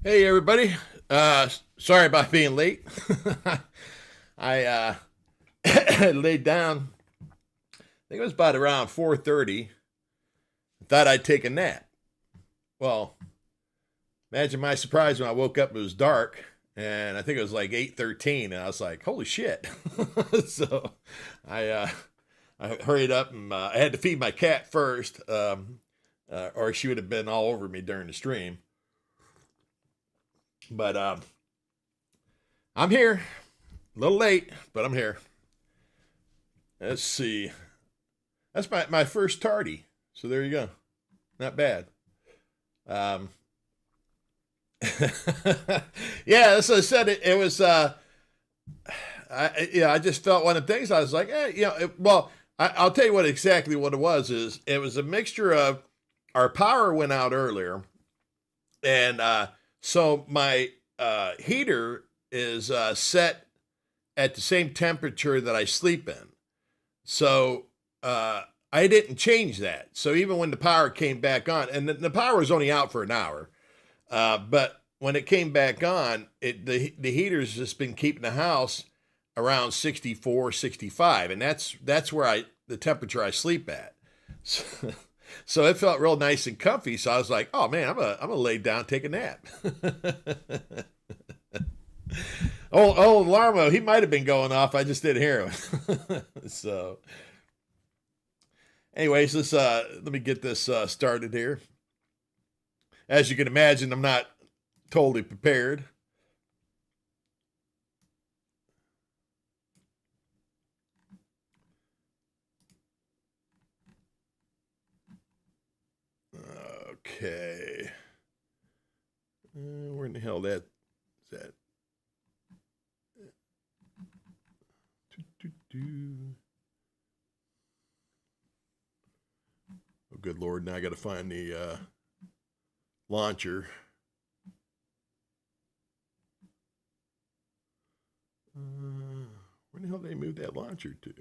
Hey everybody. Sorry about being late. I laid down. I think it was about around 4:30. Thought I'd take a nap. Well, imagine my surprise when I woke up. It was dark, and I think it was like 8:13, and I was like, "Holy shit!" So I uh, I hurried up and I had to feed my cat first, or she would have been all over me during the stream. But I'm here. A little late, but I'm here. Let's see. That's my first tardy. So there you go. Not bad. Um, yeah, as I said, it was. I just felt one of the things. I was like, I'll tell you what exactly what it was. Is it was a mixture of our power went out earlier, and so my heater is set at the same temperature that I sleep in. So I didn't change that. So even when the power came back on, and the power was only out for an hour, but when it came back on, the heater's just been keeping the house around 64, 65, and that's where the temperature I sleep at. So, so it felt real nice and comfy. So I was like, oh man, I'm gonna lay down, take a nap. Oh, Larmo, he might have been going off. I just didn't hear him. So, anyways, let me get this started here. As you can imagine, I'm not totally prepared. Okay. Where in the hell is that? Oh, good Lord. Now I got to find the launcher. Where the hell did they move that launcher to?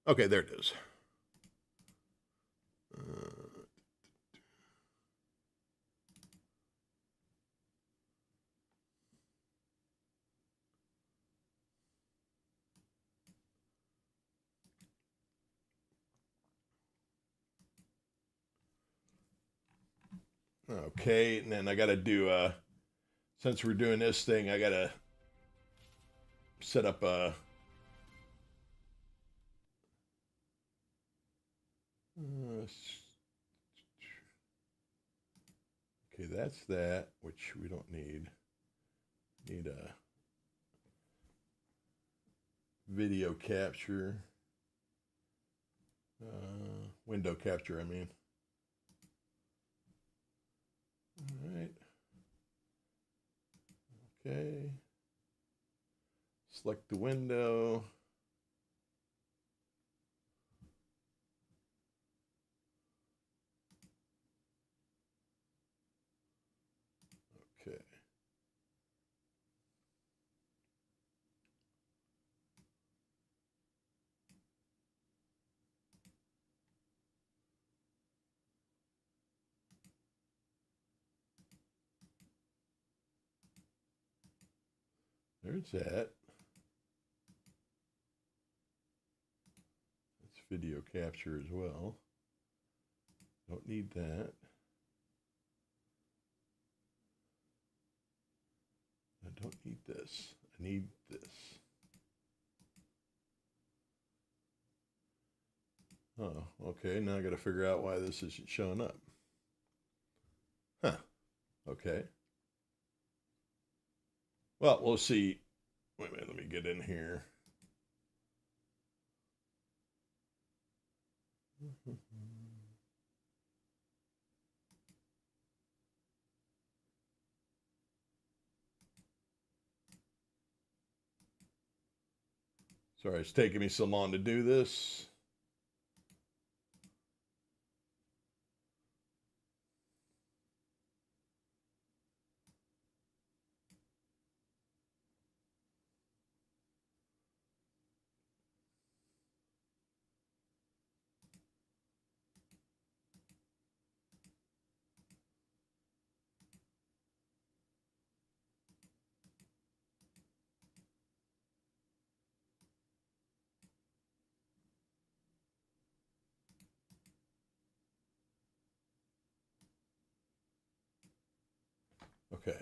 Okay, there it is. Okay, and then I got to do, since we're doing this thing, I got to set up a. Okay, that's that, which we don't need. Need a video capture, window capture, I mean. All right. Okay. Select the window. Okay. There's that. That's video capture as well. Don't need that. I don't need this. I need this. Oh, okay. Now I got to figure out why this isn't showing up. Huh. Okay. Well, we'll see. Wait a minute. Let me get in here. Sorry, it's taking me so long to do this. Okay.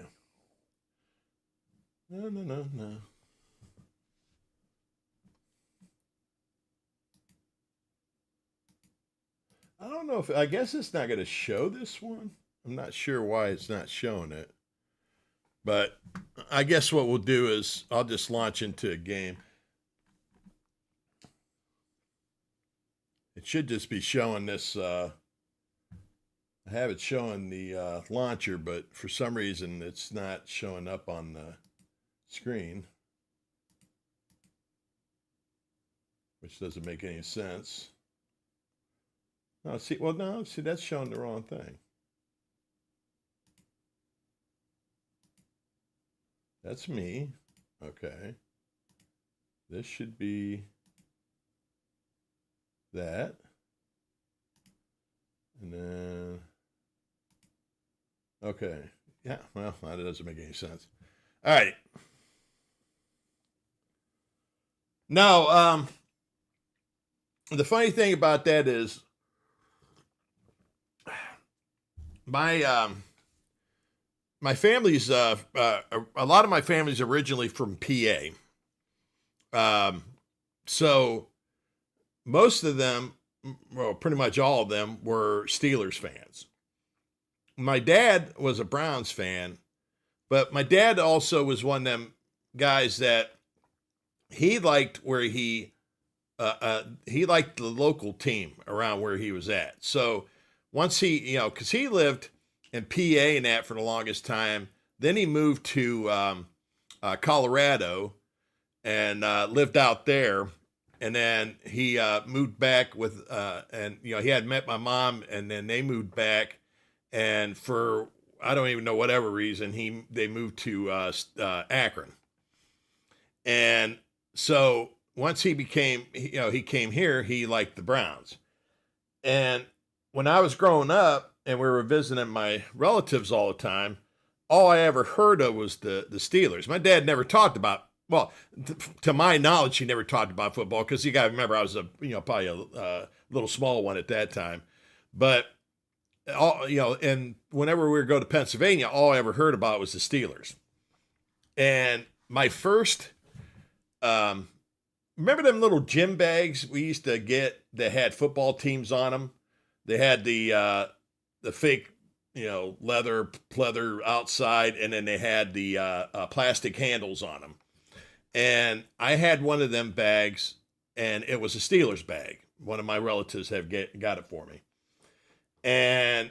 No, no, no, no. I don't know if I guess it's not going to show this one. I'm not sure why it's not showing it. But I guess what we'll do is I'll just launch into a game. It should just be showing this. I have it showing the launcher, but for some reason it's not showing up on the screen, which doesn't make any sense. No, see, well, no, see, that's showing the wrong thing. That's me. Okay. This should be that. And then, okay. Yeah, well, that doesn't make any sense. All right. Now, the funny thing about that is my my family's a lot of my family's originally from PA. So most of them, well, pretty much all of them were Steelers fans. My dad was a Browns fan, but my dad also was one of them guys that he liked where he liked the local team around where he was at. So once because he lived in PA and that for the longest time, then he moved to Colorado and lived out there. And then he moved back with, and he had met my mom, and then they moved back, and for I don't even know whatever reason they moved to Akron, and so once he came here, he liked the Browns, and when I was growing up and we were visiting my relatives all the time, all I ever heard of was the Steelers. My dad never talked about. Well, to my knowledge, he never talked about football because you got to remember I was probably a little small one at that time, but and whenever we would go to Pennsylvania, all I ever heard about was the Steelers. And my first, remember them little gym bags we used to get that had football teams on them? They had the fake leather pleather outside, and then they had the plastic handles on them. And I had one of them bags, and it was a Steelers bag. One of my relatives got it for me. And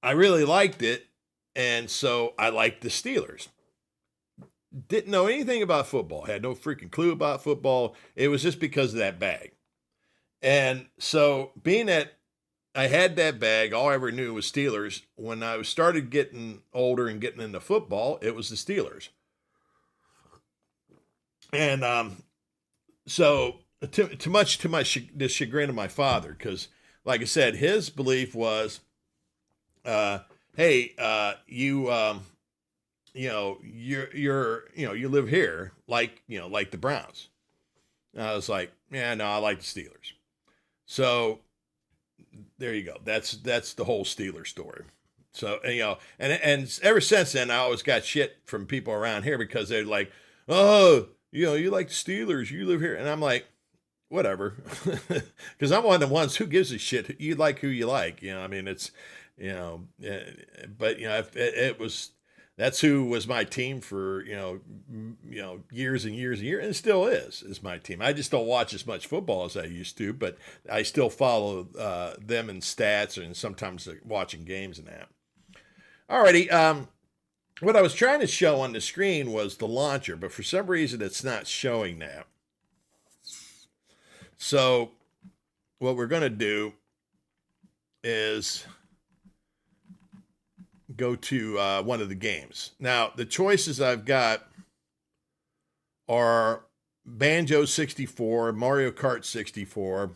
I really liked it, and so I liked the Steelers. Didn't know anything about football, had no freaking clue about football. It was just because of that bag. And so being that I had that bag, all I ever knew was Steelers. When I started getting older and getting into football, it was the Steelers. And so too much to the chagrin of my father, because like I said, his belief was, hey, you live here, like the Browns. And I was like, yeah, no, I like the Steelers. So there you go. That's the whole Steeler story. So and ever since then, I always got shit from people around here because they're like, oh, you like the Steelers, you live here, and I'm like, whatever, because I'm one of the ones who gives a shit. You like who you like, I mean, it's, but it was, that's who was my team for years and years and years, and still is my team. I just don't watch as much football as I used to, but I still follow them in stats and sometimes watching games and that. Alrighty, what I was trying to show on the screen was the launcher, but for some reason it's not showing that. So what we're going to do is go to one of the games. Now, the choices I've got are Banjo 64, Mario Kart 64,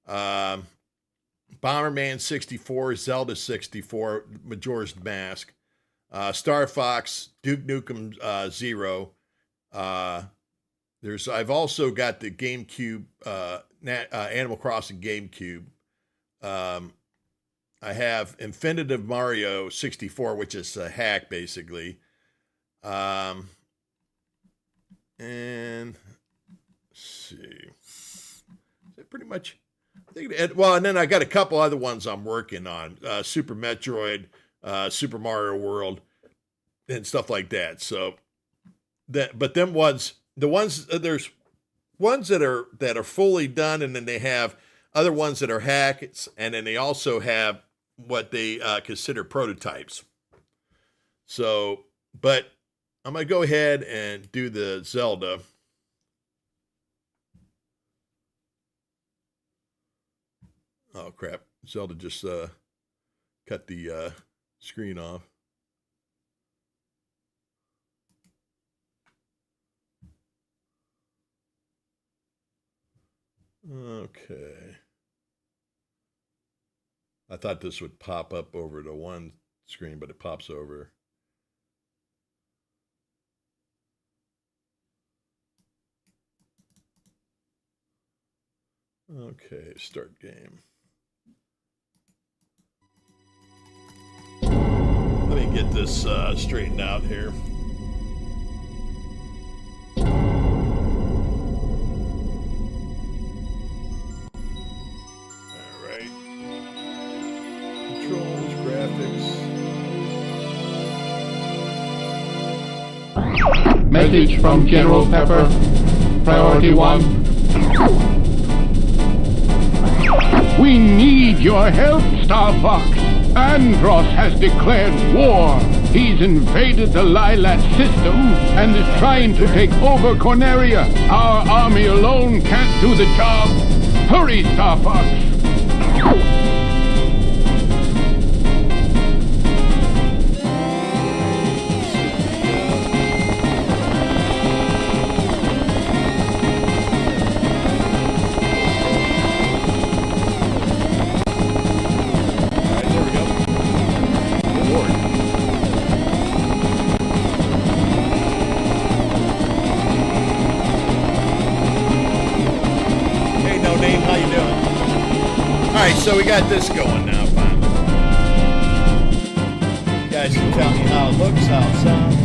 Bomberman 64, Zelda 64, Majora's Mask, Star Fox, Duke Nukem 0. I've also got the GameCube, Animal Crossing GameCube. I have Infinitive Mario 64, which is a hack basically. And let's see, is that pretty much? I think well, and then I got a couple other ones I'm working on: Super Metroid, Super Mario World, and stuff like that. So that, but them ones, the ones there's ones that are fully done, and then they have other ones that are hacks, and then they also have what they consider prototypes. So, but I'm going to go ahead and do the Zelda. Oh, crap. Zelda just cut the screen off. Okay. I thought this would pop up over to one screen, but it pops over. Okay, start game. Let me get this straightened out here. All right. Controls, graphics. Message from General Pepper. Priority 1. We need your help, Star Fox. Andros has declared war. He's invaded the Lilat system and is trying to take over Corneria. Our army alone can't do the job. Hurry, Star Fox. So we got this going now, finally. You guys can tell me how it looks, how it sounds.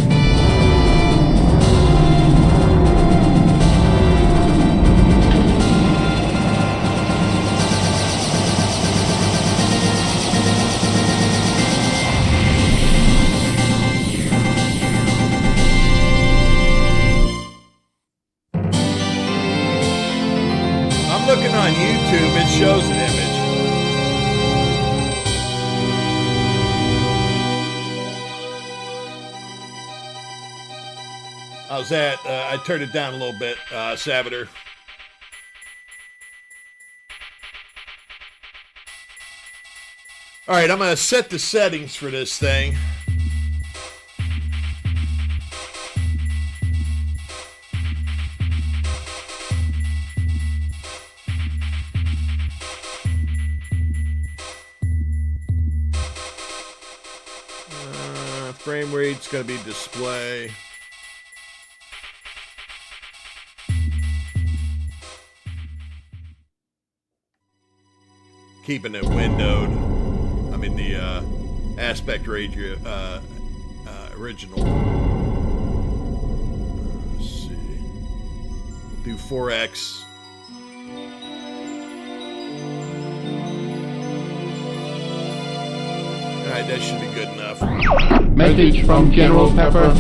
I'm looking on YouTube, it shows an image. How's that? I turned it down a little bit, Sabater. All right, I'm going to set the settings for this thing. Frame rate's going to be display. Keeping it windowed. I mean the aspect ratio original. Let's see. We'll do 4x. All right, that should be good enough. Message from General Pepper.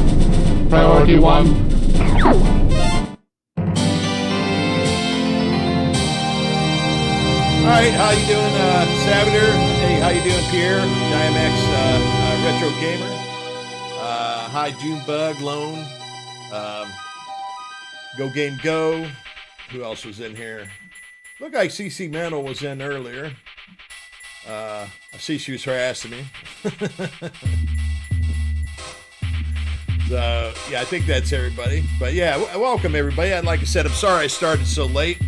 Priority 1. All right, how you doing, Sabater? Hey, how you doing, Pierre? Diamex Retro Gamer. Hi, Junebug, Lone. Go Game Go. Who else was in here? Looked like CC Mantle was in earlier. I see she was harassing me. So, yeah, I think that's everybody. But, yeah, welcome, everybody. And like I said, I'm sorry I started so late.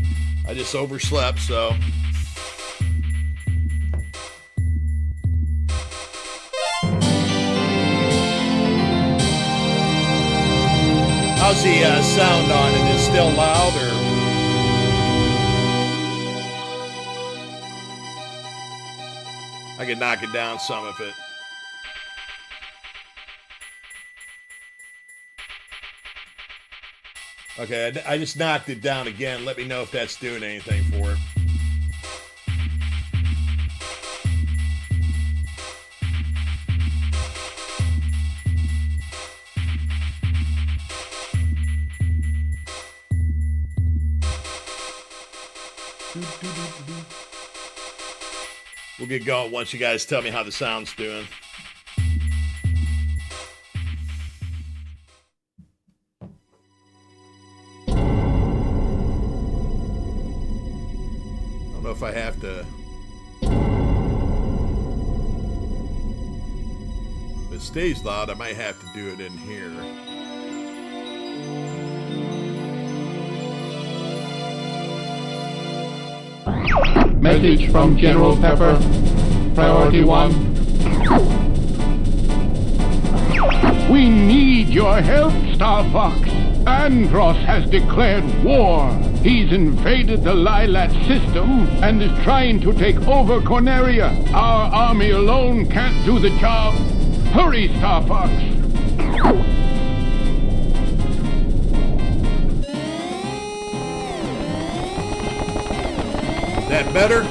I just overslept, so... How's the sound on it? Is it still loud or? I could knock it down some of it. Okay, I just knocked it down again. Let me know if that's doing anything for it. We'll get going once you guys tell me how the sound's doing. I don't know if I have to. If it stays loud, I might have to do it in here. Message from General Pepper. Priority 1. We need your help, Star Fox. Andross has declared war. He's invaded the Lilat system and is trying to take over Corneria. Our army alone can't do the job. Hurry, Star Fox. That better?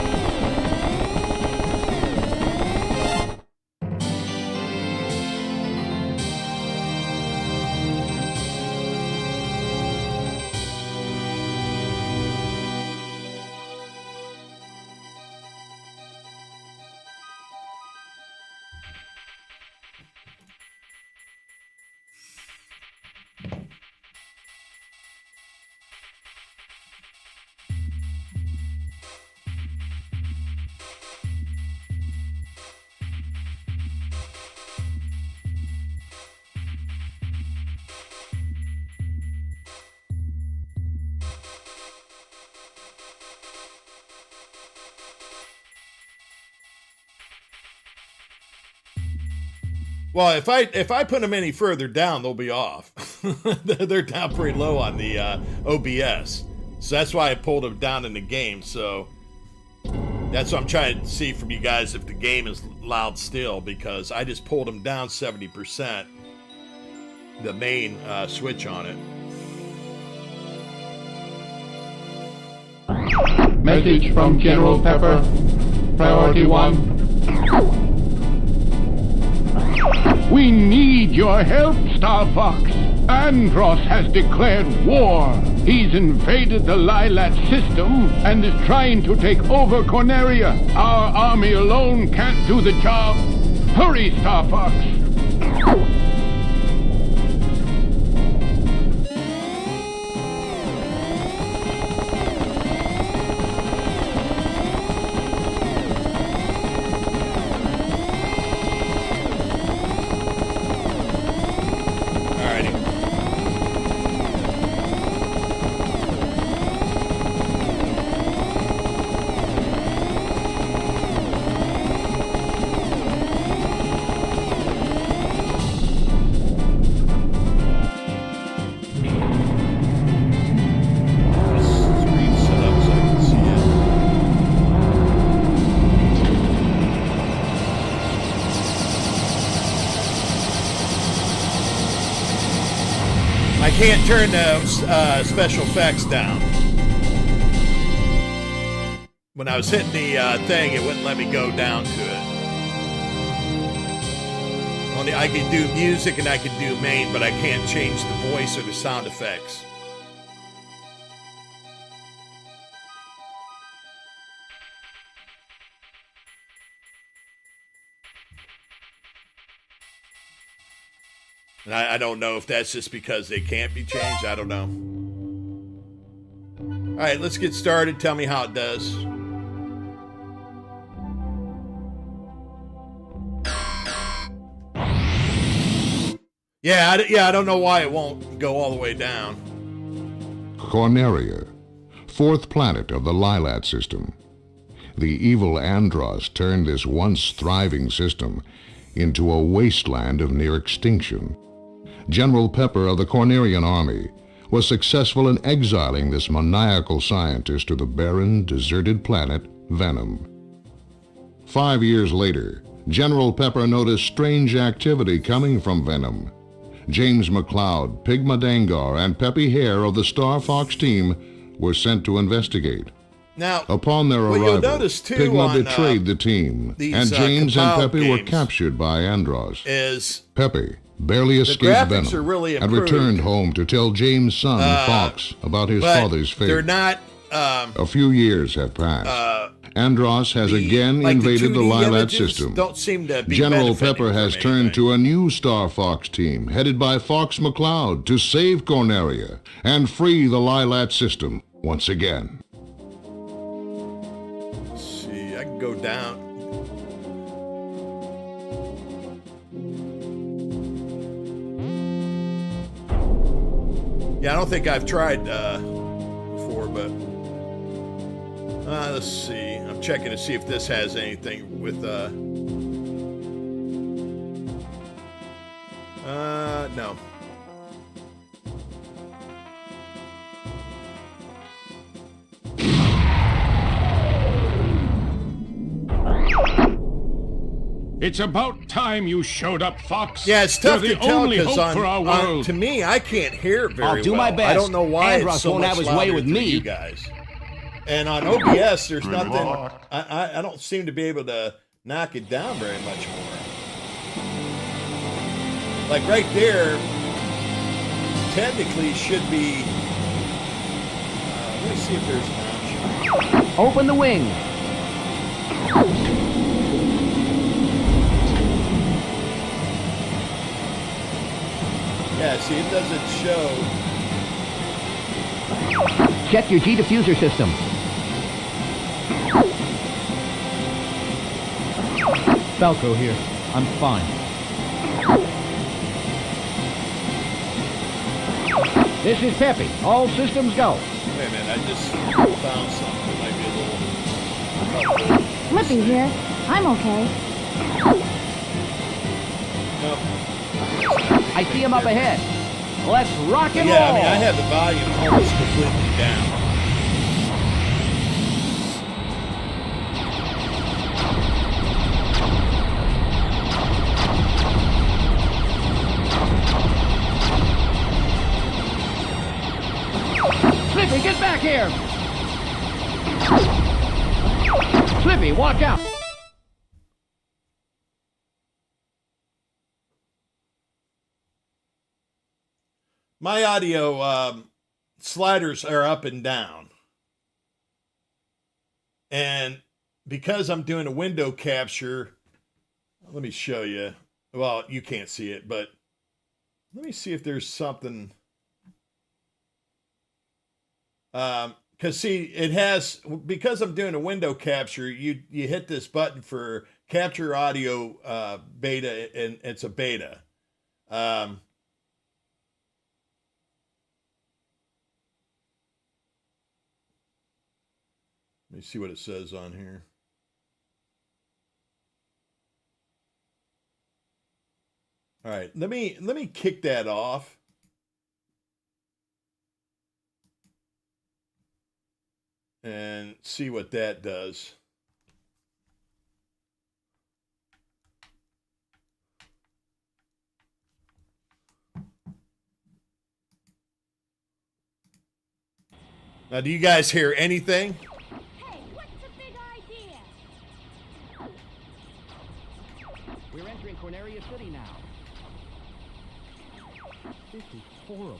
Well, if I put them any further down, they'll be off. They're down pretty low on the OBS, so that's why I pulled them down in the game. So that's what I'm trying to see from you guys if the game is loud still, because I just pulled them down 70%. The main switch on it. Message from General Pepper. Priority 1. We need your help, Star Fox. Andross has declared war. He's invaded the Lilat system and is trying to take over Corneria. Our army alone can't do the job. Hurry, Star Fox. Can't turn the special effects down. When I was hitting the thing, it wouldn't let me go down to it. Only I could do music and I could do main, but I can't change the voice or the sound effects. And I don't know if that's just because they can't be changed. I don't know. All right, let's get started. Tell me how it does. Yeah, I don't know why it won't go all the way down. Corneria, fourth planet of the Lilat system. The evil Andross turned this once thriving system into a wasteland of near extinction. General Pepper of the Cornerian army was successful in exiling this maniacal scientist to the barren, deserted planet Venom. 5 years later, General Pepper noticed strange activity coming from Venom. James McCloud, Pigma Dangar, and Peppy Hare of the Star Fox team were sent to investigate. Now, Upon their what arrival, you'll notice too Pigma on, betrayed the team, these, and James and compiled Peppy were games captured by Andros. is Peppy barely escaped graphics Venom are really and improved. returned home to tell James' son, Fox, about his but father's fate. they're not. A few years have passed. Andros has again like invaded the 2D Lilat images system. Don't seem to be General benefiting Pepper has from turned anything. to a new Star Fox team headed by Fox McCloud to save Corneria and free the Lilat system once again. Let's see, I can go down. Yeah, I don't think I've tried before, but let's see. I'm checking to see if this has anything with no. It's about time you showed up, Fox. Yeah, it's tough You're to the tell only because hope for our world. to me, I can't hear it very well. I'll do my best. I don't know why Andros it's so won't much have his way louder with through me. you guys. And on OBS, there's nothing. I don't seem to be able to knock it down very much more. Like right there, technically should be. Let me see if there's an option. Open the wing. Yeah, see, it doesn't show. Check your G diffuser system. Falco here. I'm fine. This is Peppy. All systems go. Wait a minute, I just found something that might be a little helpful. Flippy here. I'm okay. Nope. I see him up ahead. Let's rock and Yeah, roll. I mean, I have the volume almost completely down. Slippy, get back here. Slippy, watch out. My audio sliders are up and down. And because I'm doing a window capture, let me show you. Well, you can't see it, but let me see if there's something. Because see, it has, because I'm doing a window capture, you hit this button for capture audio beta, and it's a beta. Let me see what it says on here. All right, let me kick that off. And see what that does. Now, do you guys hear anything? Hey, what's the big idea? We're entering Corneria City now. This is horrible.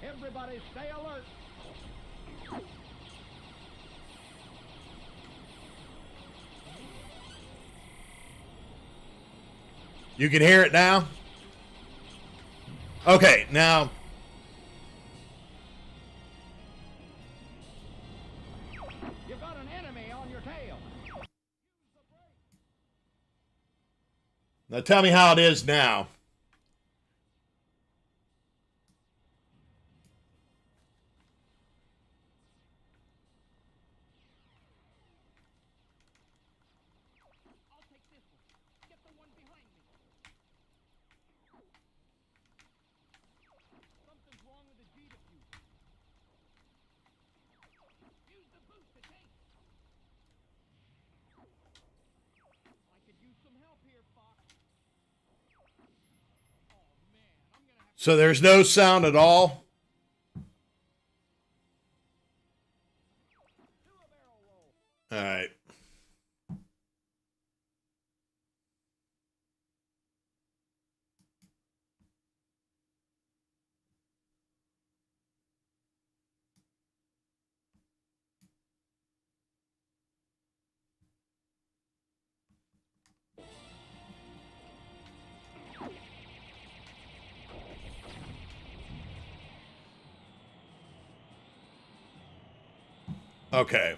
Everybody stay alert. You can hear it now? Okay, now. You've got an enemy on your tail. Now tell me how it is now. I'll take this one. Get the one behind me. Something's wrong with the G diffuser. So there's no sound at all? All right. Okay.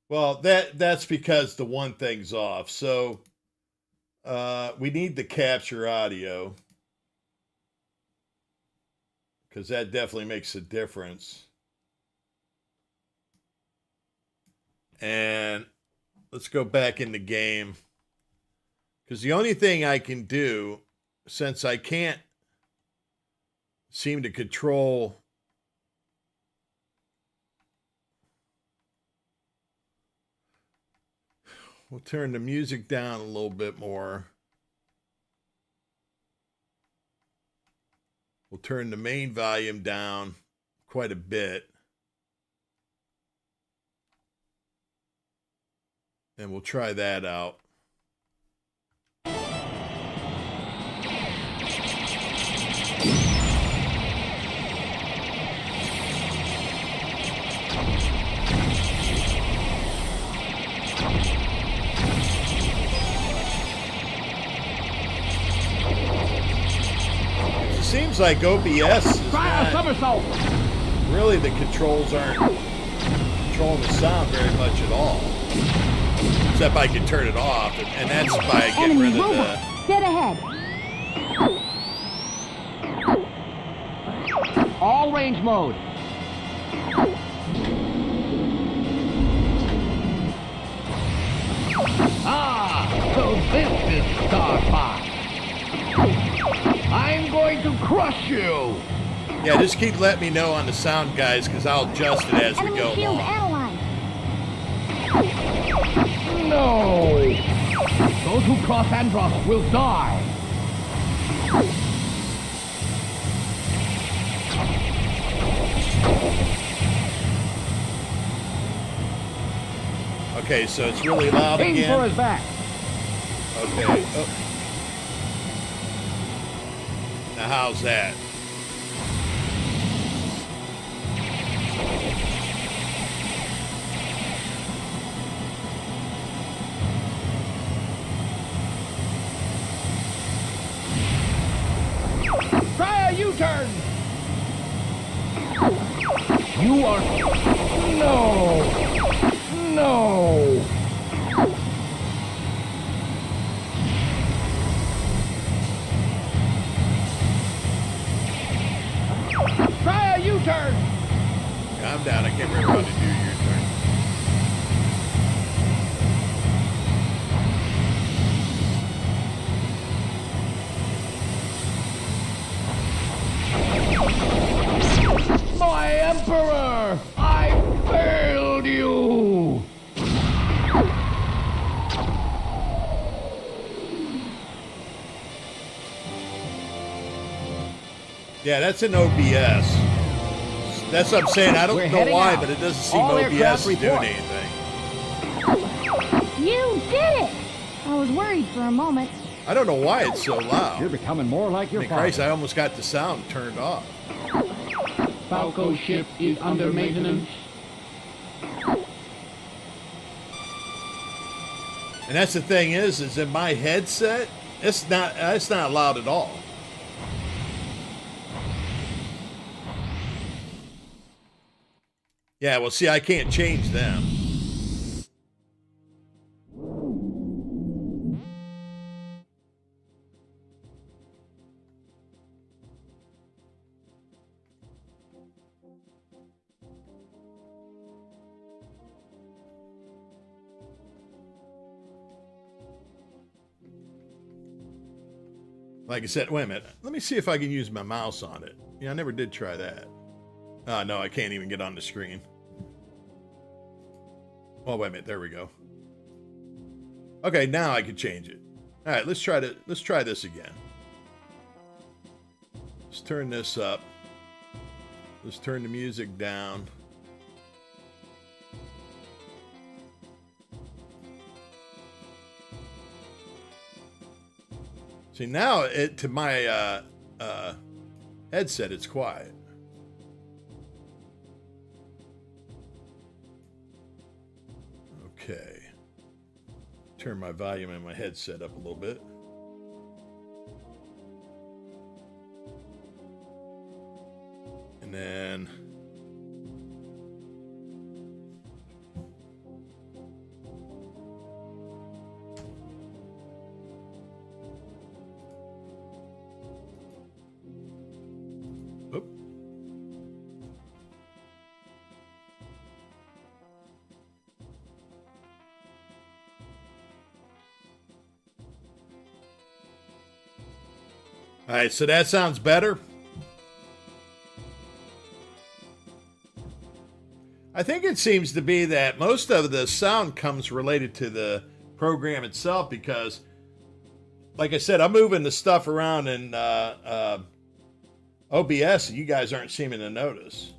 Well, that's because the one thing's off. So we need to capture audio because that definitely makes a difference. And let's go back in the game because the only thing I can do, since I can't seem to control we'll turn the music down a little bit more. We'll turn the main volume down quite a bit. And we'll try that out. Seems like OBS is Try a somersault. really the controls aren't controlling the sound very much at all. Except I can turn it off, and that's by getting rid of the... Dead ahead. All range mode. Ah, so this is Star Fox. I'm going to crush you. Yeah, just keep letting me know on the sound, guys, because I'll adjust it as we Enemy go shield along. analyzed. No. Those who cross Andros will die. Okay, so it's really loud Aim again. for his back. Okay. Oh. Now, how's that? Try a U-turn. You are... No. No. Try a U-turn. Calm down. I can't remember how to do your turn. My Emperor! I failed you! Yeah, that's an OBS. That's what I'm saying. I don't We're know heading why, out. but it doesn't seem All OBS aircraft is doing report. anything. You did it! I was worried for a moment. I don't know why it's so loud. You're becoming more like your Christ, father. I almost got the sound turned off. Falco ship is under maintenance. And that's the thing is in my headset, it's not loud at all. Yeah, well, see, I can't change them. Like I said, wait a minute. Let me see if I can use my mouse on it. Yeah, I never did try that. Oh, no, I can't even get on the screen. Oh, wait a minute. There we go. Okay, now I can change it. All right, let's try this again. Let's turn this up. Let's turn the music down. See, now to my headset, it's quiet. Okay. Turn my volume in my headset up a little bit. And then oop. All right, so that sounds better. I think it seems to be that most of the sound comes related to the program itself because, like I said, I'm moving the stuff around in OBS and you guys aren't seeming to notice.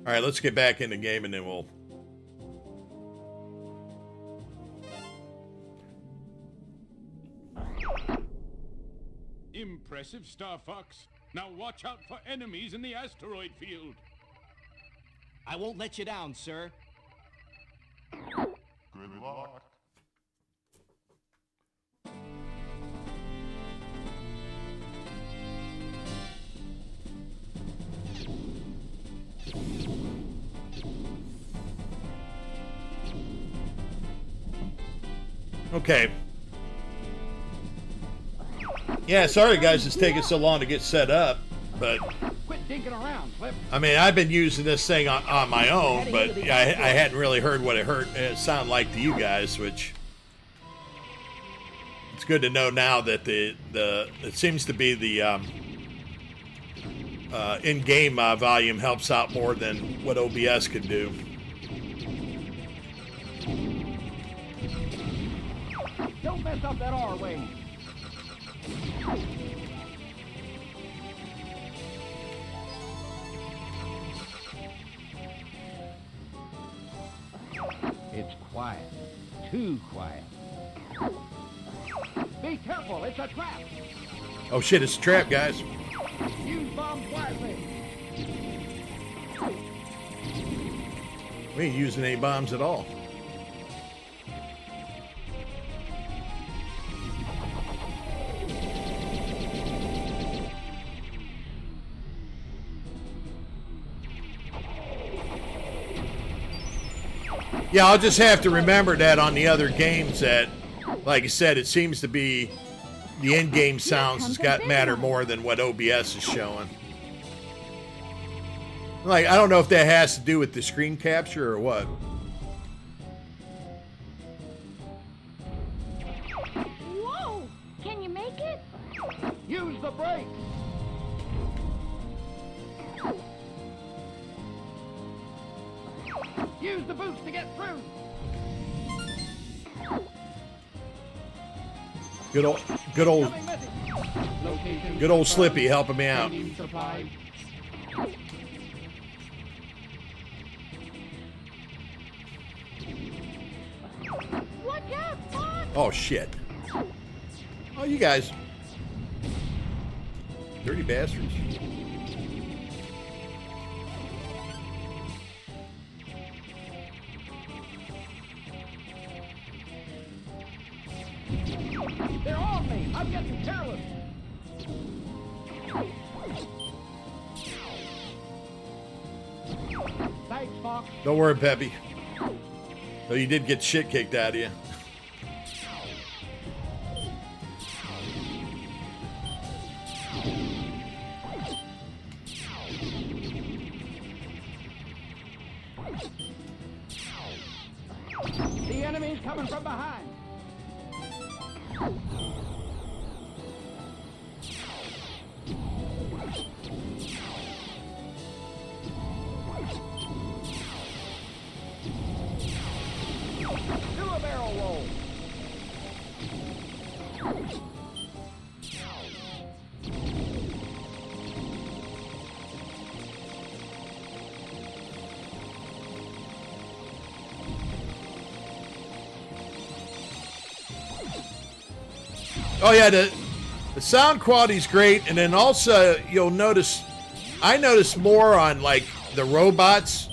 All right, let's get back in the game and then we'll... Impressive, Star Fox. Now watch out for enemies in the asteroid field. I won't let you down, sir. Good luck. Okay. Yeah, sorry guys, it's taking so long to get set up, but Quit dinking around, Clip. I mean, I've been using this thing on my own, but I hadn't really heard what it sounded like to you guys, which it's good to know now that it seems to be the in-game volume helps out more than what OBS can do. Don't mess up that R-wing. It's quiet. Too quiet. Be careful, it's a trap. Oh shit, it's a trap, guys. Use bombs wisely. We ain't using any bombs at all. Yeah, I'll just have to remember that on the other games that, like I said, it seems to be the in-game sounds has got matter more than what OBS is showing. Like, I don't know if that has to do with the screen capture or what. Whoa! Can you make it? Use the brake. Use the boots to get through. Good old Coming message. Location. good old Slippy helping me out. Sending supplies. Watch out, Fox! Oh shit. Oh, you guys. Dirty bastards. They're on me. I'm getting careless. Thanks, Fox. Don't worry, Peppy. Though you did get shit kicked out of you. The enemy's coming from behind. Oh yeah, the sound quality's great, and then also you'll notice, I notice more on like the robots.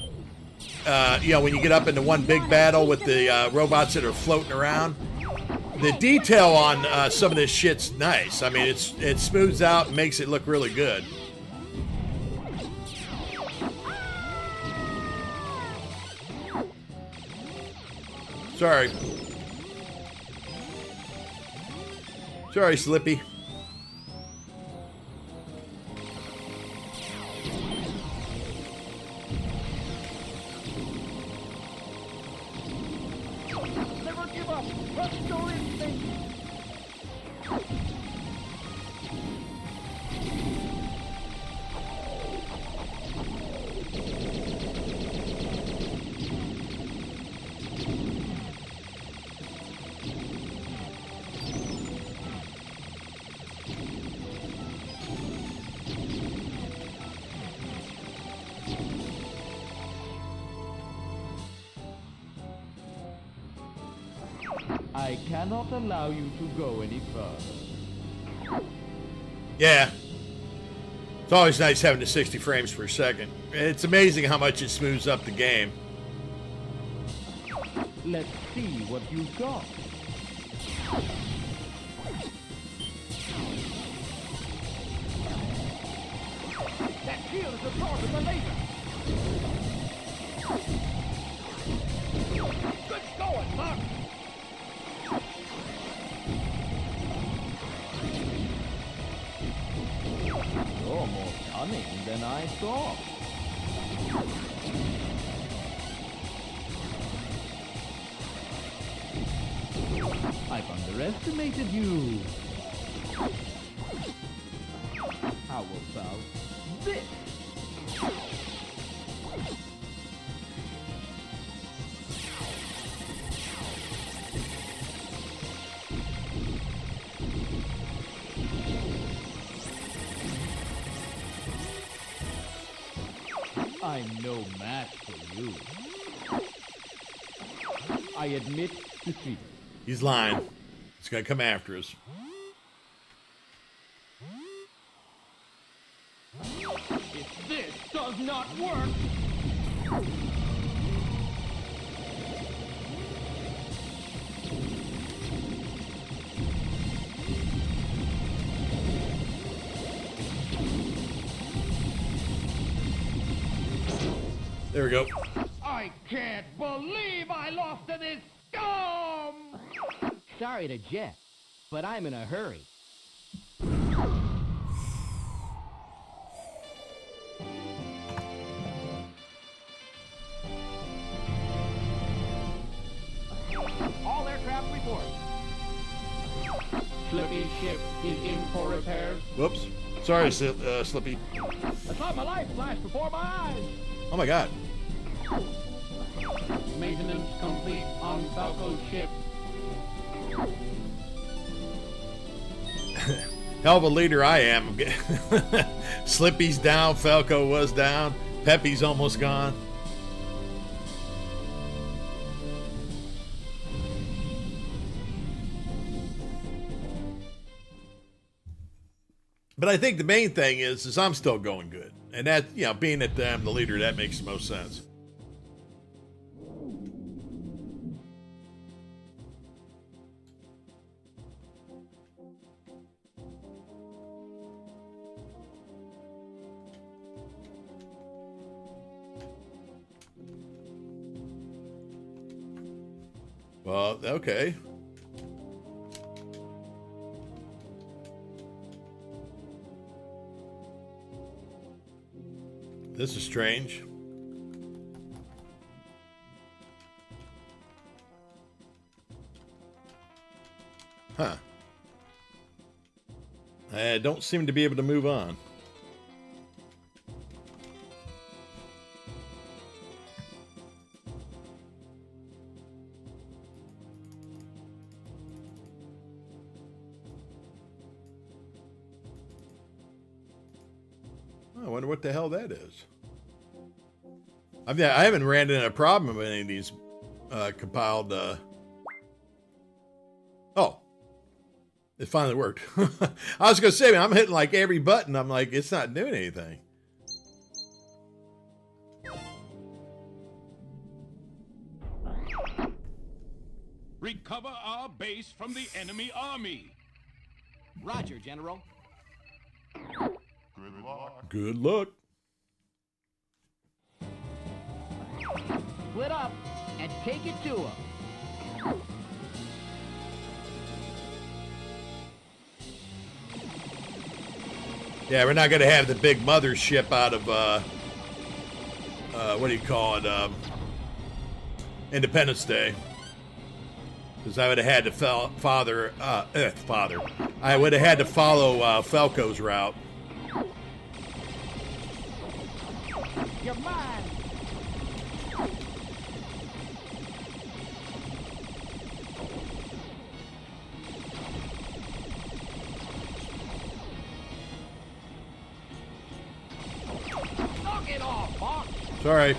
You know, when you get up into one big battle with the robots that are floating around, the detail on some of this shit's nice. I mean, it smooths out and makes it look really good. Sorry. Sorry, Slippy. Never give up. Trust your instinct. I cannot allow you to go any further. Yeah. It's always nice having the 60 frames per second. It's amazing how much it smooths up the game. Let's see what you've got. That shield is absorbed with the laser. Good going, Mark. You're more cunning than I thought. I've underestimated you. How about this? I'm no match for you. I admit defeat. He's lying. He's gonna come after us. If this does not work... There we go. I can't believe I lost to this scum! Sorry to Jeff, but I'm in a hurry. All aircraft report. Slippy ship is in for repairs. Whoops. Sorry, Slippy. I saw my life flash before my eyes. Oh my god. Maintenance complete on Falco's ship. Hell of a leader I am. Slippy's down, Falco was down, Peppy's almost gone. But I think the main thing is I'm still going good. And that, you know, being that I'm the leader, that makes the most sense. Well, okay. This is strange. Huh. I don't seem to be able to move on. I wonder what the hell that is. I haven't ran into a problem with any of these compiled. Oh, It finally worked. I was going to say, man, I'm hitting like every button. I'm like, it's not doing anything. Recover our base from the enemy army. Roger, General. Good luck. Split up and take it to him. Yeah, we're not going to have the big mothership out of, what do you call it, Independence Day. Because I would have had to I would have had to follow Falco's route. You're mine. Knock it off, Hawk. Sorry.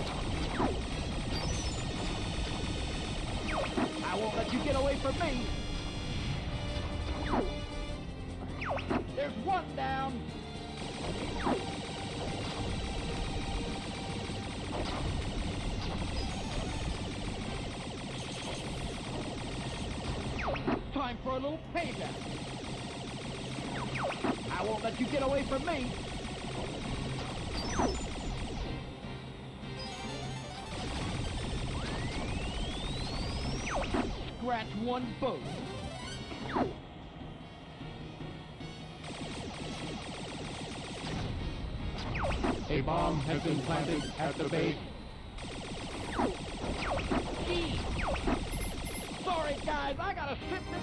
I won't let you get away from me. There's one down. Time for a little payback. I won't let you get away from me. Scratch one boat. A bomb has been planted at the base. Gee. Sorry, guys, I gotta sit this.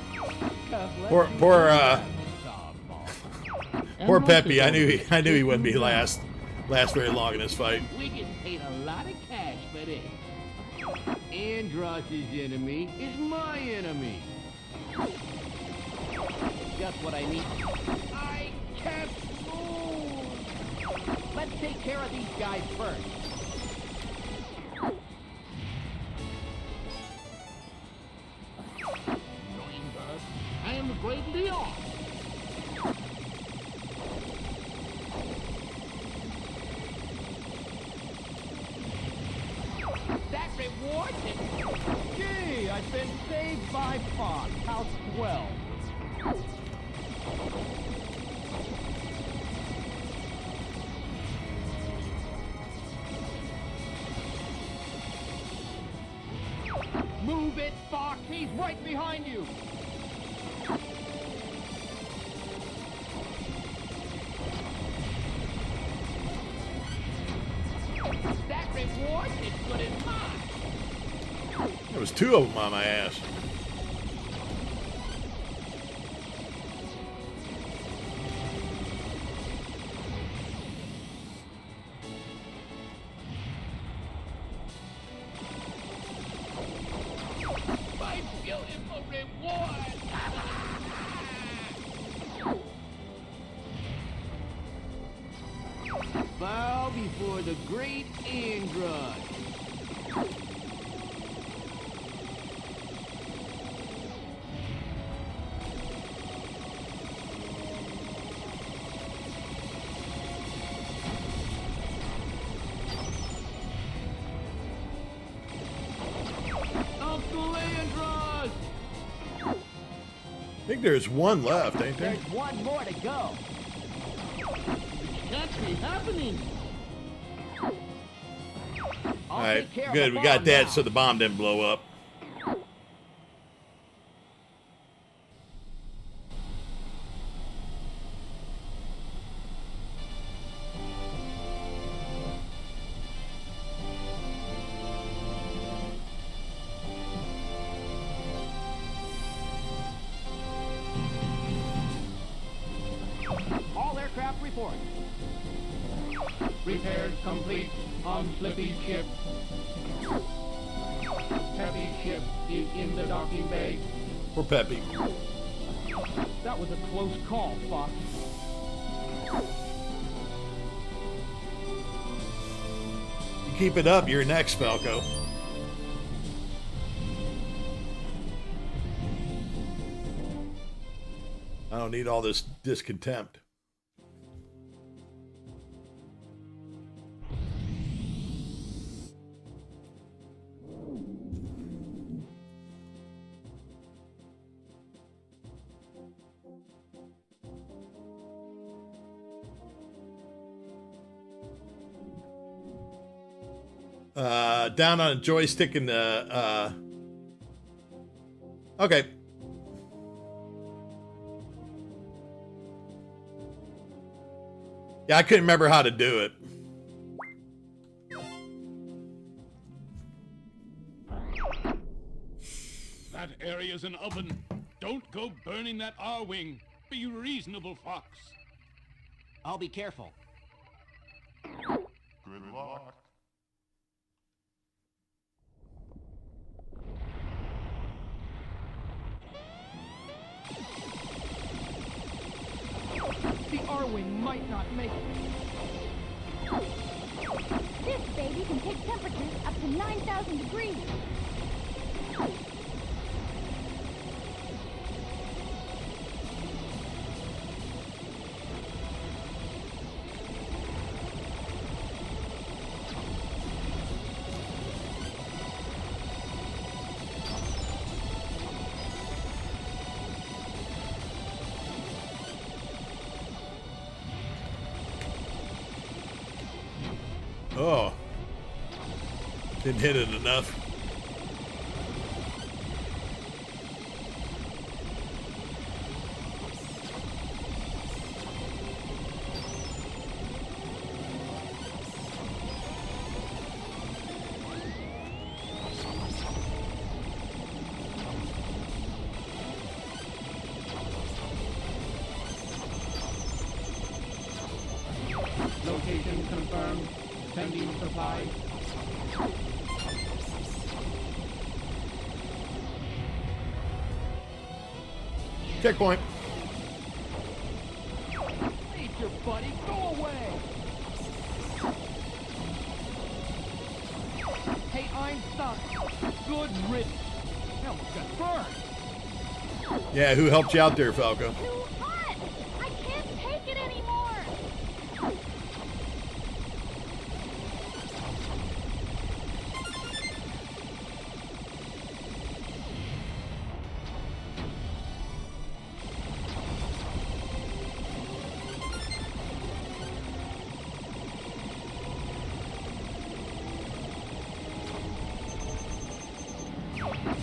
Poor Peppy. I knew he wouldn't be last very long in this fight. We get paid a lot of cash for this. Andross's enemy is my enemy. Just what I need. I can't move. Let's take care of these guys first. I am the great Leon. That rewards it. Gee, I've been saved by Fox. How swell. Move it, Fox. He's right behind you. That reward is good as mine. There was two of them on my ass. My beautiful reward. Bow before the great Android. Uncle Andros! I think there's one left, ain't there? There's one more to go. Can't be happening. All right, good. We got that so the bomb didn't blow up. All aircraft report. Repairs complete on Slippy ship. Heavy ship is in the docking bay. Poor Peppy. That was a close call, Fox. You keep it up, you're next, Falco. I don't need all this discontempt. Down on a joystick and okay. Yeah, I couldn't remember how to do it. That area's an oven. Don't go burning that R-wing. Be reasonable, Fox. I'll be careful. Good luck. The R-wing might not make it. This baby can take temperatures up to 9,000 degrees. Oh. Didn't hit it enough. Location confirmed. Sending supplies. Checkpoint. Nature, buddy, go away! Hey, Einstein, good riddance. That almost got burned. Yeah, who helped you out there, Falco? Too hot! I can't take it anymore!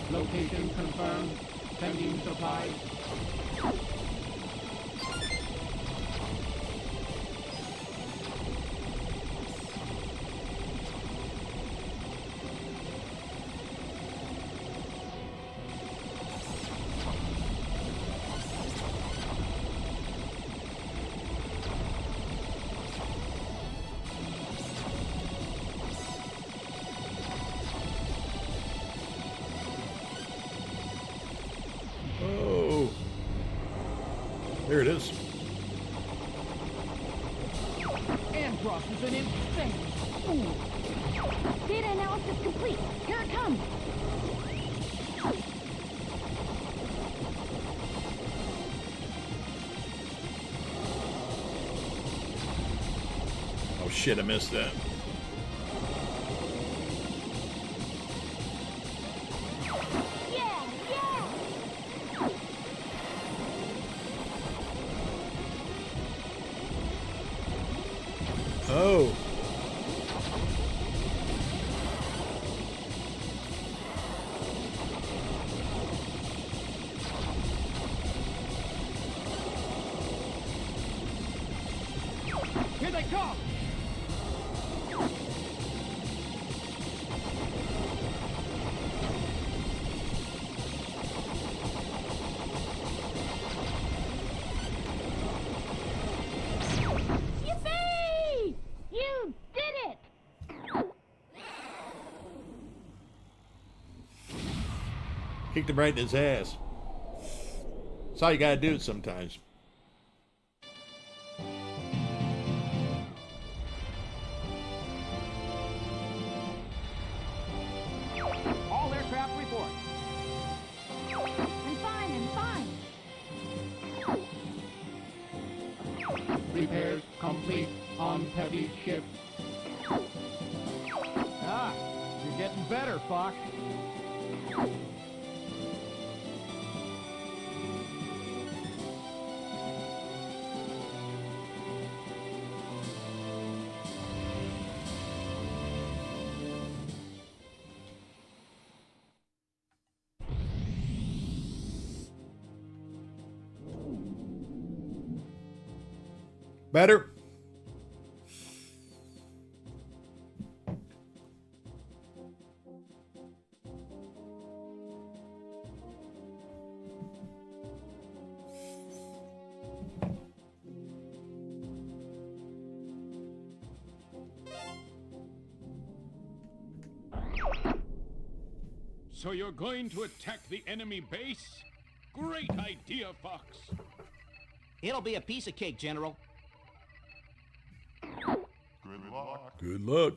Location confirmed. Sending supplies. Oh. There it is. Andros is an insane fool. Data analysis complete. Here it comes. Oh shit, I missed that. Yeah, yeah! Oh. Here they come! Yippee! You did it! Kicked him right in his ass. That's how you gotta do it sometimes. All aircraft report. I'm fine, I'm fine. Repairs complete on heavy ship. Ah, you're getting better, Fox. Better? So you're going to attack the enemy base? Great idea, Fox. It'll be a piece of cake, General. Good luck.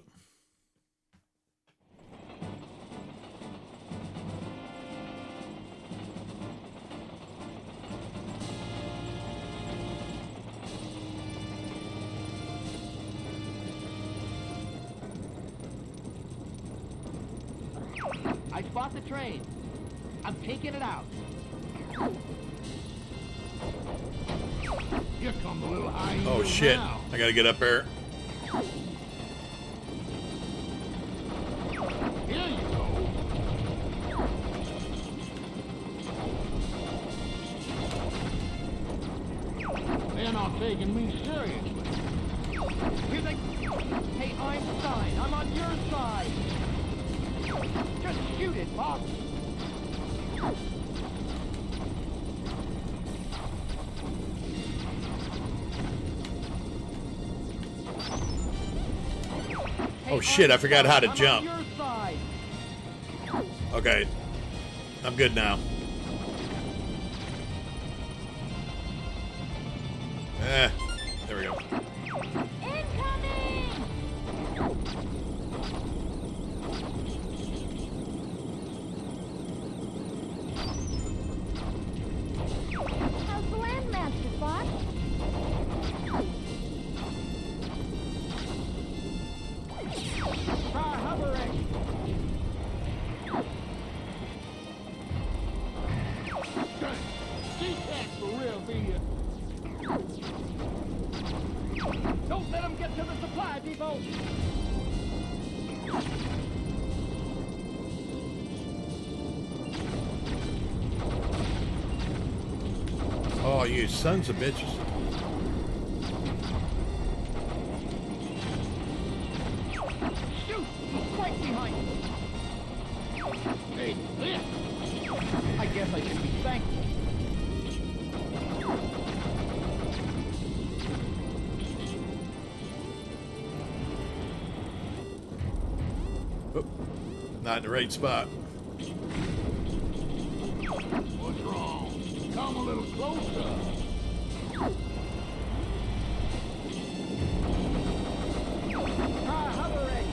I spot the train. I'm taking it out. Here come the little high. Oh shit. I gotta get up there. Here you go. They're not taking me seriously. Here they... Hey, Einstein, I'm on your side. Just shoot it, Fox. Oh shit, I forgot how to I'm jump. on your side. Okay. I'm good now. There we go. Incoming! How's the Landmaster, Fox? Try hovering. See that's for real, be you? Don't let them get to the supply depot. Oh, you sons of bitches. Shoot! He's right behind you. Hey, this. I guess I should be thankful. Oh, not in the right spot. What's wrong? Come a little closer. Try hovering.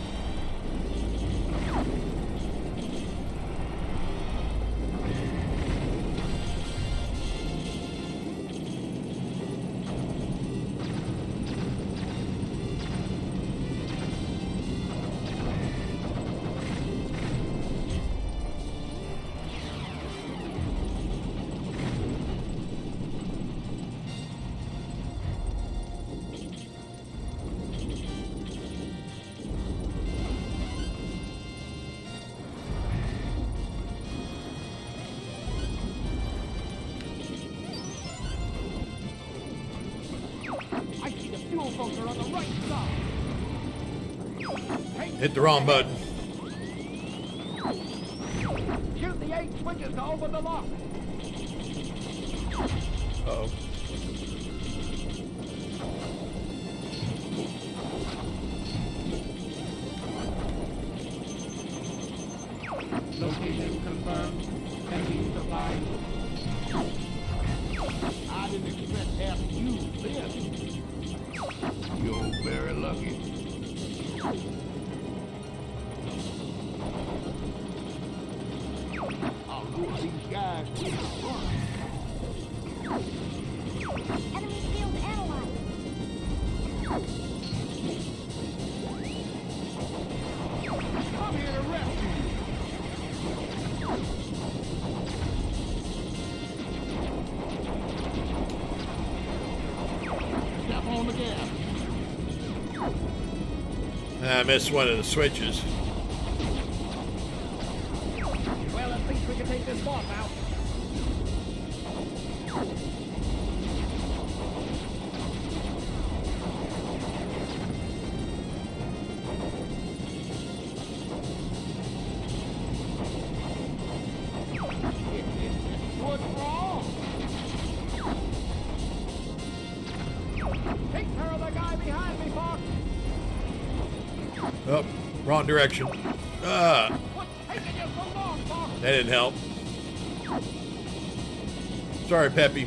I see the fuel bunker on the right side. Hey, Hit the wrong button. shoot the 8 switches to open the lock. Uh-oh. Location confirmed. Heavy supplies. I didn't expect to have to use this. You're very lucky. I'll lure these guys to the front. Enemy field analyzed. the gas. I missed one of the switches. Well, at least we can take this boss out. What's wrong? Take care of the guy behind me, Fox. Oh, wrong direction. Ah, What's taking you so long, Fox? that didn't help. Sorry, Peppy.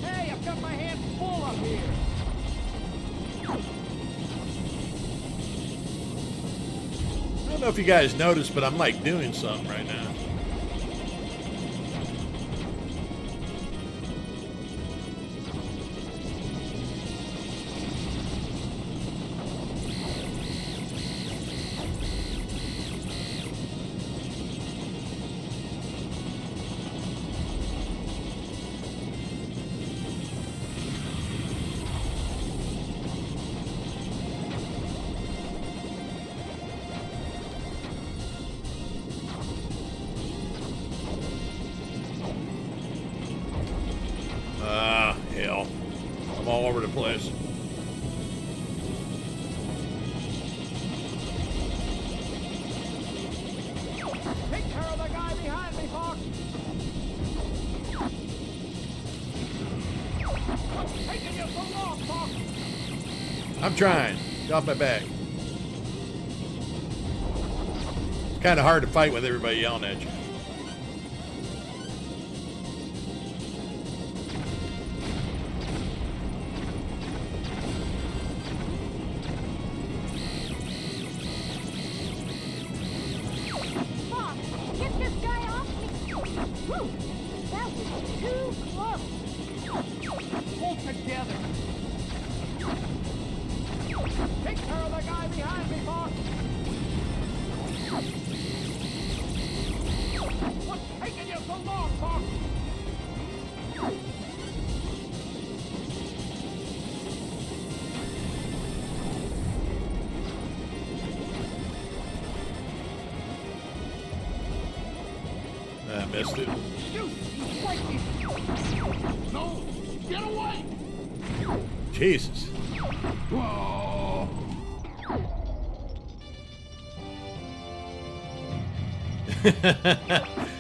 Hey, I've got my hands full up here. I don't know if you guys noticed, but I'm like doing something right now. Ah, hell. I'm all over the place. Take care of the guy behind me, Fox. What's taking you so long, Fox? I'm trying. Get off my back. It's kind of hard to fight with everybody yelling at you. Fox, get this guy off me. Whew, that was too close. Pull together. Take care of the guy behind me, Fox. What's taking you so long, Fox? I missed it. Shoot! Right here. No! Get away! Jesus. Whoa!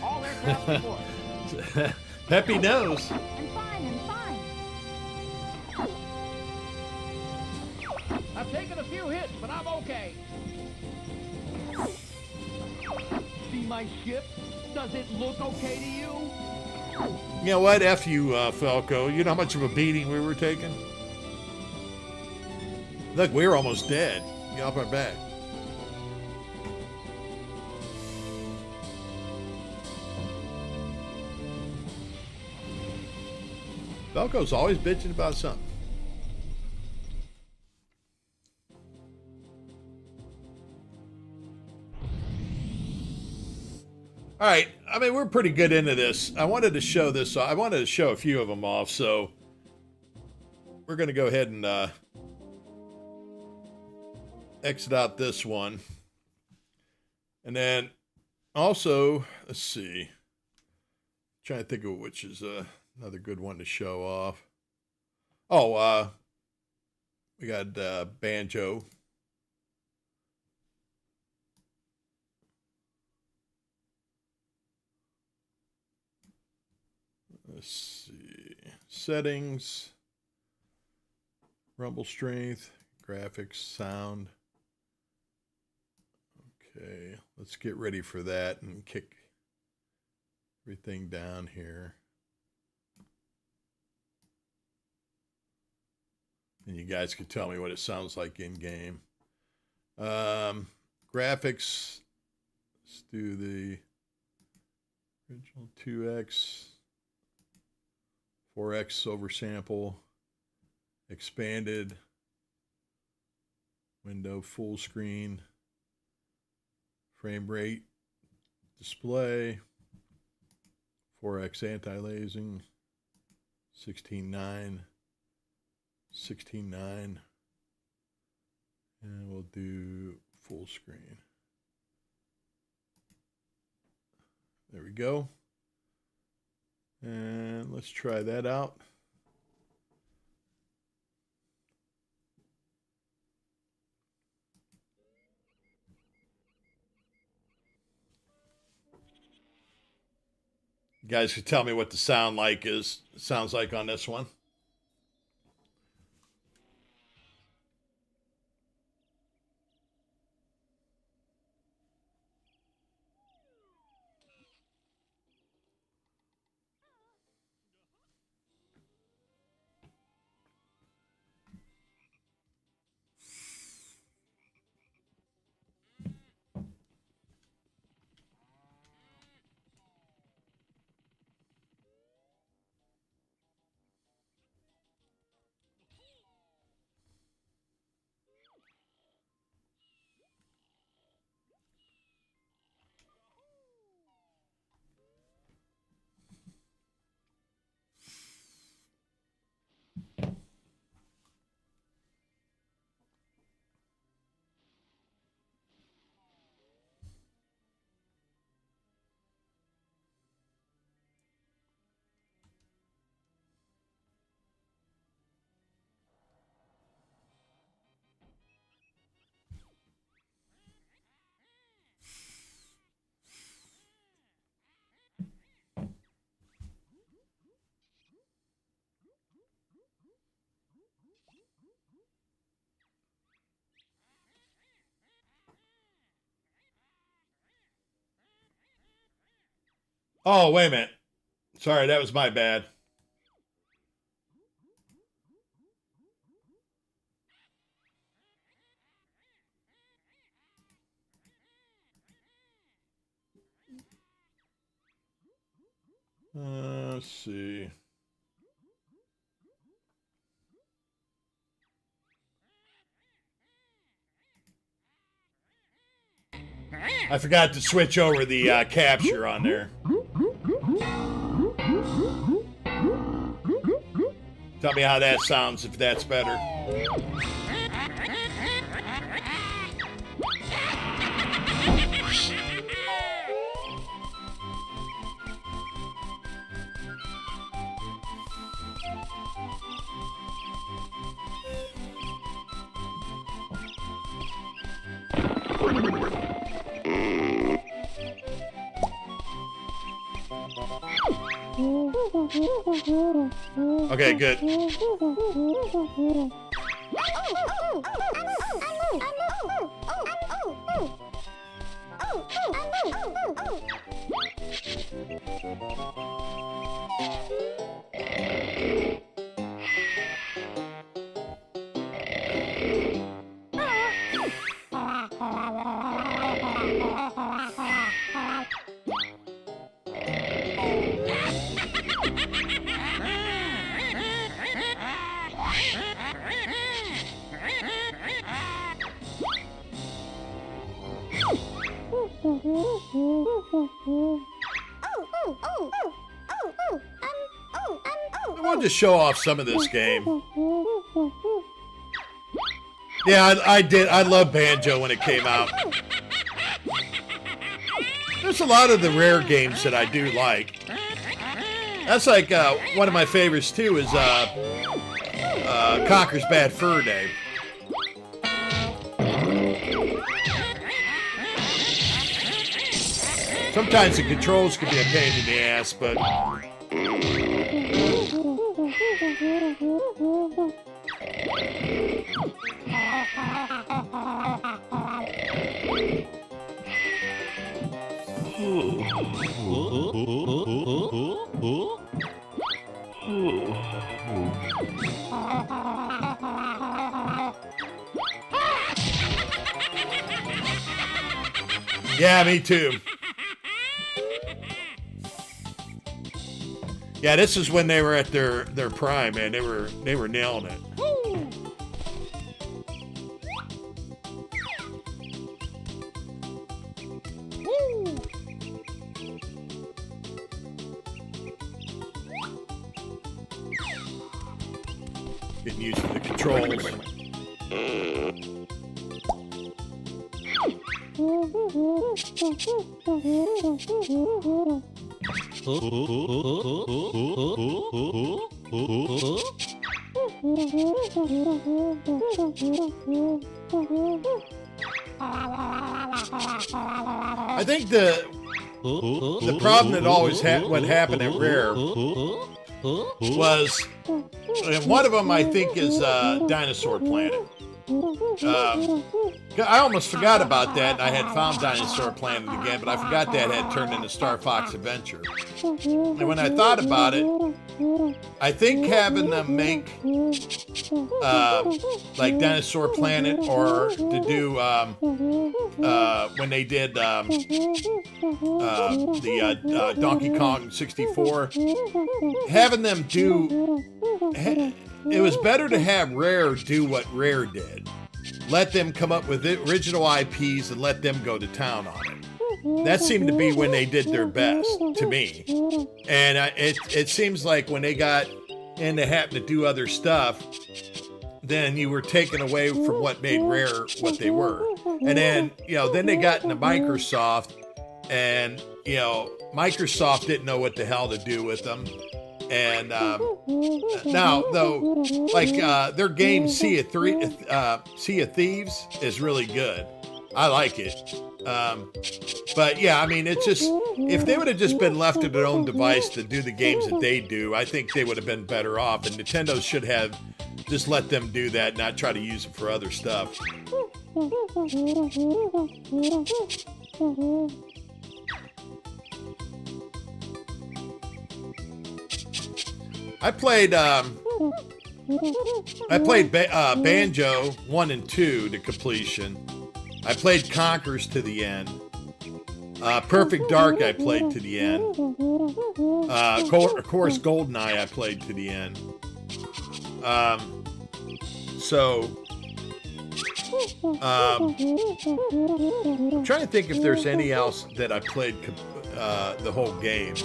All aircraft report. Peppy knows. I'm fine, I'm fine. I've taken a few hits, but I'm okay. See my ship? Does it look okay to you? You know what? F you, Falco. You know how much of a beating we were taking? Look, we were almost dead. Get off our back. Falco's always bitching about something. All right. I mean, we're pretty good into this. I wanted to show this. I wanted to show a few of them off. So we're going to go ahead and exit out this one. And then also, let's see. Trying to think of which is another good one to show off. Oh, we got Banjo. Let's see. Settings. Rumble strength. Graphics. Sound. Okay. Let's get ready for that and kick everything down here. And you guys can tell me what it sounds like in game. Graphics. Let's do the original 2x. 4x oversample, expanded, window full screen, frame rate, display, 4x anti-aliasing, 16:9, 16:9, and we'll do full screen. There we go. And let's try that out. You guys can tell me what the sounds like on this one. Oh, wait a minute. Sorry, that was my bad. Let's see. I forgot to switch over the capture on there. Tell me how that sounds, if that's better. Okay, good. I wanted to show off some of this game. Yeah, I did. I love Banjo when it came out. There's a lot of the rare games that I do like. That's like one of my favorites too is Conker's Bad Fur Day. Sometimes the controls can be a pain in the ass, but... Yeah, me too. Yeah, this is when they were at their prime, man. They were nailing it. using the controls. I think the problem that always what happened at Rare was, and one of them I think is Dinosaur Planet. I almost forgot about that. I had found Dinosaur Planet again, but I forgot that had turned into Star Fox Adventure. And when I thought about it, I think having them make like Dinosaur Planet, or to do when they did the Donkey Kong 64, having them do, it was better to have Rare do what Rare did. Let them come up with original IPs and let them go to town on it. That seemed to be when they did their best, to me. And it seems like when they got into having to do other stuff, then you were taken away from what made Rare what they were. And then, then they got into Microsoft, and, Microsoft didn't know what the hell to do with them. And now, though, like their game Sea of Thieves is really good. I like it. But yeah, I mean, it's just, if they would have just been left to their own device to do the games that they do, I think they would have been better off. And Nintendo should have just let them do that, not try to use it for other stuff. I played Banjo 1 and 2 to completion. I played Conker's to the end. Perfect Dark I played to the end. Of course, GoldenEye I played to the end. I'm trying to think if there's any else that I played the whole game.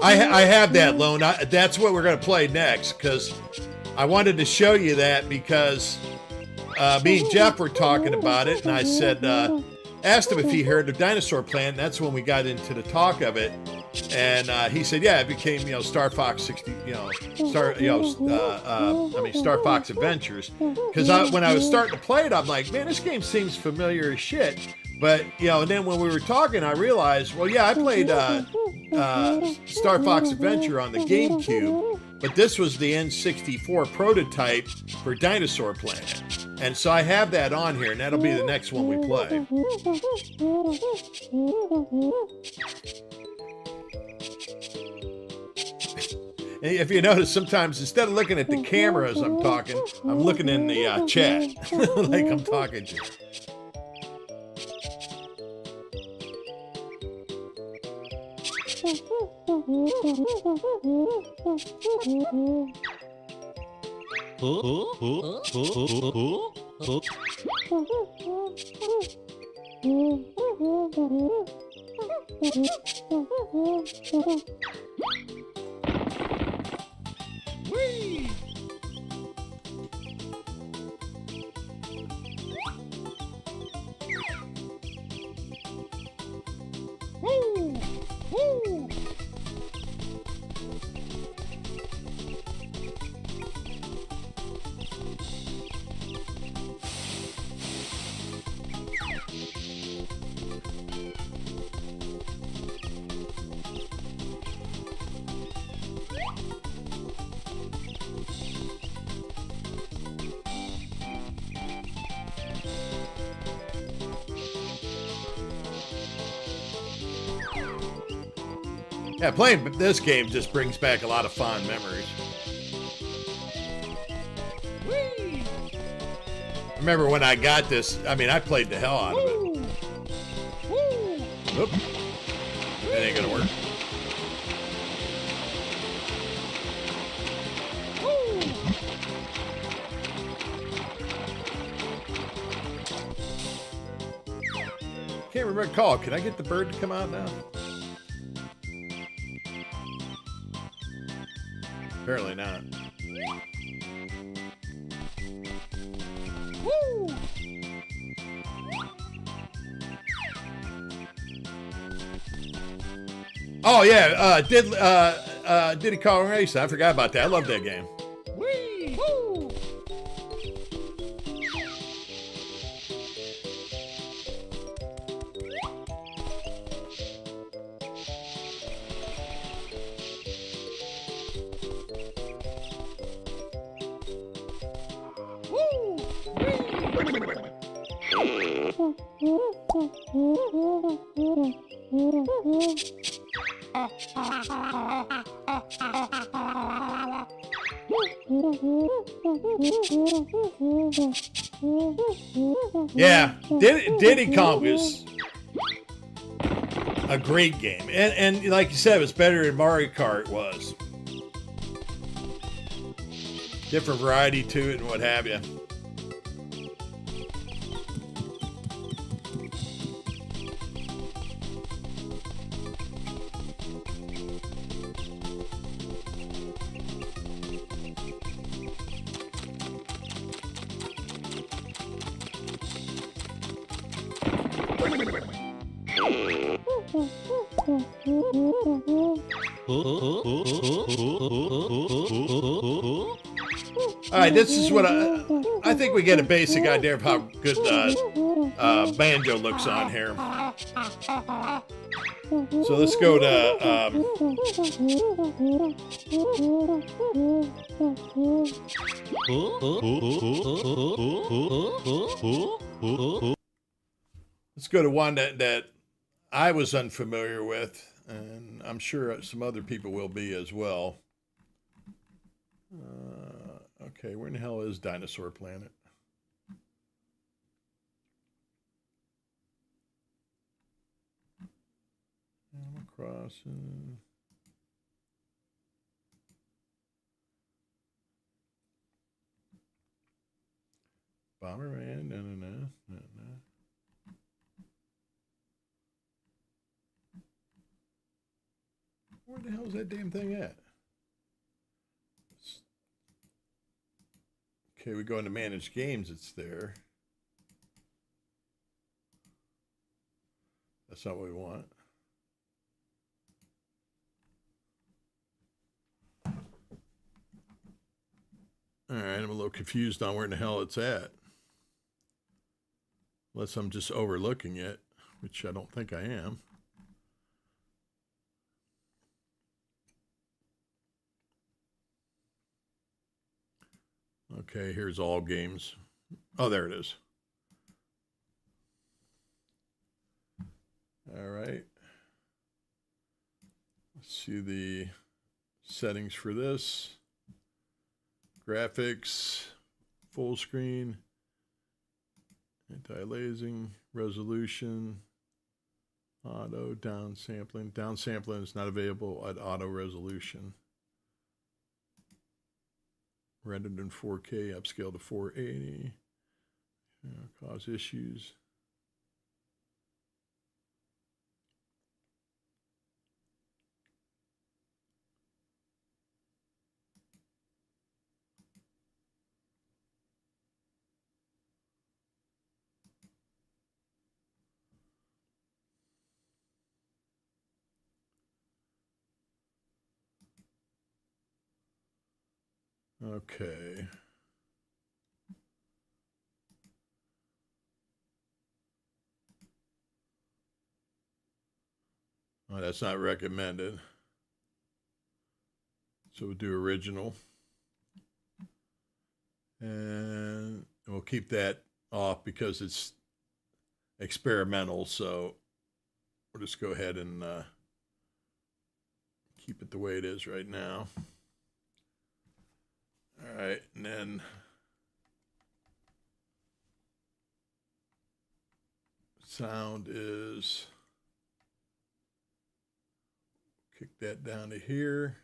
I have that, Lone. That's what we're going to play next, because I wanted to show you that, because me and Jeff were talking about it, and I said, asked him if he heard of Dinosaur Planet, and that's when we got into the talk of it. And he said, yeah, it became, Star Fox 60, Star Fox Adventures. Because when I was starting to play it, I'm like, man, this game seems familiar as shit. But, and then when we were talking, I realized, well, yeah, I played Star Fox Adventure on the GameCube, but this was the N64 prototype for Dinosaur Planet. And so I have that on here, and that'll be the next one we play. And if you notice, sometimes instead of looking at the camera as I'm talking, I'm looking in the chat like I'm talking to you. Whee! Woo! Woo! Yeah, playing this game just brings back a lot of fond memories. Whee! Remember when I got this, I mean, I played the hell out of it. Woo! Oop. That ain't gonna work. Can't recall. Can I get the bird to come out now? Apparently not. Woo! Oh yeah, Diddy Kong Racing. I forgot about that. I love that game. Wee! Woo! Woo! Yeah, Diddy Kong is a great game, and like you said, it's better than Mario Kart was. Different variety to it and what have you. All right, this is what I think we get a basic idea of how good banjo looks on here. So let's go to one that I was unfamiliar with, and I'm sure some other people will be as well. Okay, where in the hell is Dinosaur Planet? Animal Crossing. Bomberman, no. Where the hell is that damn thing at? Okay, we go into manage games, it's there. That's not what we want. All right, I'm a little confused on where in the hell it's at. Unless I'm just overlooking it, which I don't think I am. Okay, here's all games. Oh, there it is. All right. Let's see the settings for this. Graphics, full screen, anti-aliasing, resolution, auto, downsampling. Downsampling is not available at auto resolution. Rendered in 4K, upscale to 480. Cause issues. Okay. Oh, that's not recommended. So we'll do original. And we'll keep that off because it's experimental. So we'll just go ahead and keep it the way it is right now. All right, and then sound is, kick that down to here.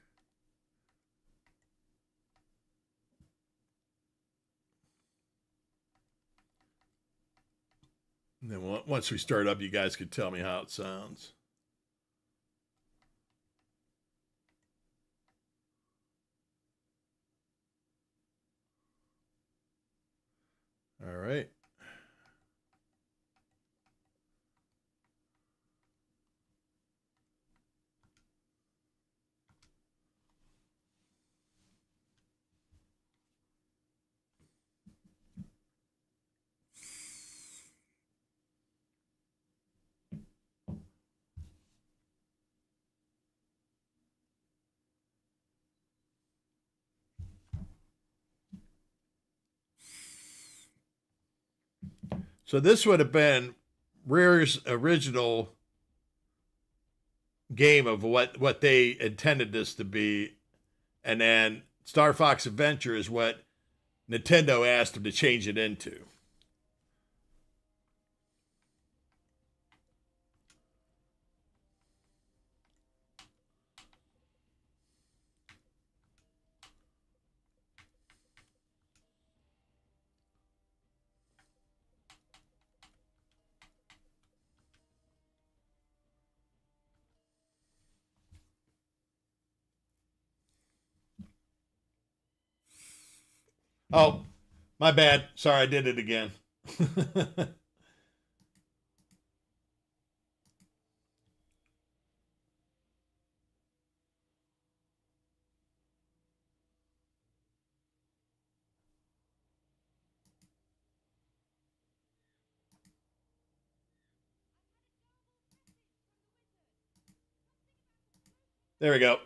And then once we start up, you guys could tell me how it sounds. All right. So this would have been Rare's original game of what they intended this to be, and then Star Fox Adventure is what Nintendo asked them to change it into. Oh, my bad. Sorry, I did it again. There we go.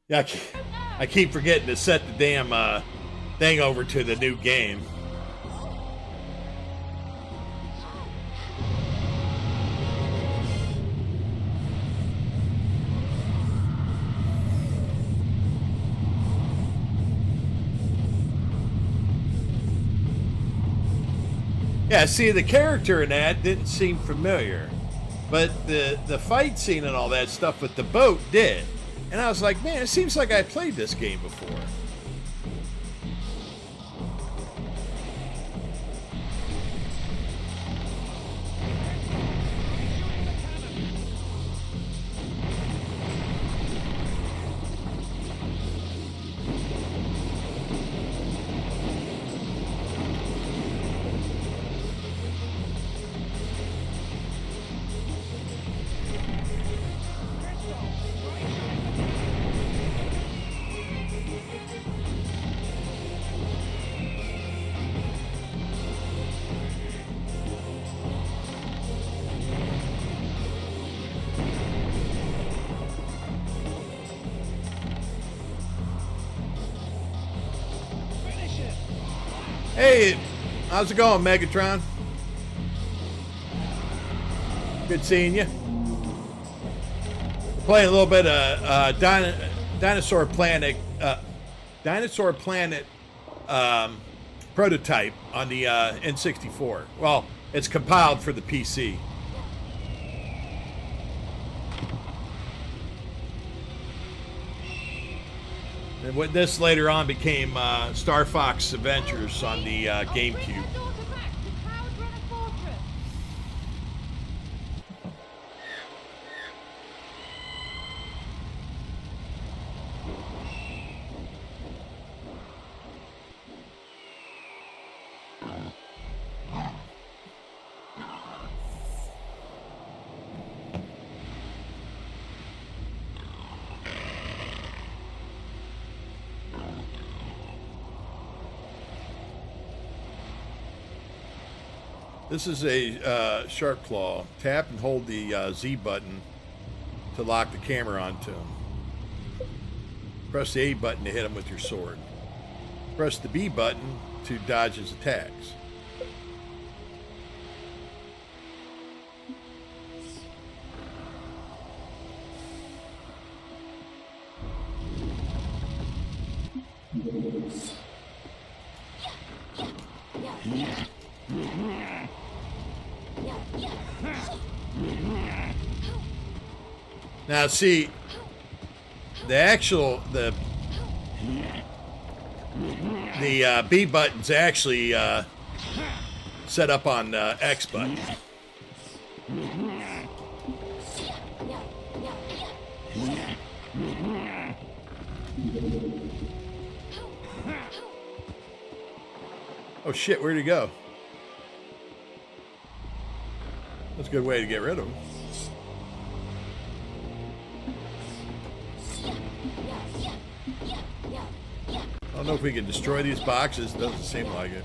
Yeah, I keep forgetting to set the damn thing over to the new game. Yeah, see, the character in that didn't seem familiar, but the fight scene and all that stuff with the boat did. And I was like, man, it seems like I played this game before. Hey, how's it going, Megatron? Good seeing you. Playing a little bit of Dinosaur Planet prototype on the N64. Well, it's compiled for the PC. And what this later on became Star Fox Adventures on the GameCube. This is a Sharp Claw. Tap and hold the Z button to lock the camera onto him. Press the A button to hit him with your sword. Press the B button to dodge his attacks. Now see, the B button's actually set up on X button. Oh shit, where'd he go? That's a good way to get rid of him. I don't know if we can destroy these boxes. Doesn't seem like it.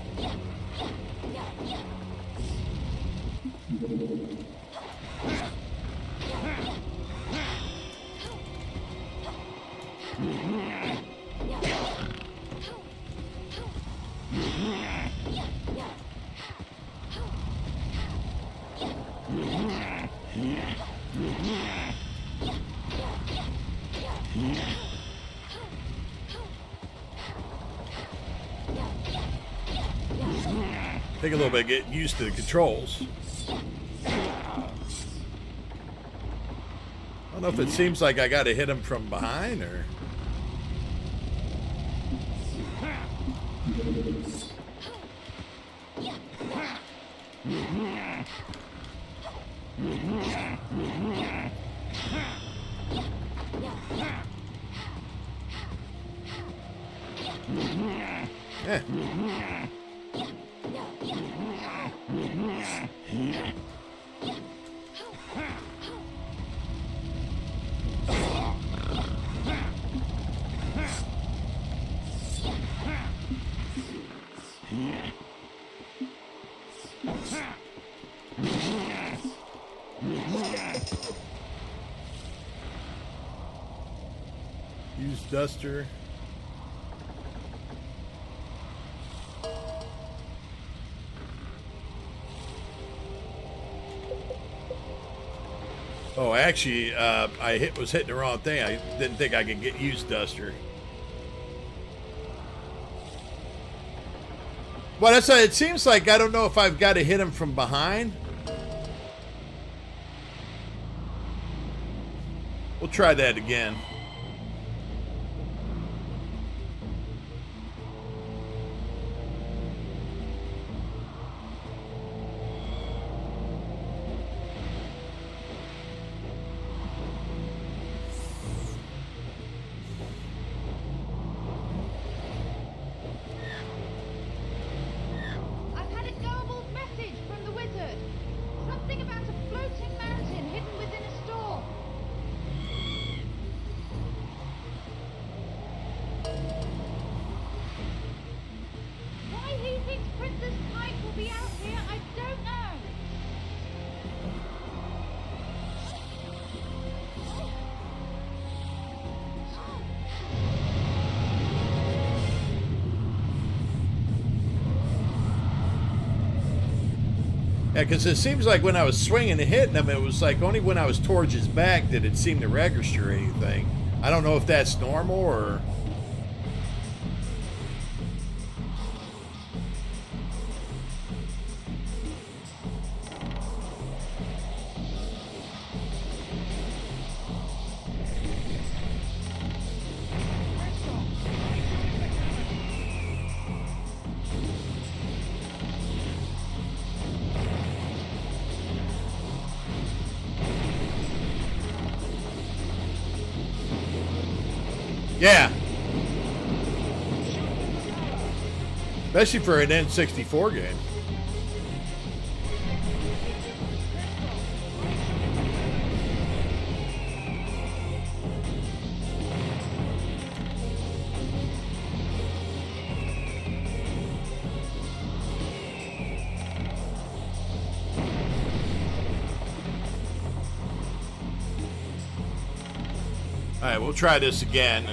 Take a little bit to get used to the controls. I don't know if it seems like I got to hit him from behind or... Eh. Use duster. Oh, actually, I was hitting the wrong thing. I didn't think I could use duster. Well, that's it seems like I don't know if I've got to hit him from behind. We'll try that again. I've had a garbled message from the wizard. Something about a floating mountain hidden within a storm. Why he thinks Princess Pike will be out here, I don't know. Yeah, because it seems like when I was swinging and hitting him, it was like only when I was towards his back did it seem to register anything. I don't know if that's normal or... Yeah. Especially for an N64 game. All right, we'll try this again.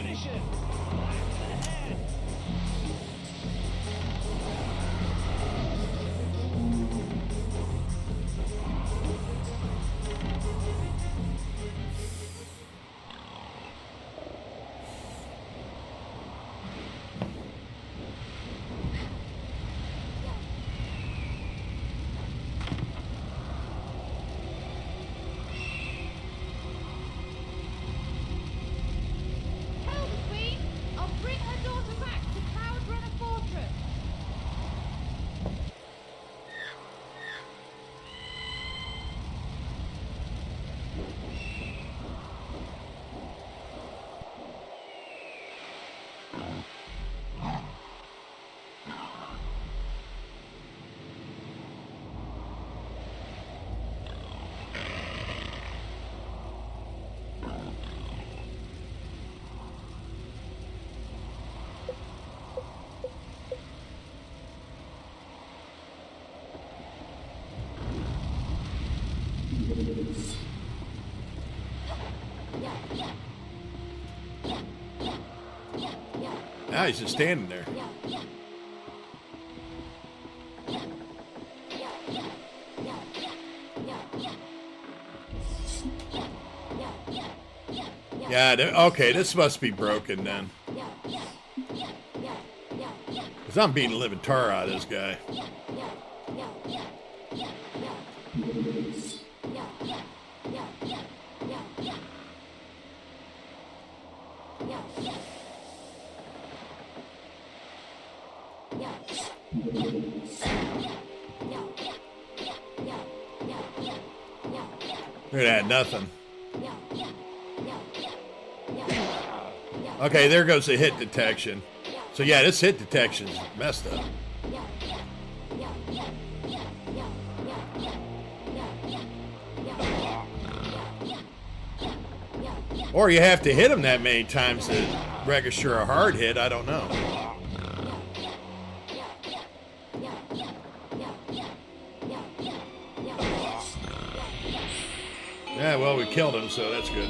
Now he's just standing there. Yeah, okay, this must be broken then. Because I'm beating the living tar out of this guy. Look at that, nothing. Okay, there goes the hit detection. So yeah, this hit detection's messed up. Or you have to hit him that many times to register a hard hit, I don't know. Yeah, well, we killed him, so that's good.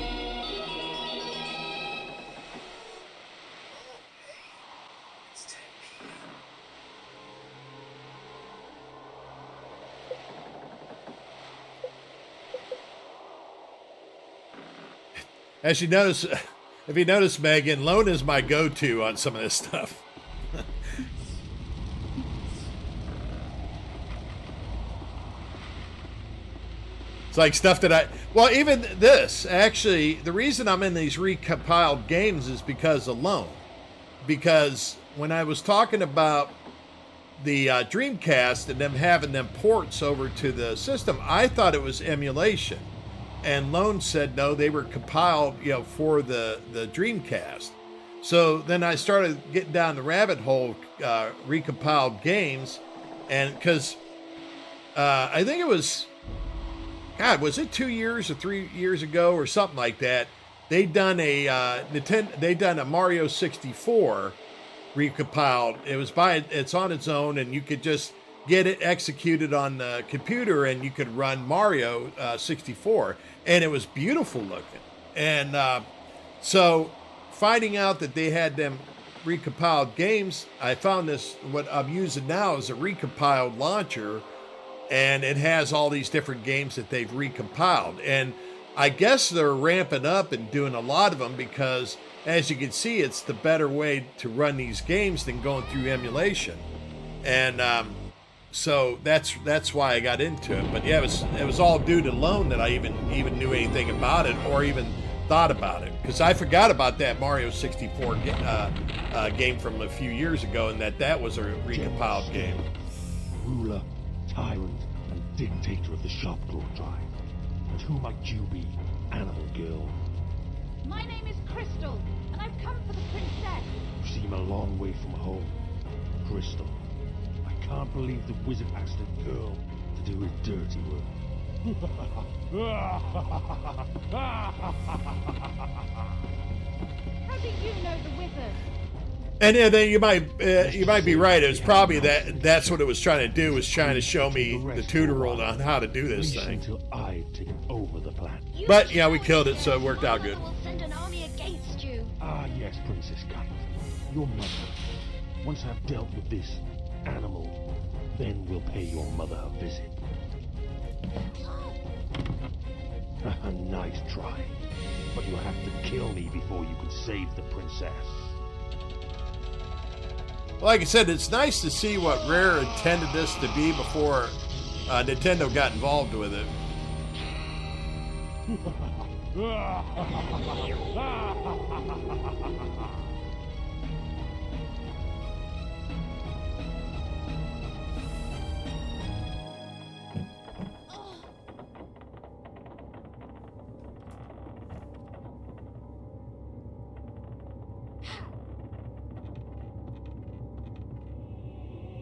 As you notice, if you notice, Megan, Lone is my go-to on some of this stuff. It's like stuff that well, even this, actually, the reason I'm in these recompiled games is because of Lone. Because when I was talking about the Dreamcast and them having them ports over to the system, I thought it was emulation. And Lone said no, they were compiled, for the Dreamcast. So then I started getting down the rabbit hole, recompiled games, and because I think it was, God, was it 2 years or 3 years ago or something like that? They'd done a a Mario 64 recompiled. It's on its own, and you could just get it executed on the computer, and you could run Mario 64, and it was beautiful looking. And so finding out that they had them recompiled games, I found this, what I'm using now is a recompiled launcher, and it has all these different games that they've recompiled. And I guess they're ramping up and doing a lot of them because, as you can see, it's the better way to run these games than going through emulation. And so that's why I got into it. But yeah, it was all due to Lone that I even knew anything about it or even thought about it, because I forgot about that Mario 64 game from a few years ago, and that was a recompiled game. Ruler, tyrant, and dictator of the Sharpclaw tribe. And who might you be, animal girl? My name is Crystal, and I've come for the princess. You seem a long way from home. Crystal, I can't believe the wizard asked a girl to do his dirty work. How do you know the wizard? And then you might be right. It was probably that's what it was trying to do, was trying to show me the tutorial on how to do this thing. Until I've taken over the planet. But yeah, we killed it, so it worked out good. I will send an army against you. Ah, yes, Princess Kite. Your mother. Once I've dealt with this animal, then we'll pay your mother a visit. Nice try. But you have to kill me before you can save the princess. Like I said, it's nice to see what Rare intended this to be before Nintendo got involved with it.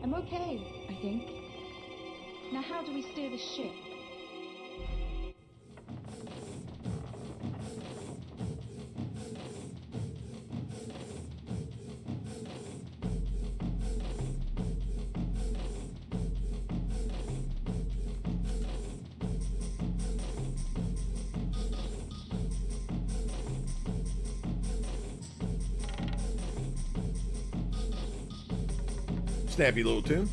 I'm okay, I think. Now how do we steer the ship? Snappy little tune.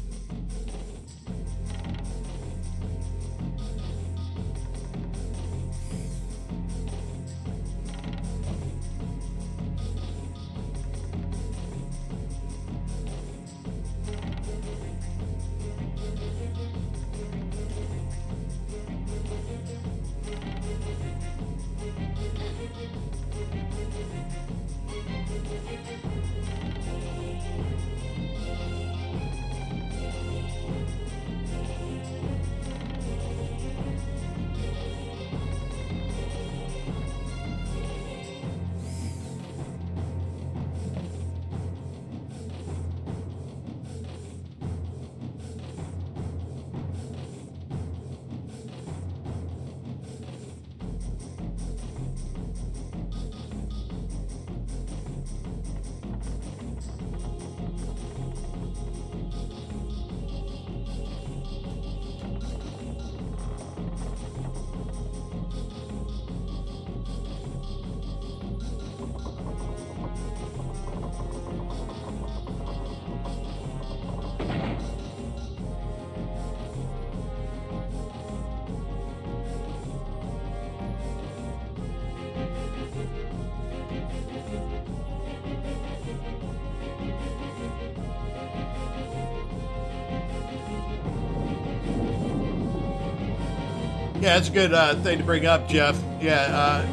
Yeah, that's a good thing to bring up, Jeff. Yeah,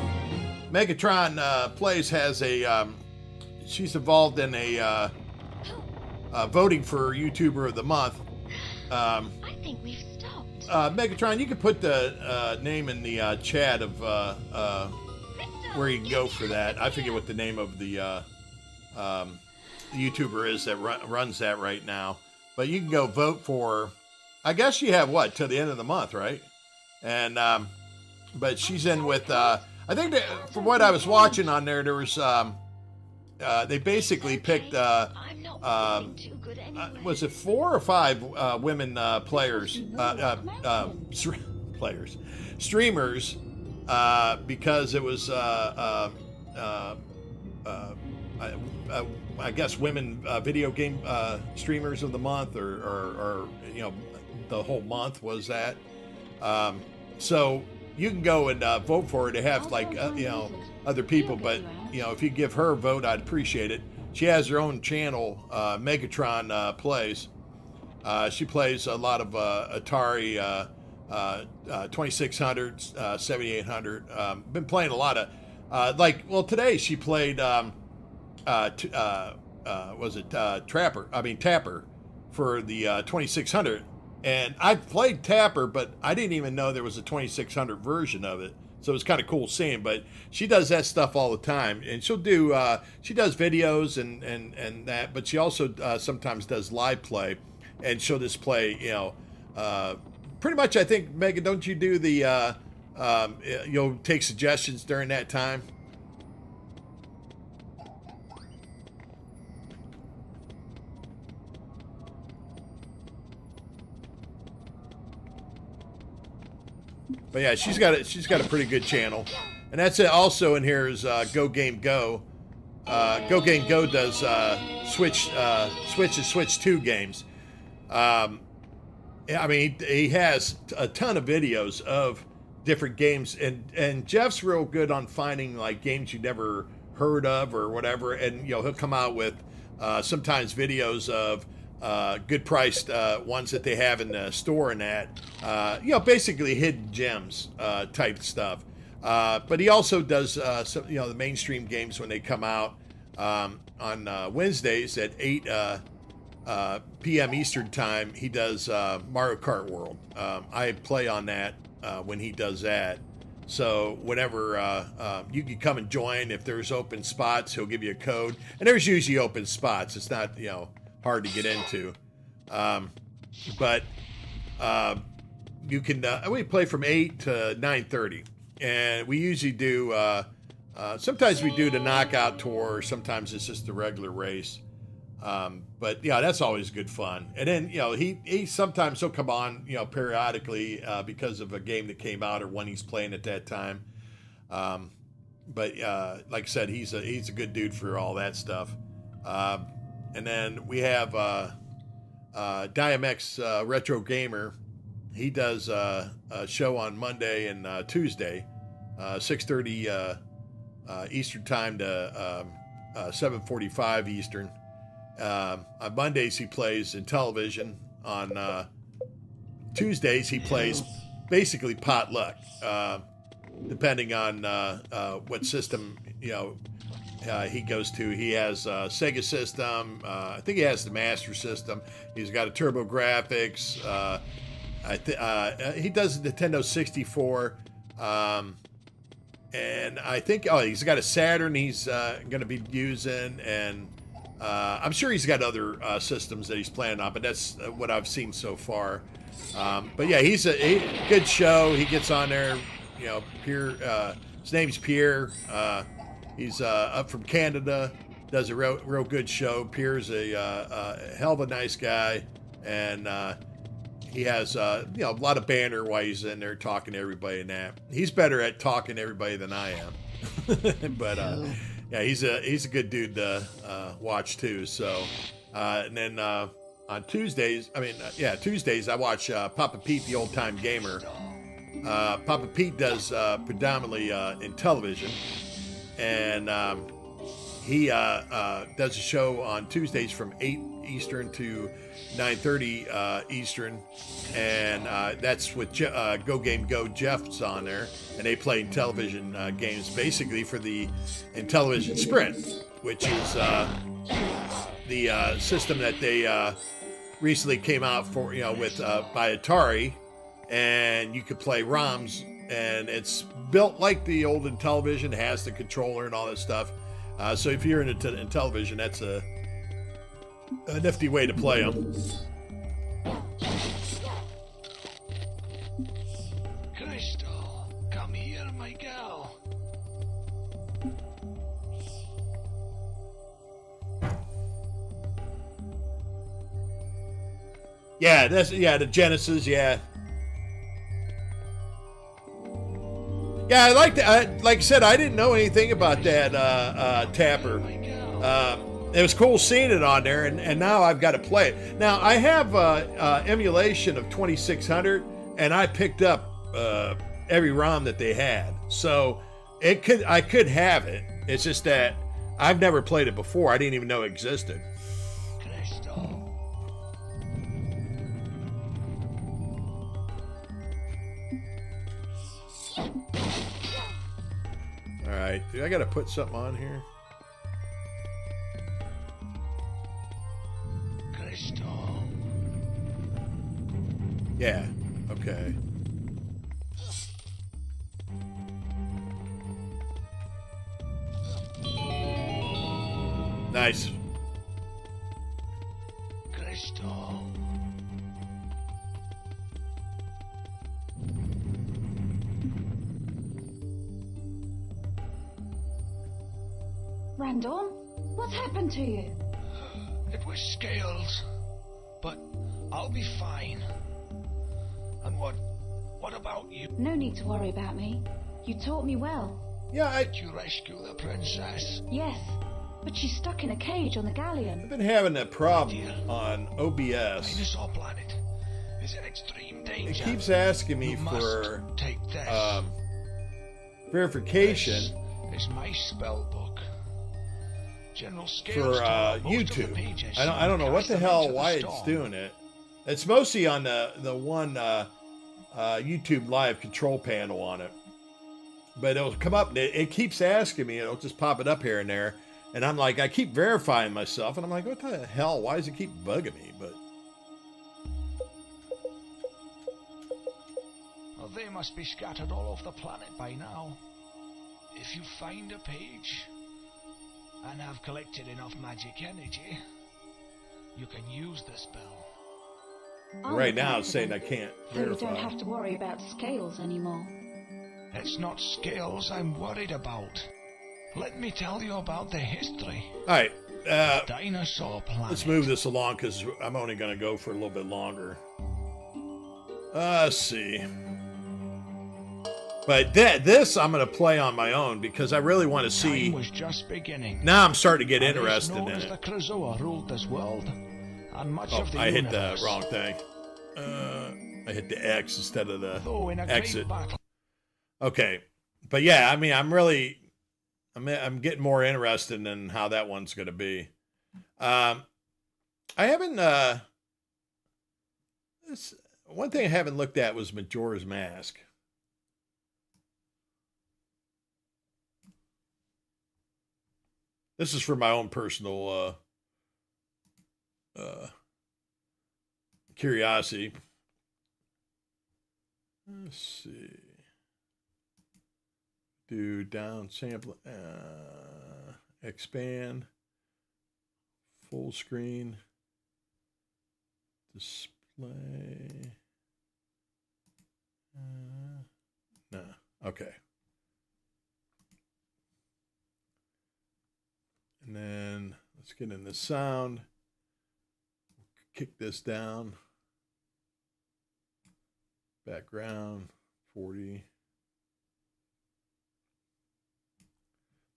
Megatron Plays has a, she's involved in a voting for YouTuber of the Month. I think we've stopped. Megatron, you can put the name in the chat of where you can go for that. I forget what the name of the YouTuber is that runs that right now. But you can go vote for, I guess you have what, till the end of the month, right? And but she's in with I think that, from what I was watching on there, there was they basically picked was it 4 or 5 women players players streamers because it was I guess women video game streamers of the month, or you know, the whole month was that. So you can go and vote for her to have like you know, other people, but you know, if you give her a vote, I'd appreciate it. She has her own channel, Megatron Plays. She plays a lot of Atari 2600, 7800. Been playing a lot of like, well, today she played was it Tapper for the 2600. And I've played Tapper, but I didn't even know there was a 2600 version of it. So it's kind of cool seeing. But she does that stuff all the time, and she'll do. She does videos and that, but she also sometimes does live play, and she'll just play. You know, pretty much. I think, Megan, don't you do the? You'll take suggestions during that time. But yeah, she's got a pretty good channel, and that's it. Also in here is Go Game Go. Go Game Go does Switch to Switch 2 games. I mean, he has a ton of videos of different games, and Jeff's real good on finding like games you never heard of or whatever, and you know, he'll come out with sometimes videos of good priced ones that they have in the store and that, you know, basically hidden gems type stuff. But he also does some, you know, the mainstream games when they come out on Wednesdays at 8 p.m. Eastern time. He does Mario Kart World. I play on that when he does that. So whenever you can come and join, if there's open spots, he'll give you a code. And there's usually open spots. It's not, you know, hard to get into, but you can. We play from 8 to 9:30, and we usually do. Sometimes we do the knockout tour. Sometimes it's just the regular race. But yeah, that's always good fun. And then, you know, he sometimes he'll come on, you know, periodically because of a game that came out or one he's playing at that time. But like I said, he's a good dude for all that stuff. And then we have Diamex Retro Gamer. He does a show on Monday and Tuesday, 6:30 Eastern time to 7:45 Eastern. On Mondays he plays in television. On Tuesdays he plays basically potluck, depending on what system he goes to. He has a Sega system. I think he has the Master System. He's got a TurboGrafx. He does a Nintendo 64. And I think, he's got a Saturn he's going to be using. And I'm sure he's got other systems that he's planning on, but that's what I've seen so far. But yeah, he's a good show. He gets on there, Pierre, his name's Pierre. He's up from Canada, does a real good show. Pierre's a hell of a nice guy, and he has a lot of banter while he's in there talking to everybody and that. He's better at talking to everybody than I am. But yeah, he's a good dude to watch too. So and then on Tuesdays, Tuesdays I watch Papa Pete, the Old Time Gamer. Papa Pete does predominantly in television, and he does a show on Tuesdays from 8 Eastern to 9:30 Eastern, and that's with Go Game Go. Jeff's on there, and they play television games basically for the Intellivision Sprint, which is the system that they recently came out for with by Atari, and you could play ROMs, and it's built like the old Intellivision, has the controller and all that stuff. So if you're into Intellivision, that's a nifty way to play them. Crystal, come here, my girl. Yeah, the Genesis, yeah. Yeah, I like that. Like I said, I didn't know anything about that Tapper. It was cool seeing it on there, and now I've got to play it. Now, I have emulation of 2600, and I picked up every ROM that they had. So I could have it. It's just that I've never played it before. I didn't even know it existed. Crystal. All right, I got to put something on here. Crystal. Yeah, okay. Nice. Crystal. Random, what's happened to you? It was scales, but I'll be fine. And what about you? No need to worry about me. You taught me well. Yeah, Did you rescue the princess? Yes, but she's stuck in a cage on the galleon. I've been having that problem on OBS. Dinosaur planet is in extreme danger. It keeps asking me You for must take this. verification This is my spell book. General for Scales taught most of the YouTube. pages I don't know what cast the them hell into the why it's storm. doing it. It's mostly on the one YouTube live control panel on it. But it'll come up, it keeps asking me, it'll just pop it up here and there. And I'm like, I keep verifying myself, and I'm like, what the hell? Why does it keep bugging me? But Well, they must be scattered all over the planet by now. If you find a page and have collected enough magic energy, you can use the spell. right now it's saying I can't So you don't verify. have to worry about scales anymore. It's not scales I'm worried about. Let me tell you about the history. All right, Dinosaur planet. let's move this along because I'm only going to go for a little bit longer. Let's see. But this I'm going to play on my own because I really want to see. Time was just beginning. Now I'm starting to get And it's interested known in as it. the Krazoa ruled this world. and much Oh, of the I hit universe. the wrong thing. I hit the X instead of the Though in a great exit. battle, Okay, but yeah, I mean, I'm getting more interested in how that one's going to be. I haven't. One thing I haven't looked at was Majora's Mask. This is for my own personal curiosity. Let's see. Do down sample, expand, full screen, display. No, okay. And then let's get in the sound. Kick this down. Background 40.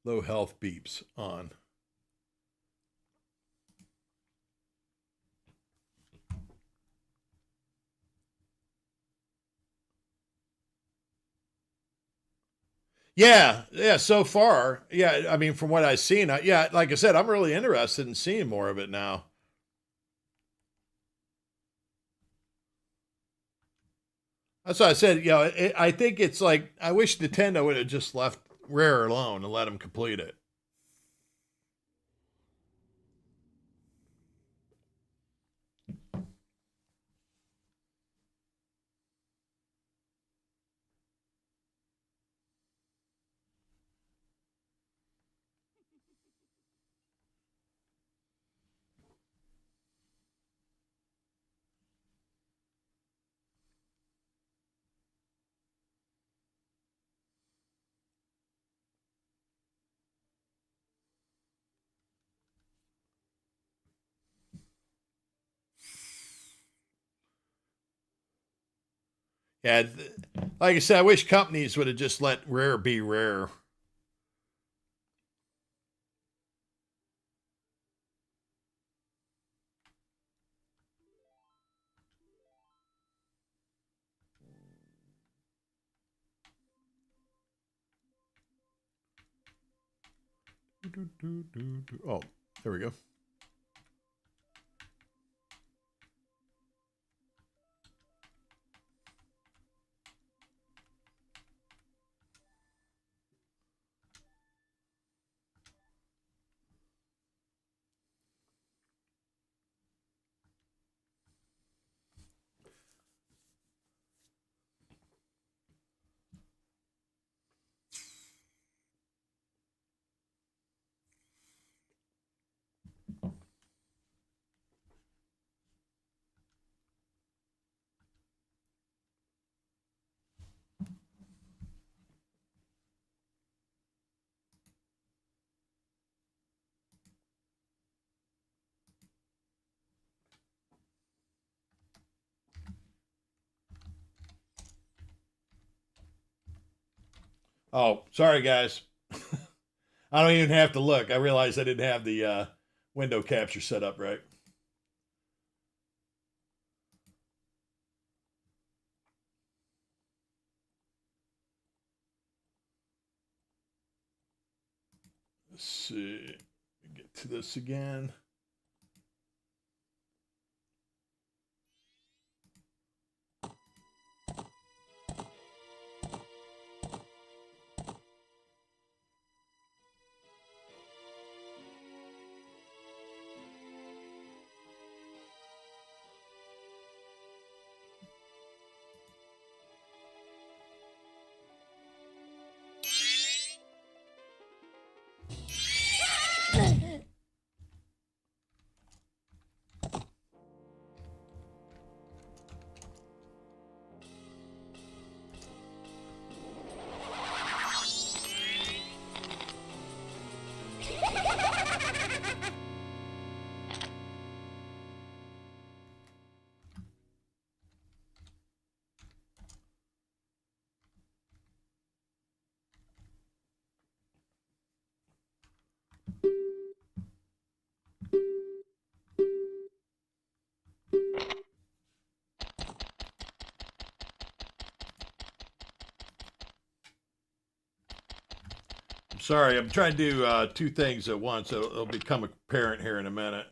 Low health beeps on. Yeah. So far, yeah. I mean, from what I've seen, yeah. Like I said, I'm really interested in seeing more of it now. That's why I said, you know, I think it's like I wish Nintendo would have just left Rare alone and let him complete it. Yeah, like I said, I wish companies would have just let Rare be Rare. Oh, there we go. Oh, sorry, guys. I don't even have to look. I realized I didn't have the window capture set up right. Let's see. Get to this again. Sorry, I'm trying to do two things at once. It'll become apparent here in a minute.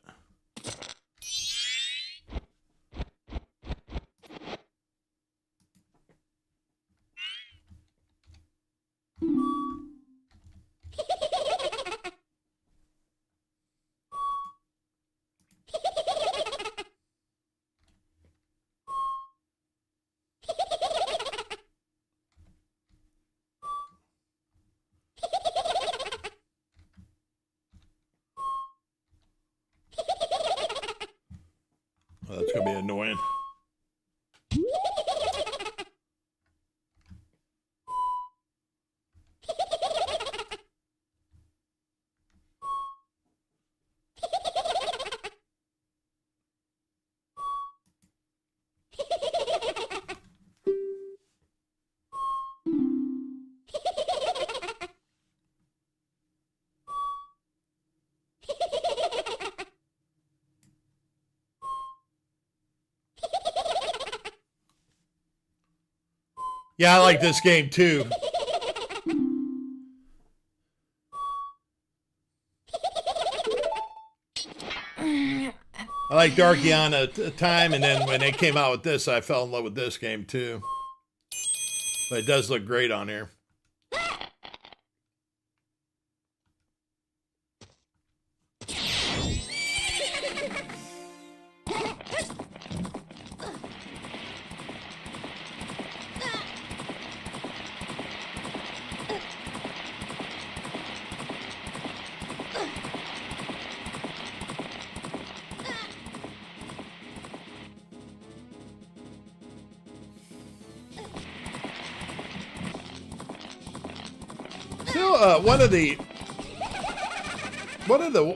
Oh, that's going to be annoying. Yeah, I like this game too. I like Darkiana at the time, and then when they came out with this, I fell in love with this game too. But it does look great on here. Still, one of the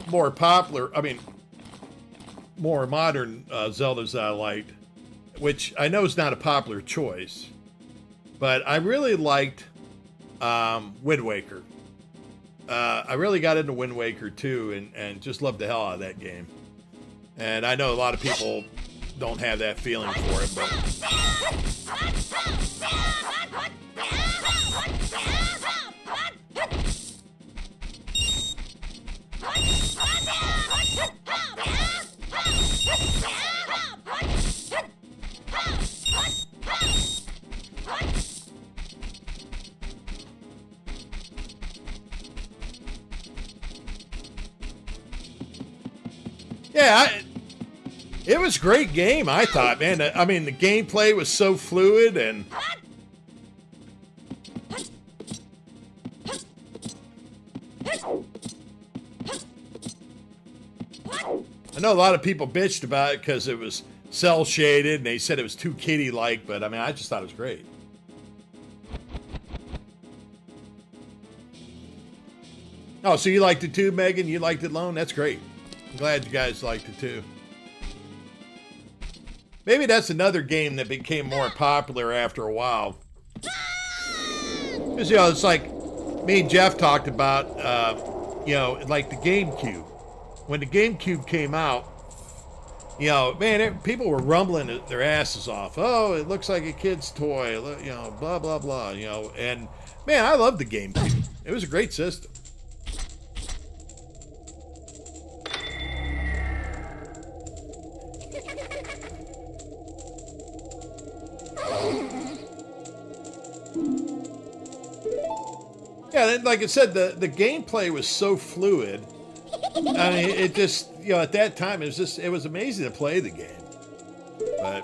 more popular, I mean, more modern Zeldas that I liked, which I know is not a popular choice, but I really liked Wind Waker. I really got into Wind Waker too, and just loved the hell out of that game. And I know a lot of people don't have that feeling for it, but yeah, it was a great game, I thought, man. I mean, the gameplay was so fluid, and I know a lot of people bitched about it because it was cell shaded, and they said it was too kiddie-like, but I mean, I just thought it was great. Oh, so you liked it too, Megan? You liked it, Lone? That's great. I'm glad you guys liked it too. Maybe that's another game that became more popular after a while. Because, you know, it's like me and Jeff talked about, you know, like the GameCube. When the GameCube came out, you know, man, people were rumbling their asses off. Oh, it looks like a kid's toy, you know, blah, blah, blah, you know. And, man, I loved the GameCube. It was a great system. Yeah, like I said, the gameplay was so fluid. I mean, it just, you know, at that time, it was amazing to play the game. But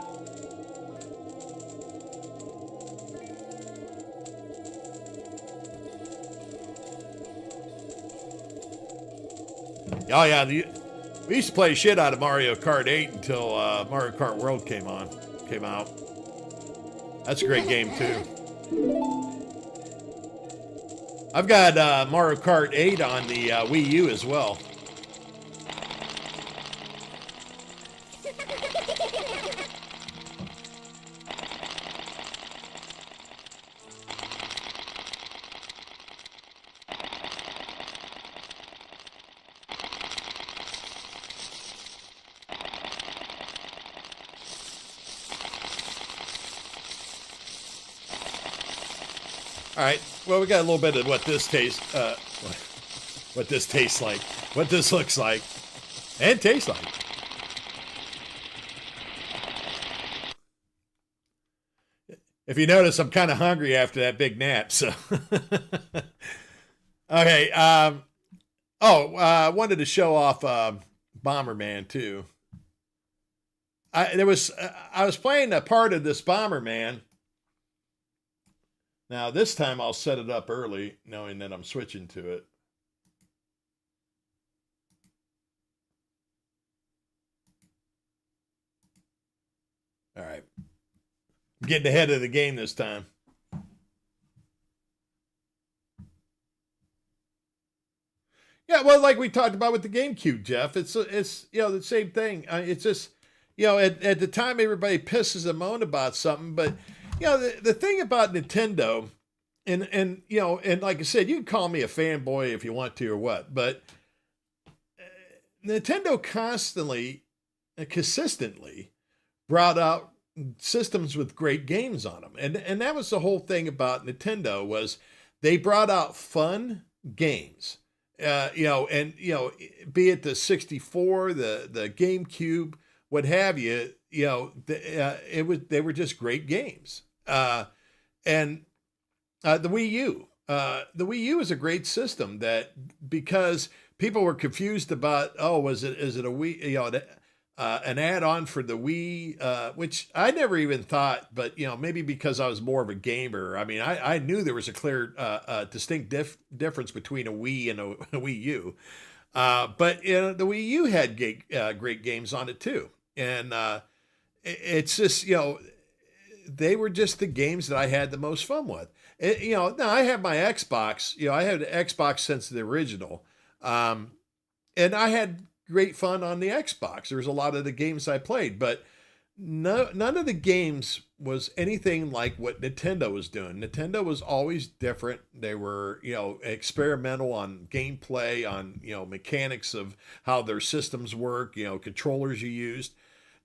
oh yeah, we used to play shit out of Mario Kart 8 until Mario Kart World came out. That's a great game too. I've got Mario Kart 8 on the Wii U as well. All right. Well, we got a little bit of what this what this tastes like, what this looks like, and tastes like. If you notice, I'm kind of hungry after that big nap. So, okay. I wanted to show off Bomberman too. I was playing a part of this Bomberman. Now this time I'll set it up early, knowing that I'm switching to it. All right. I'm getting ahead of the game this time. Yeah, well, like we talked about with the GameCube, Jeff, it's the same thing. It's just at the time everybody pisses and moan about something, but the thing about Nintendo, and like I said, you can call me a fanboy if you want to or what, but Nintendo constantly and consistently brought out systems with great games on them, and that was the whole thing about Nintendo was they brought out fun games. Be it the 64, the GameCube, what have you, they were just great games. And the Wii U, is a great system because people were confused about, is it a Wii, an add-on for the Wii, which I never even thought, but maybe because I was more of a gamer. I mean, I knew there was a clear, distinct difference between a Wii and a Wii U, but the Wii U had great games on it too, and it's just they were just the games that I had the most fun with. Now I have my Xbox. I had an Xbox since the original, and I had great fun on the Xbox. There was a lot of the games I played, but none of the games was anything like what Nintendo was doing. Nintendo was always different. They were, experimental on gameplay, on, mechanics of how their systems work, controllers you used.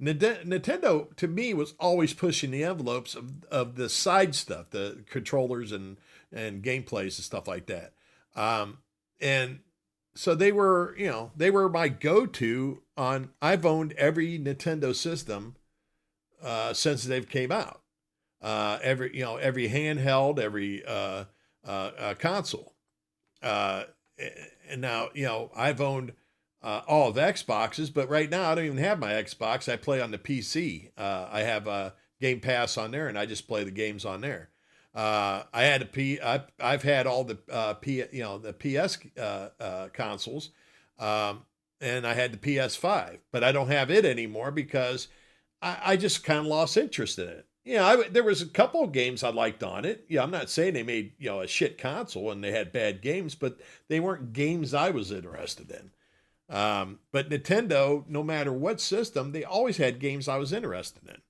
Nintendo, to me, was always pushing the envelopes of the side stuff, the controllers and gameplays and stuff like that. And so they were my go-to on. I've owned every Nintendo system since they've came out. Every handheld, every console. And now I've owned all of Xboxes, but right now I don't even have my Xbox. I play on the PC. I have a Game Pass on there, and I just play the games on there. I've had all the the PS consoles, and I had the PS5, but I don't have it anymore because I just kind of lost interest in it. There was a couple of games I liked on it. I'm not saying they made a shit console and they had bad games, but they weren't games I was interested in. But Nintendo, no matter what system, they always had games I was interested in.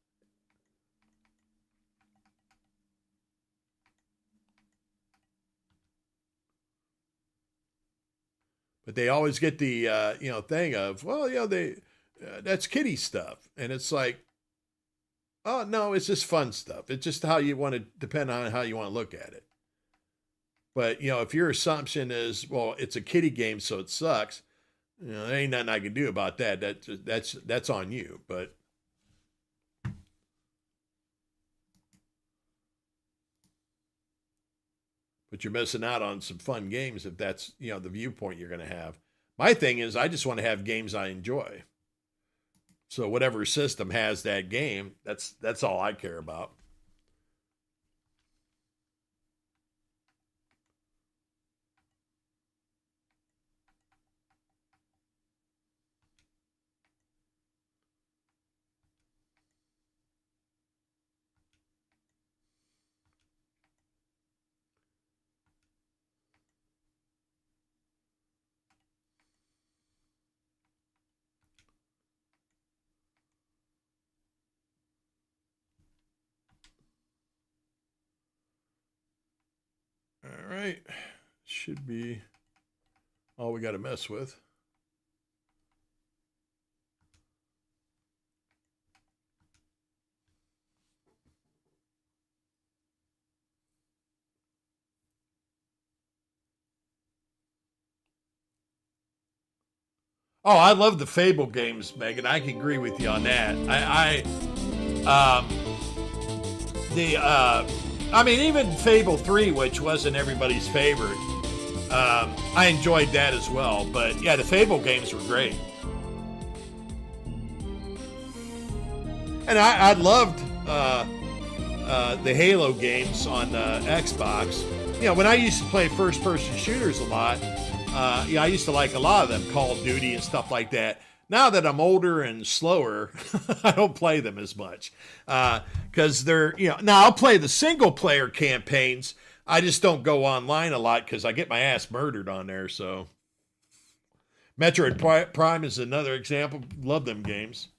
But they always get the thing of, that's kiddie stuff, and it's like, oh no, it's just fun stuff. It's just how you want to depend on how you want to look at it. But if your assumption is, well, it's a kiddie game, so it sucks, there ain't nothing I can do about that. That's on you. But you're missing out on some fun games if that's the viewpoint you're going to have. My thing is, I just want to have games I enjoy. So whatever system has that game, that's all I care about. All right. Should be all we got to mess with. Oh, I love the Fable games, Megan. I can agree with you on that. I mean, even Fable 3, which wasn't everybody's favorite, I enjoyed that as well. But yeah, the Fable games were great. And I loved the Halo games on Xbox. You know, when I used to play first-person shooters a lot, I used to like a lot of them, Call of Duty and stuff like that. Now that I'm older and slower, I don't play them as much because they're, now I'll play the single-player campaigns. I just don't go online a lot because I get my ass murdered on there. So Metroid Prime is another example. Love them games.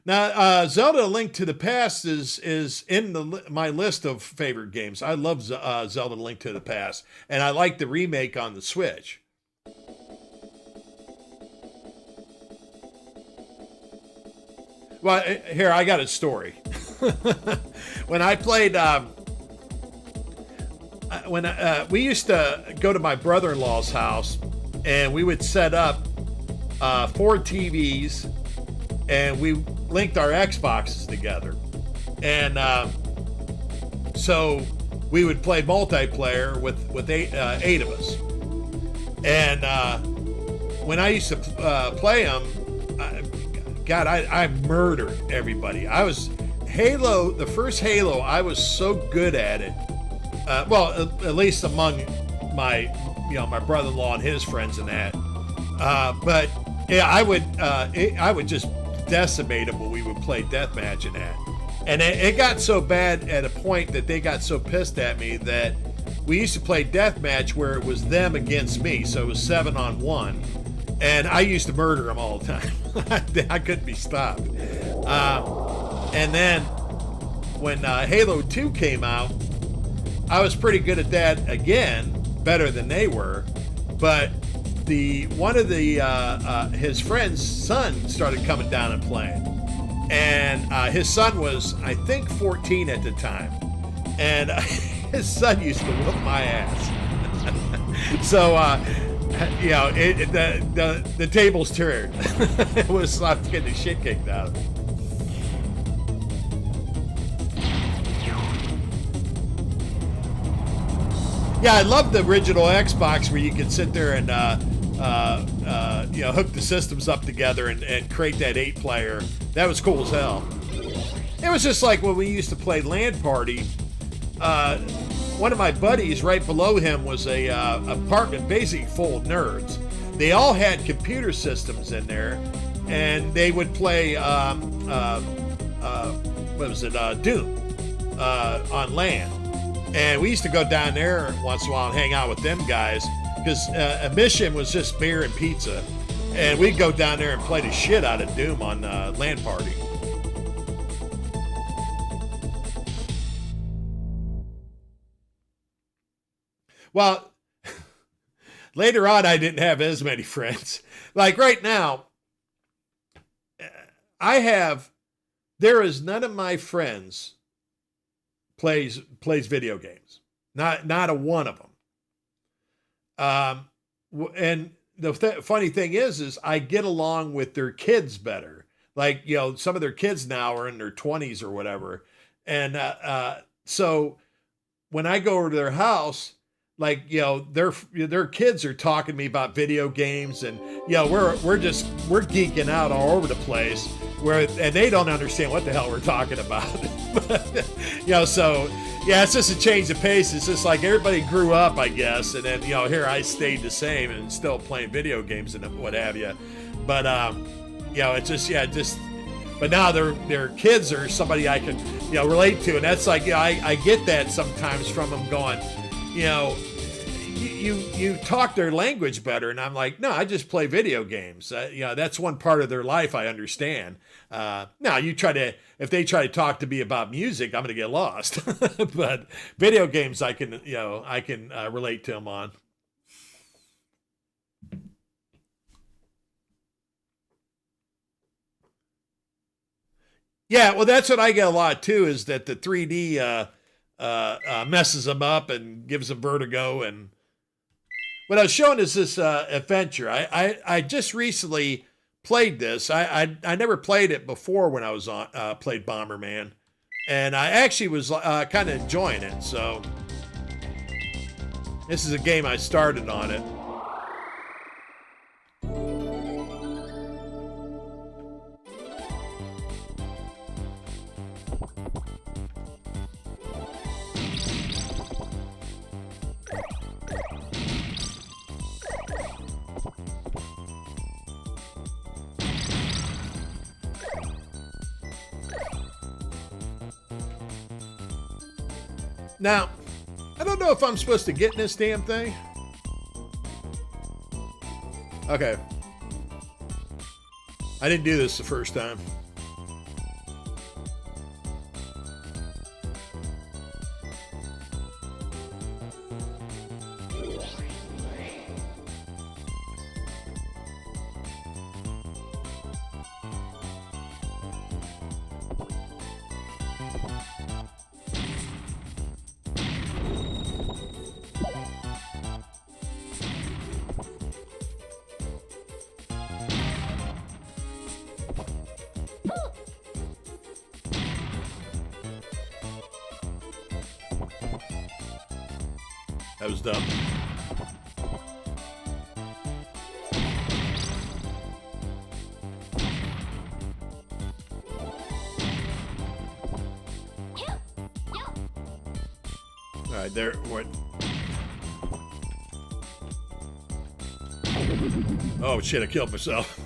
Now, Zelda: A Link to the Past is in my list of favorite games. I love Zelda: A Link to the Past, and I like the remake on the Switch. Well, here, I got a story. When I played, we used to go to my brother-in-law's house, and we would set up 4 TVs, and we linked our Xboxes together. And so we would play multiplayer with eight of us. And when I used to play them, God, I murdered everybody. I was Halo, the first Halo, I was so good at it. Well, at least among my brother-in-law and his friends and that. But yeah, I would just decimate them when we would play deathmatch and that. And it got so bad at a point that they got so pissed at me that we used to play deathmatch where it was them against me. So it was 7-on-1. And I used to murder them all the time. I couldn't be stopped. And then when Halo 2 came out, I was pretty good at that again, better than they were. But one of his friend's son started coming down and playing. And his son was, I think, 14 at the time. And his son used to whoop my ass. So, the tables turned. It was, I was getting the shit kicked out of me. Yeah, I love the original Xbox where you could sit there and hook the systems up together and create that 8-player. That was cool as hell. It was just like when we used to play LAN Party. One of my buddies right below him was a apartment basically full of nerds. They all had computer systems in there, and they would play Doom on LAN. And we used to go down there once in a while and hang out with them guys because a mission was just beer and pizza. And we'd go down there and play the shit out of Doom on LAN Party. Well, later on, I didn't have as many friends. Like right now, there is none of my friends plays video games. Not a one of them. And the funny thing is I get along with their kids better. Like, some of their kids now are in their 20s or whatever. And so when I go over to their house, like, their kids are talking to me about video games, and we're geeking out all over the place, and they don't understand what the hell we're talking about. So yeah, it's just a change of pace. It's just like everybody grew up, I guess, and then here I stayed the same and still playing video games and what have you. But it's just but now their kids are somebody I can relate to, and that's like I get that sometimes from them going, you talk their language better, and I'm like, no, I just play video games. That's one part of their life I understand. Now if they try to talk to me about music, I'm gonna get lost. But video games, I can relate to them on. Yeah, well, that's what I get a lot too. Is that the 3D messes them up and gives them vertigo, and what I was showing is this adventure. I just recently played this. I never played it before when I was on played Bomberman, and I actually was kind of enjoying it. So this is a game I started on it. Now, I don't know if I'm supposed to get in this damn thing. Okay. I didn't do this the first time. That was dumb. All right, there. What? Oh shit! I killed myself.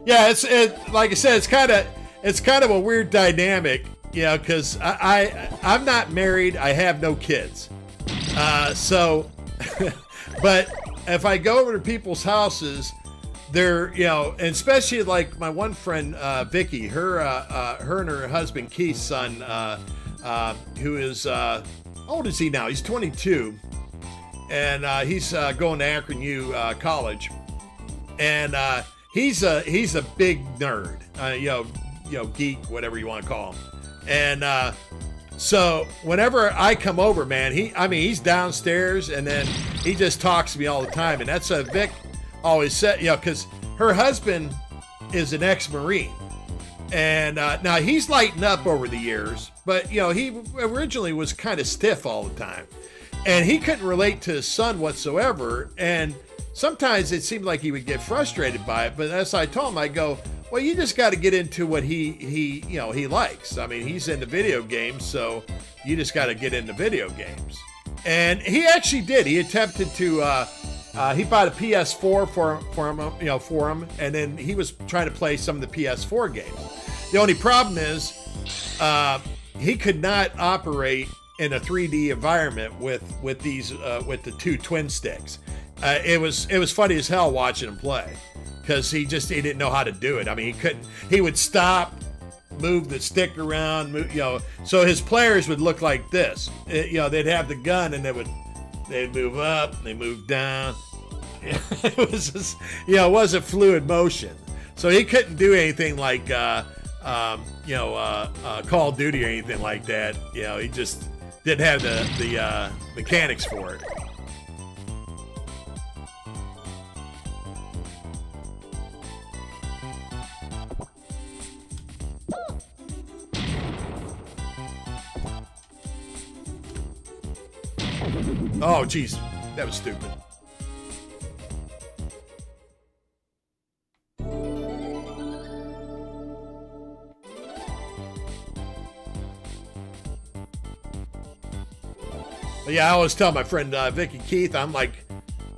Yeah, it's like I said, it's kind of a weird dynamic, you know, because I'm not married. I have no kids. So, but if I go over to people's houses, they're, you know, and especially like my one friend, Vicky, her and her husband, Keith's son, who is, how old is he now? He's 22, and he's going to Akron U College, and he's a big nerd, you know, geek, whatever you want to call him. And so whenever I come over, man, he's downstairs, and then he just talks to me all the time. And that's Vic always said, you know, because her husband is an ex-Marine. And now he's lightened up over the years, but, you know, he originally was kind of stiff all the time. And he couldn't relate to his son whatsoever. And sometimes it seemed like he would get frustrated by it. But as I told him, I go, well, you just got to get into what he likes. I mean, he's into video games, so you just got to get into video games. And he actually did. He attempted to. He bought a PS4 for him, and then he was trying to play some of the PS4 games. The only problem is, he could not operate in a 3D environment with the two twin sticks. It was funny as hell watching him play, because he didn't know how to do it. I mean, he would stop, move the stick around, so his players would look like this. They'd have the gun, and they'd move up, they move down. It was just, it wasn't fluid motion. So he couldn't do anything like, Call of Duty or anything like that. He just didn't have the mechanics for it. Oh, geez. That was stupid. But yeah, I always tell my friend Vic and Keith, I'm like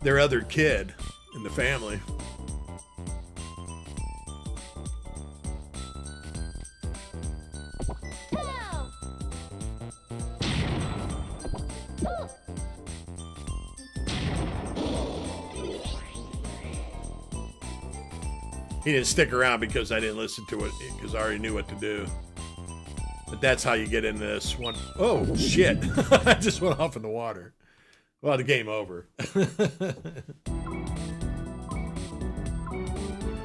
their other kid in the family. He didn't stick around because I didn't listen to it, because I already knew what to do. But that's how you get into this one. Oh, shit. I just went off in the water. Well, the game over.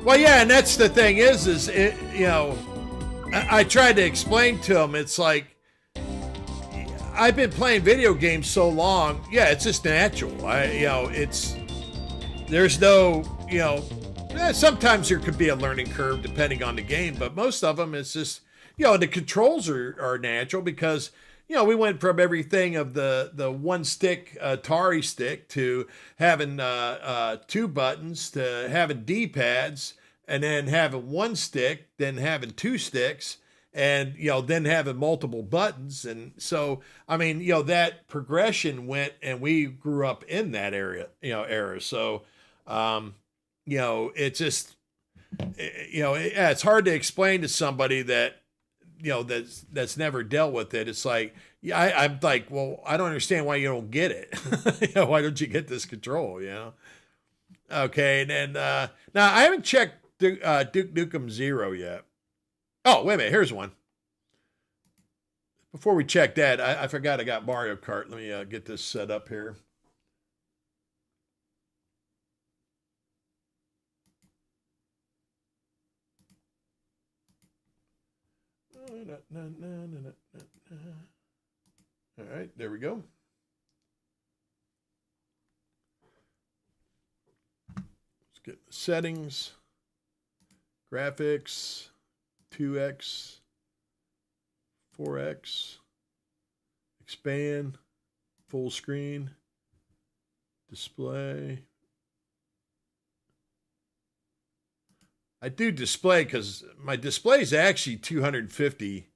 Well, yeah, and that's the thing is I tried to explain to him, it's like, I've been playing video games so long. Yeah, it's just natural. There's no, sometimes there could be a learning curve depending on the game, but most of them it's just, the controls are natural because, we went from everything of the one stick Atari stick to having 2 buttons to having D-pads and then having 1 stick, then having 2 sticks and, then having multiple buttons. And so, that progression went and we grew up in that era. So, it's just, it's hard to explain to somebody that, that's never dealt with it. It's like, I'm like, well, I don't understand why you don't get it. Why don't you get this control? Okay. And then, now I haven't checked Duke Nukem 0 yet. Oh, wait a minute. Here's one. Before we check that, I forgot I got Mario Kart. Let me get this set up here. All right, there we go. Let's get the settings, graphics, 2x, 4x, expand, full screen, display. I do display because my display is actually 240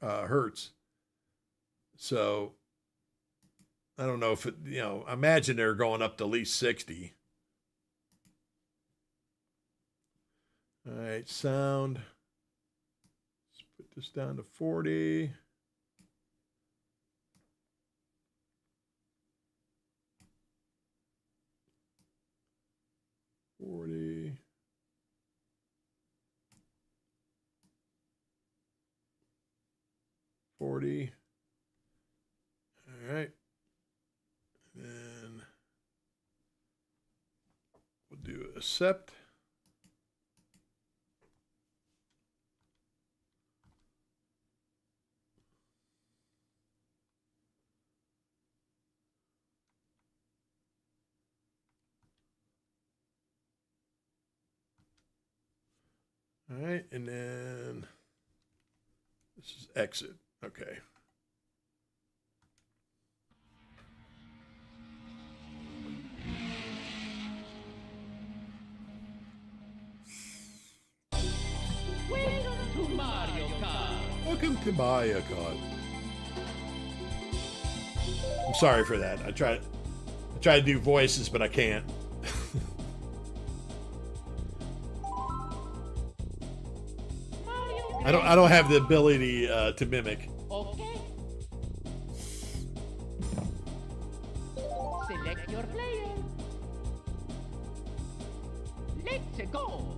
hertz. So I don't know if it, I imagine they're going up to at least 60. All right, sound. Let's put this down to 40. Forty. All right. Then we'll do accept. All right, and then this is exit. Okay. Welcome to Mario Kart. Welcome to Mario Kart. I'm sorry for that. I try to do voices, but I can't. I don't have the ability to mimic. Okay. Select your player. Let's go.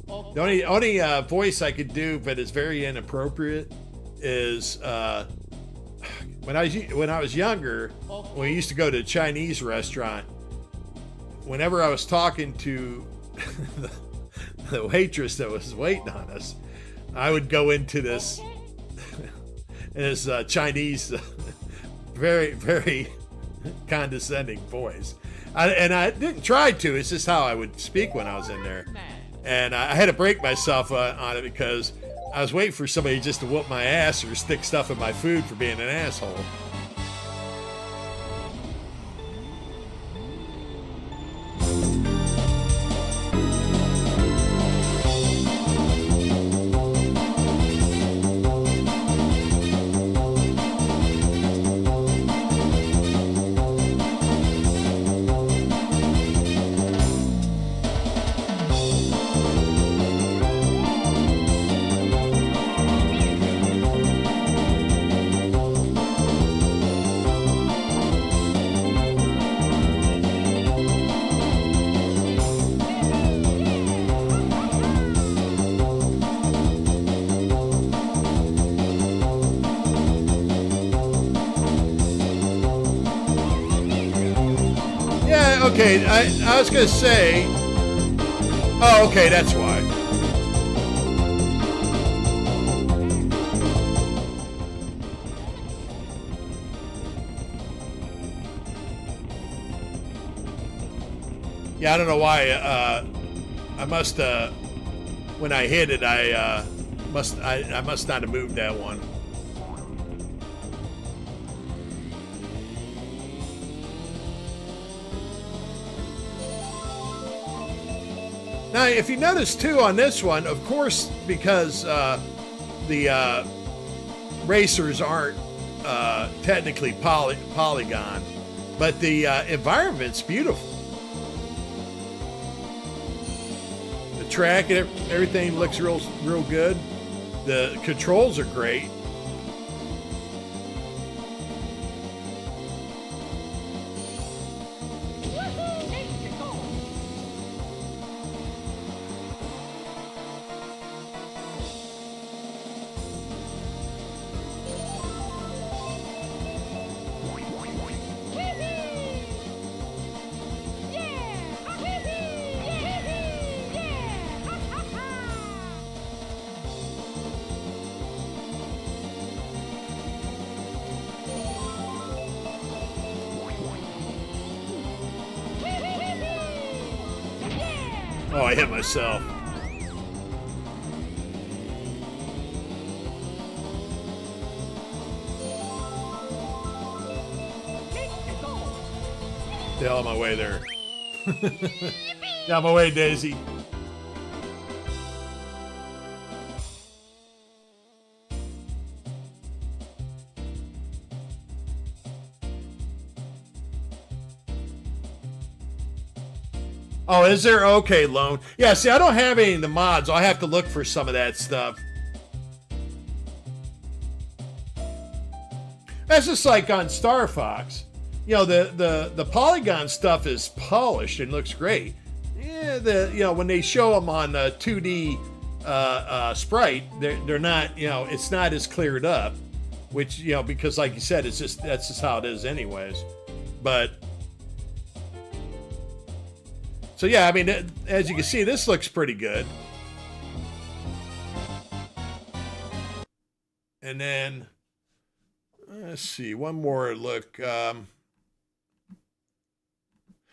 Okay. The only voice I could do, but it's very inappropriate, is when I was younger, when we used to go to a Chinese restaurant. Whenever I was talking to the waitress that was waiting on us, I would go into this Chinese, very, very condescending voice. I didn't try to. It's just how I would speak when I was in there. And I had to break myself on it because I was waiting for somebody just to whoop my ass or stick stuff in my food for being an asshole. Okay, I was gonna say. Oh, okay, that's why. Yeah, I don't know why. I must. When I hit it, I must not have moved that one. Now, if you notice too on this one, of course, because the racers aren't technically polygon, but the environment's beautiful. The track and everything looks real good. The controls are great. Oh, I hit myself. Get out of my way there. Get out of my way, Daisy. Oh, is there? Okay, Lone. Yeah, see, I don't have any of the mods. I'll have to look for some of that stuff. That's just like on Star Fox. You know, the polygon stuff is polished and looks great. Yeah, when they show them on 2D sprite, they're not, it's not as cleared up, which, because like you said, that's just how it is anyways. But so yeah, I mean, as you can see, this looks pretty good. And then let's see, one more look.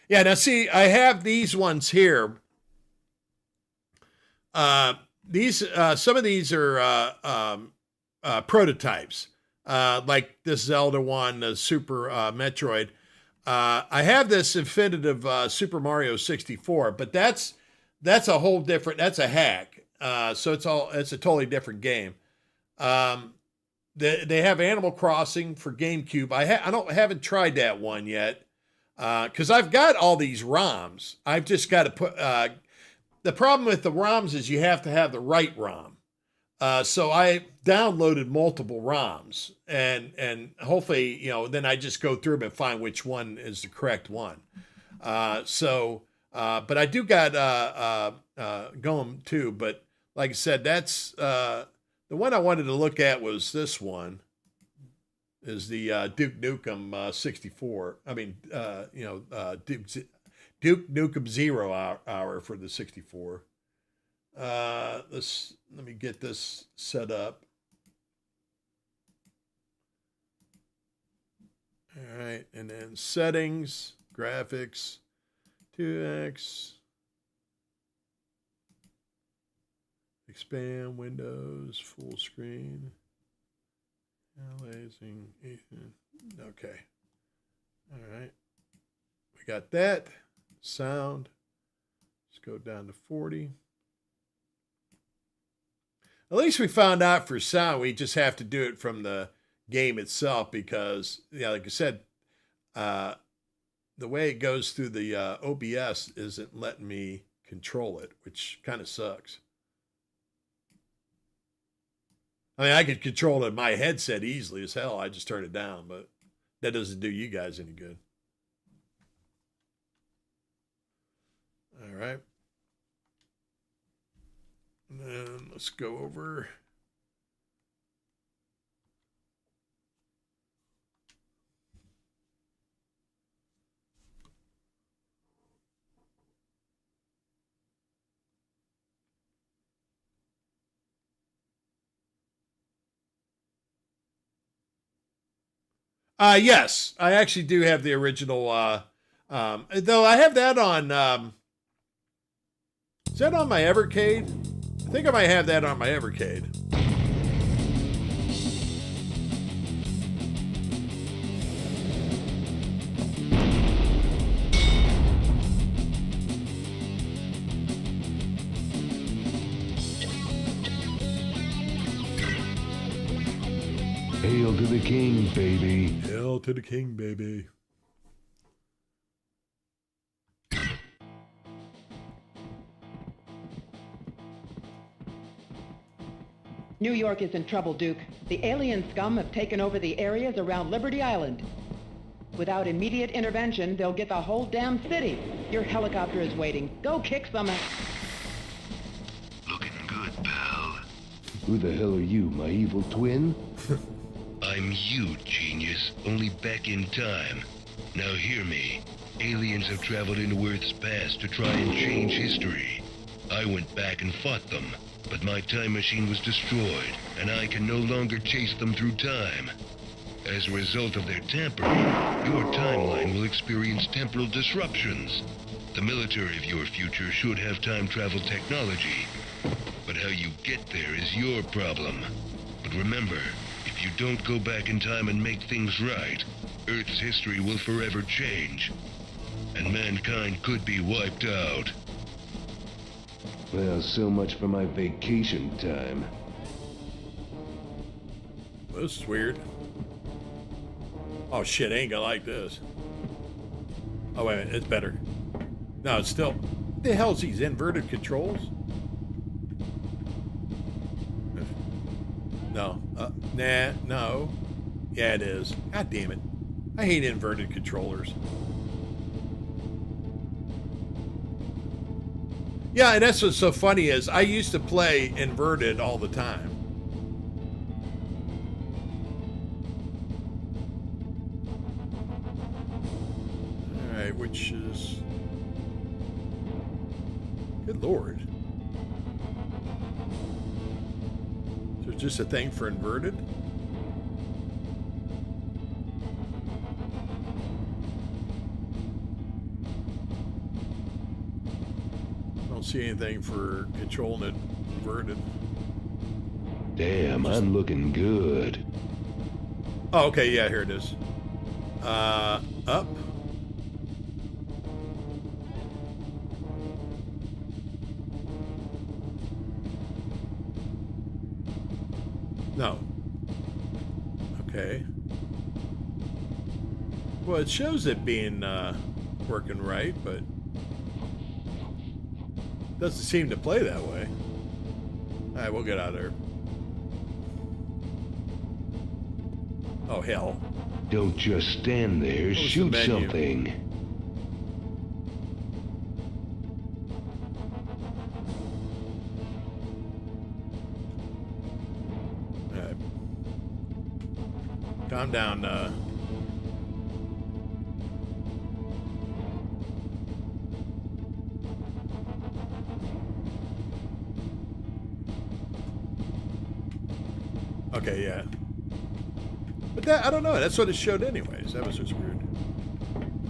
Yeah, now see, I have these ones here. Some of these are prototypes, like this Zelda one, the Super Metroid. I have this Infinitive Super Mario 64, but that's a whole different. That's a hack. So it's a totally different game. They have Animal Crossing for GameCube. I haven't tried that one yet. Because I've got all these ROMs. I've just got to put. The problem with the ROMs is you have to have the right ROM. So I downloaded multiple ROMs, and hopefully, then I just go through them and find which one is the correct one. But I do got going too. But like I said, that's the one I wanted to look at was this one. Is the Duke Nukem 64? I mean, Duke Nukem 0 hour for the 64. Let me get this set up. All right, and then settings, graphics, 2x, expand Windows, full screen. Analyzing. Okay. All right. We got that. Sound. Let's go down to 40. At least we found out for sound, we just have to do it from the game itself because, like I said, the way it goes through the OBS isn't letting me control it, which kind of sucks. I mean, I could control it in my headset easily as hell. I just turn it down, but that doesn't do you guys any good. All right. And then let's go over. Yes, I actually do have the original Though I have that on, is that on my Evercade? I think I might have that on my Evercade. Hail to the king, baby. Hail to the king, baby. New York is in trouble, Duke. The alien scum have taken over the areas around Liberty Island. Without immediate intervention, they'll get the whole damn city. Your helicopter is waiting. Go kick some ass. Looking good, pal. Who the hell are you, my evil twin? I'm you, genius, only back in time. Now hear me. Aliens have traveled into Earth's past to try and change history. I went back and fought them, but my time machine was destroyed, and I can no longer chase them through time. As a result of their tampering, your timeline will experience temporal disruptions. The military of your future should have time travel technology, but how you get there is your problem. But remember, if you don't go back in time and make things right, Earth's history will forever change, and mankind could be wiped out. Well, so much for my vacation time. This is weird. Oh shit, I ain't gonna like this. Oh wait a minute, it's better. No, it's still... What the hell's these inverted controls? No. Nah, no. Yeah, it is. God damn it. I hate inverted controllers. Yeah, and that's what's so funny is I used to play inverted all the time. All right, which is... Good Lord. Is there just a thing for inverted? See anything for controlling it inverted. Damn, I'm looking good. Oh, okay, yeah, here it is. Up. No. Okay. Well, it shows it being working right, but doesn't seem to play that way. All right, we'll get out of there. Oh, hell. Don't just stand there, shoot the menu? something. All right. Calm down, Okay, yeah. But that, I don't know, that's what it showed anyways. That was just weird.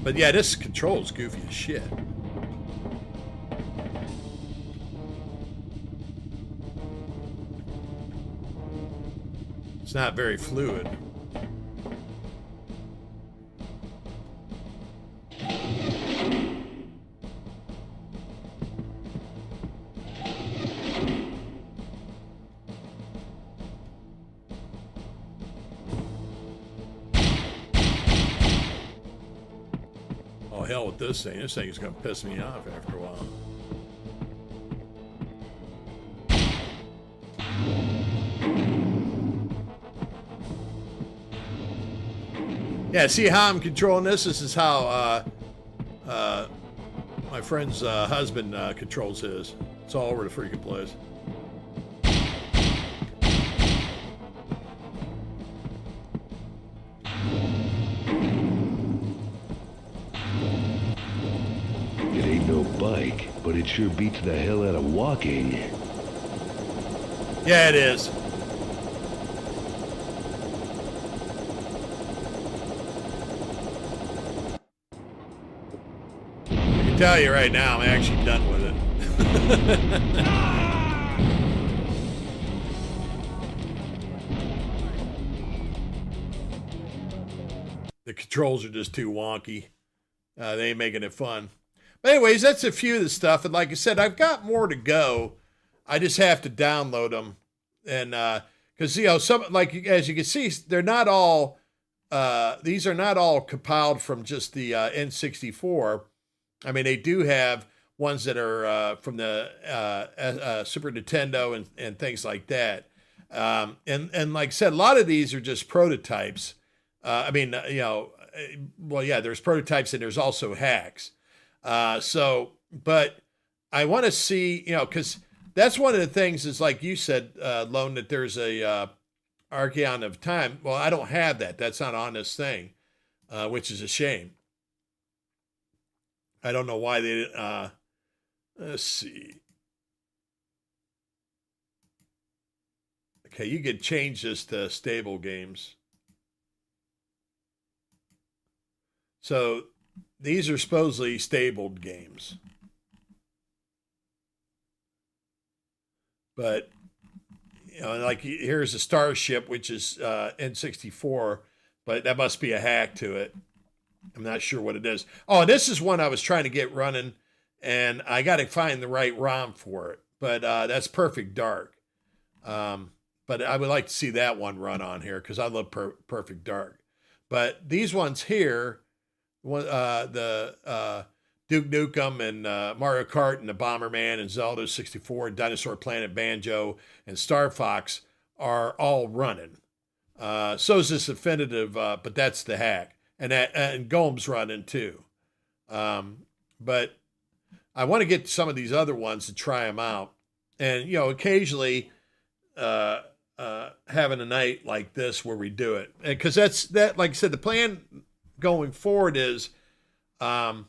But yeah, this control's goofy as shit. It's not very fluid. Hell with this thing. This thing is going to piss me off after a while. Yeah, see how I'm controlling this? This is how my friend's husband controls his. It's all over the freaking place. Bike, but it sure beats the hell out of walking. Yeah, it is. tell you right now, I'm actually done with it. The controls are just too wonky. They ain't making it fun. But anyways, that's a few of the stuff. And like I said, I've got more to go. I just have to download them. And because, you know, some, like, as you can see, they're not all, these are not all compiled from just the N64. I mean, they do have ones that are from the Super Nintendo and things like that. And like I said, a lot of these are just prototypes. I mean, you know, well, yeah, there's prototypes and there's also hacks. But I want to see, you know, because that's one of the things is like you said, Lone, that there's a Archeon of Time. Well, I don't have that. That's not on this thing, which is a shame. I don't know why they didn't. Let's see. Okay, you could change this to stable games. So these are supposedly stabled games. But, you know, like here's a Starship, which is N64, but that must be a hack to it. I'm not sure what it is. Oh, this is one I was trying to get running, and I got to find the right ROM for it. But that's Perfect Dark. But I would like to see that one run on here because I love Perfect Dark. But these ones here, the Duke Nukem and Mario Kart and the Bomberman and Zelda 64, Dinosaur Planet, Banjo, and Star Fox are all running. So is this Infinitive, but that's the hack. And Golem's running too. But I want to get some of these other ones to try them out. And, you know, occasionally having a night like this where we do it. Because that, like I said, the plan going forward is I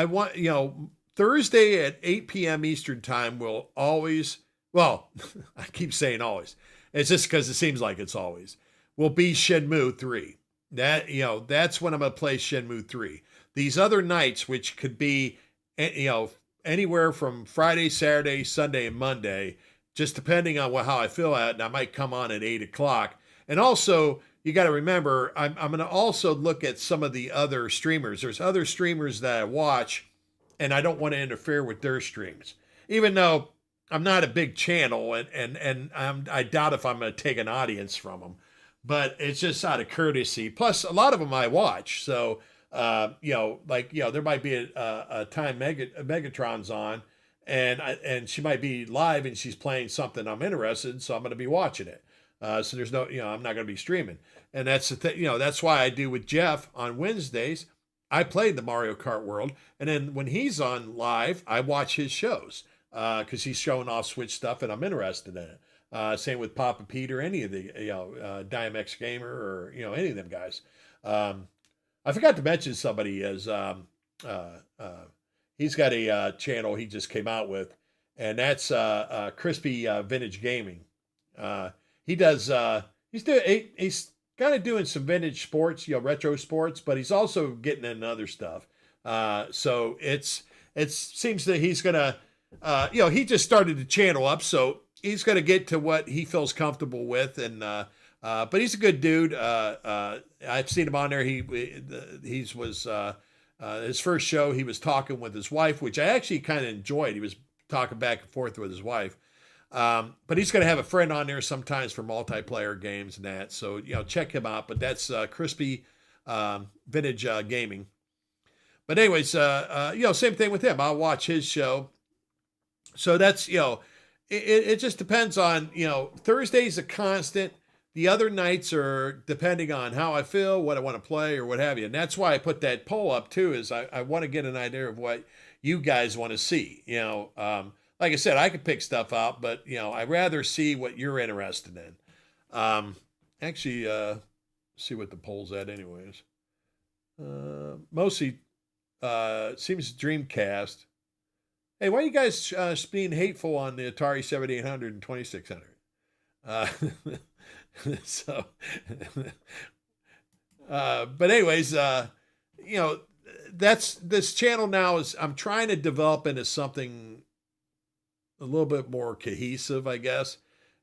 want, you know, Thursday at 8 p.m. Eastern time will always, well, I keep saying always. It's just because it seems like it's always, will be Shenmue 3. That, you know, that's when I'm going to play Shenmue 3. These other nights, which could be, you know, anywhere from Friday, Saturday, Sunday, and Monday, just depending on how I feel at, and I might come on at 8 o'clock. And also, you got to remember, I'm going to also look at some of the other streamers. There's other streamers that I watch, and I don't want to interfere with their streams. Even though I'm not a big channel, and I doubt if I'm going to take an audience from them. But it's just out of courtesy. Plus, a lot of them I watch. So, you know, like, you know, there might be a time Megatron's on, and she might be live and she's playing something I'm interested in, so I'm going to be watching it. So there's no, you know, I'm not going to be streaming. And that's the thing, you know, that's why I do with Jeff on Wednesdays. I played the Mario Kart World. And then when he's on live, I watch his shows because he's showing off Switch stuff and I'm interested in it. Same with Papa Pete or any of the, you know, Diamex Gamer or, you know, any of them guys. I forgot to mention somebody is, he's got a channel he just came out with, and that's Crispy Vintage Gaming. He does, he's kind of doing some vintage sports, you know, retro sports, but he's also getting into other stuff. So it seems that he's going to, you know, he just started the channel up, so he's going to get to what he feels comfortable with. And, but he's a good dude. I've seen him on there. He was, his first show, he was talking with his wife, which I actually kind of enjoyed. He was talking back and forth with his wife. But he's going to have a friend on there sometimes for multiplayer games and that. So, you know, check him out. But that's Crispy Vintage Gaming. But anyways, you know, same thing with him. I'll watch his show. So that's, you know, it just depends on, you know, Thursday's a constant. The other nights are depending on how I feel, what I want to play or what have you. And that's why I put that poll up too, is I want to get an idea of what you guys want to see. You know, like I said, I could pick stuff out, but, you know, I'd rather see what you're interested in. Actually, see what the poll's at anyways. Mostly seems Dreamcast. Hey, why are you guys being hateful on the Atari 7800 and 2600? So, but anyways, you know, that's this channel now is I'm trying to develop into something a little bit more cohesive, I guess.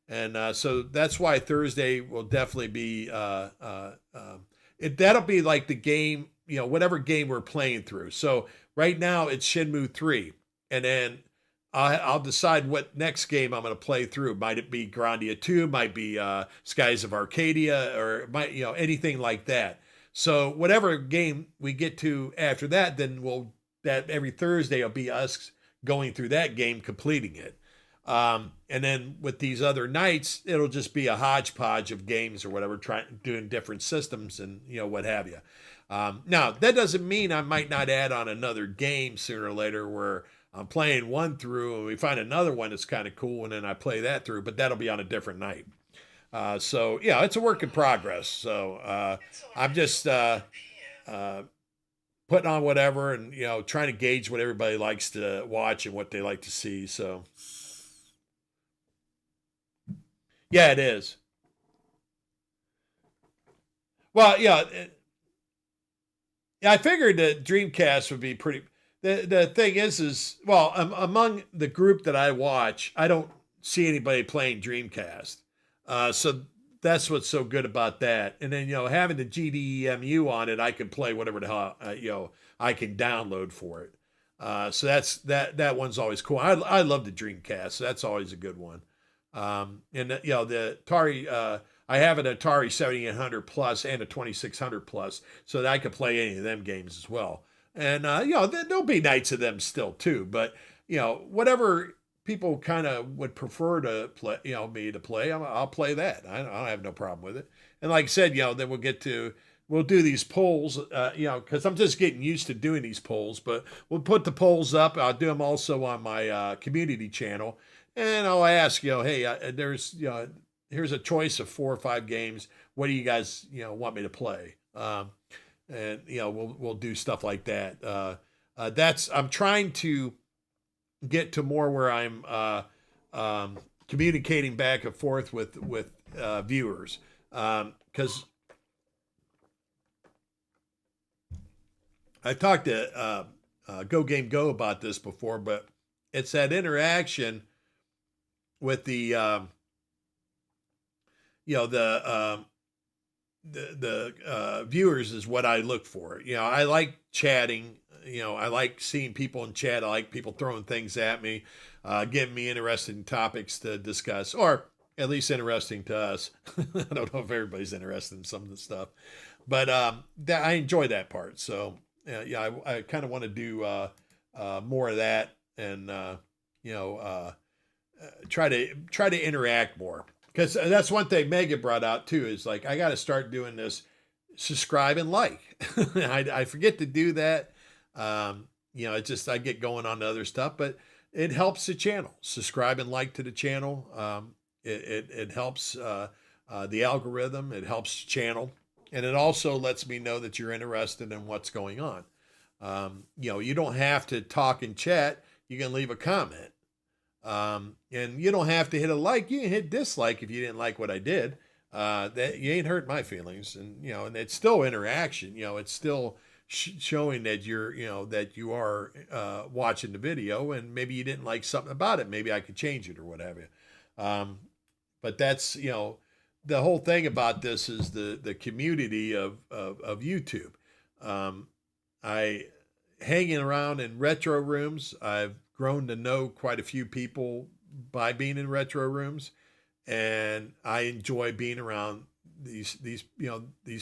And so that's why Thursday will definitely be that'll be like the game, whatever game we're playing through. So right now it's Shenmue 3, and then I'll decide what next game I'm going to play through. Might it be Grandia 2? Might be Skies of Arcadia, or might anything like that. So whatever game we get to after that, then that every Thursday will be us going through that game, completing it. And then with these other nights, it'll just be a hodgepodge of games or whatever, doing different systems and what have you. Now that doesn't mean I might not add on another game sooner or later where I'm playing one through and we find another one that's kind of cool and then I play that through, but that'll be on a different night. So yeah, it's a work in progress. So I'm just putting on whatever and trying to gauge what everybody likes to watch and what they like to see. So yeah, it is. Well, yeah, I figured that Dreamcast would be pretty. The thing is well, among the group that I watch, I don't see anybody playing Dreamcast. So that's what's so good about that. And then having the GDEMU on it, I can play whatever the hell I can download for it. So that one's always cool. I love the Dreamcast. So that's always a good one. And the Atari. I have an Atari 7800 Plus and a 2600 Plus, so that I can play any of them games as well. And there'll be nights of them still too. But whatever people kind of would prefer to play, me to play, I'll play that. I don't have no problem with it. And like I said, then we'll do these polls, because I'm just getting used to doing these polls. But we'll put the polls up. I'll do them also on my community channel, and I'll ask, hey, here's a choice of 4 or 5 games. What do you guys, want me to play? And we'll do stuff like that. I'm trying to get to more where I'm communicating back and forth with viewers, because I talked to Go Game Go about this before, but it's that interaction with the viewers is what I look for. I like chatting. I like seeing people in chat. I like people throwing things at me, getting me interested in topics to discuss, or at least interesting to us. I don't know if everybody's interested in some of the stuff, but I enjoy that part. So I kind of want to do more of that, and try to interact more. Because that's one thing Megan brought out too, is like, I got to start doing this, subscribe and like. I forget to do that. It's just, I get going on to other stuff, but it helps the channel. Subscribe and like to the channel. It helps the algorithm. It helps the channel. And it also lets me know that you're interested in what's going on. You don't have to talk and chat. You can leave a comment. And you don't have to hit a like. You can hit dislike if you didn't like what I did. That you ain't hurt my feelings, and and it's still interaction. It's still showing that that you are watching the video, and maybe you didn't like something about it. Maybe I could change it or what have you. But that's the whole thing about this is the community of YouTube. I hanging around in retro rooms. I've grown to know quite a few people by being in retro rooms, and I enjoy being around these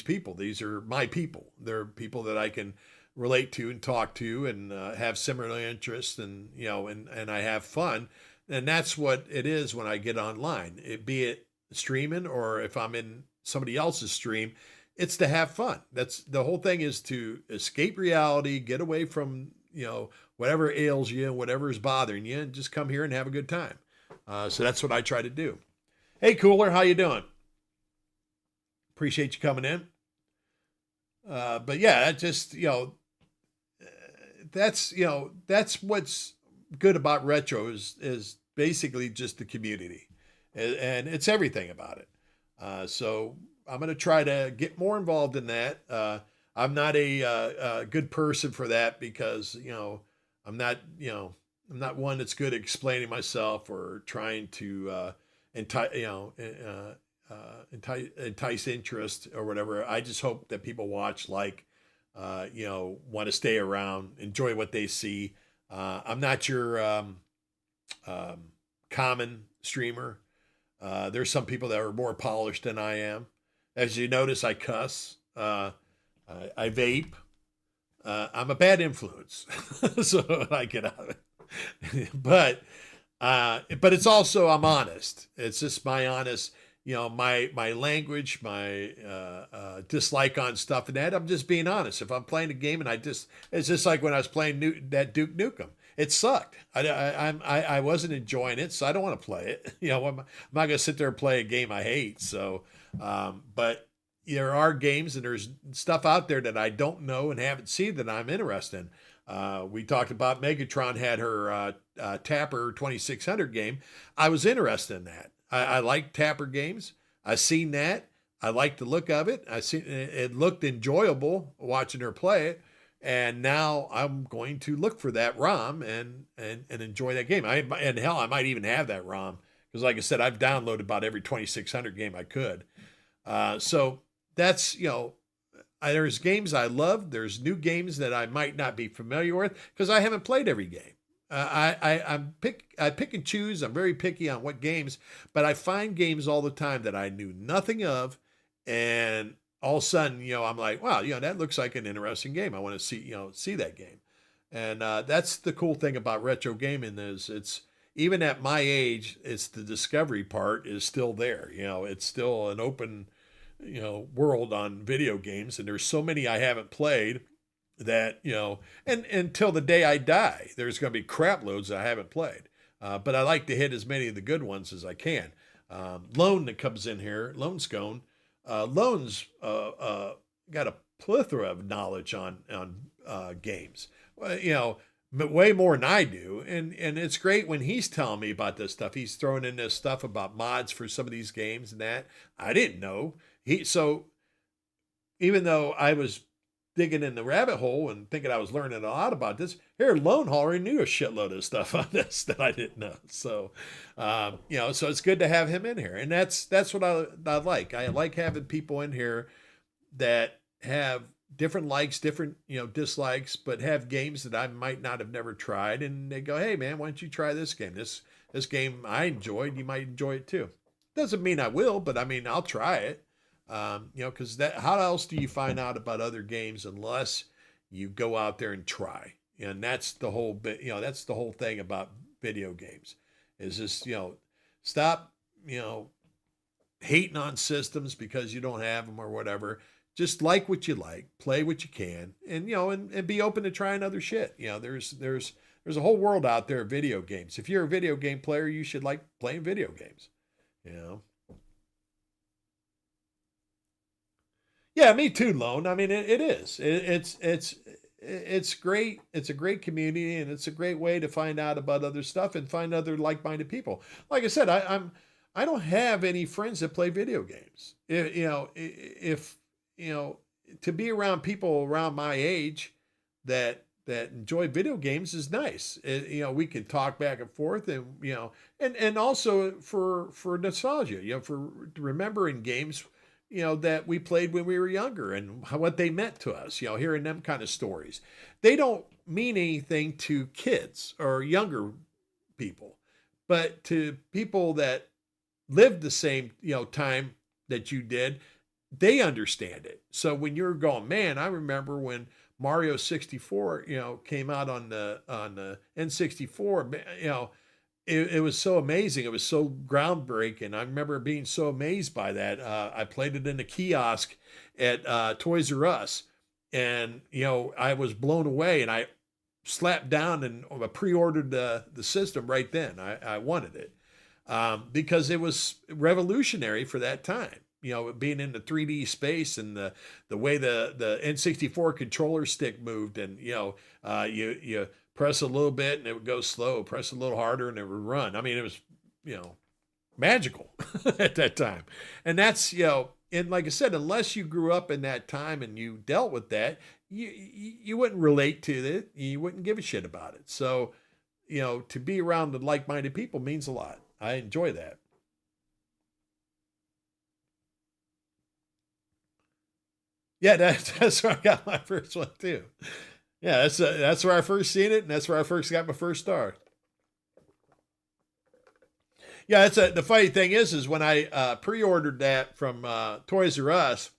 people. These are my people. They're people that I can relate to and talk to, and have similar interests, and and I have fun. And that's what it is when I get online. Be it streaming, or if I'm in somebody else's stream, it's to have fun. That's the whole thing, is to escape reality, get away from whatever ails you, whatever is bothering you, and just come here and have a good time. So that's what I try to do. Hey, Cooler, how you doing? Appreciate you coming in. But yeah, just that's what's good about retro is basically just the community, and it's everything about it. So I'm going to try to get more involved in that. I'm not a good person for that because I'm not I'm not one that's good at explaining myself or trying to entice interest or whatever. I just hope that people watch, like, want to stay around, enjoy what they see. I'm not your common streamer. There's some people that are more polished than I am. As you notice, I cuss. I vape. I'm a bad influence, so I get out of it. But it's also, I'm honest. It's just my honest, my language, my dislike on stuff and that. I'm just being honest. If I'm playing a game and it's just like when I was playing that Duke Nukem. It sucked. I wasn't enjoying it, so I don't want to play it. I'm not going to sit there and play a game I hate. So, but there are games and there's stuff out there that I don't know and haven't seen that I'm interested in. We talked about Megatron had her Tapper 2600 game. I was interested in that. I like Tapper games. I seen that. I liked the look of it. I seen it looked enjoyable watching her play it. And now I'm going to look for that ROM and enjoy that game. And hell, I might even have that ROM because, like I said, I've downloaded about every 2600 game I could. So that's, there's games I love. There's new games that I might not be familiar with because I haven't played every game. I pick and choose. I'm very picky on what games, but I find games all the time that I knew nothing of, and all of a sudden, I'm like, wow, that looks like an interesting game. I want to see that game. And that's the cool thing about retro gaming is it's, even at my age, it's the discovery part is still there. It's still an open, world on video games. And there's so many I haven't played that, and until the day I die, there's going to be crap loads that I haven't played. But I like to hit as many of the good ones as I can. Lone that comes in here, Lone Scone. Lone's got a plethora of knowledge on games, way more than I do, and it's great when he's telling me about this stuff. He's throwing in this stuff about mods for some of these games and that I didn't know. So even though I was digging in the rabbit hole and thinking I was learning a lot about this, here Lone already knew a shitload of stuff on this that I didn't know. So, so it's good to have him in here, and that's what I like. I like having people in here that have different likes, different dislikes, but have games that I might not have never tried, and they go, "Hey man, why don't you try this game? This game I enjoyed. You might enjoy it too." Doesn't mean I will, but I mean I'll try it. Because how else do you find out about other games unless you go out there and try? And that's the whole bit. That's the whole thing about video games. Is just stop hating on systems because you don't have them or whatever. Just like what you like, play what you can, and and be open to trying other shit. There's a whole world out there of video games. If you're a video game player, you should like playing video games. Yeah, me too, Lone. I mean, it is. It's great. It's a great community, and it's a great way to find out about other stuff and find other like-minded people. Like I said, I don't have any friends that play video games. If to be around people around my age that enjoy video games is nice. We can talk back and forth, and and also for nostalgia. For remembering games that we played when we were younger and what they meant to us, hearing them kind of stories. They don't mean anything to kids or younger people, but to people that lived the same, time that you did, they understand it. So when you're going, man, I remember when Mario 64, came out on the N64, it was so amazing. It was so groundbreaking. I remember being so amazed by that. I played it in a kiosk at Toys R Us, and I was blown away. And I slapped down and pre-ordered the system right then. I wanted it because it was revolutionary for that time. Being in the 3D space and the way the N64 controller stick moved, and you press a little bit and it would go slow, press a little harder and it would run. I mean, it was, magical at that time. And that's, and like I said, unless you grew up in that time and you dealt with that, you wouldn't relate to it. You wouldn't give a shit about it. So, to be around the like-minded people means a lot. I enjoy that. Yeah, that's where I got my first one too. Yeah, that's where I first seen it, and that's where I first got my first star. Yeah, the funny thing is when I pre-ordered that from Toys R Us,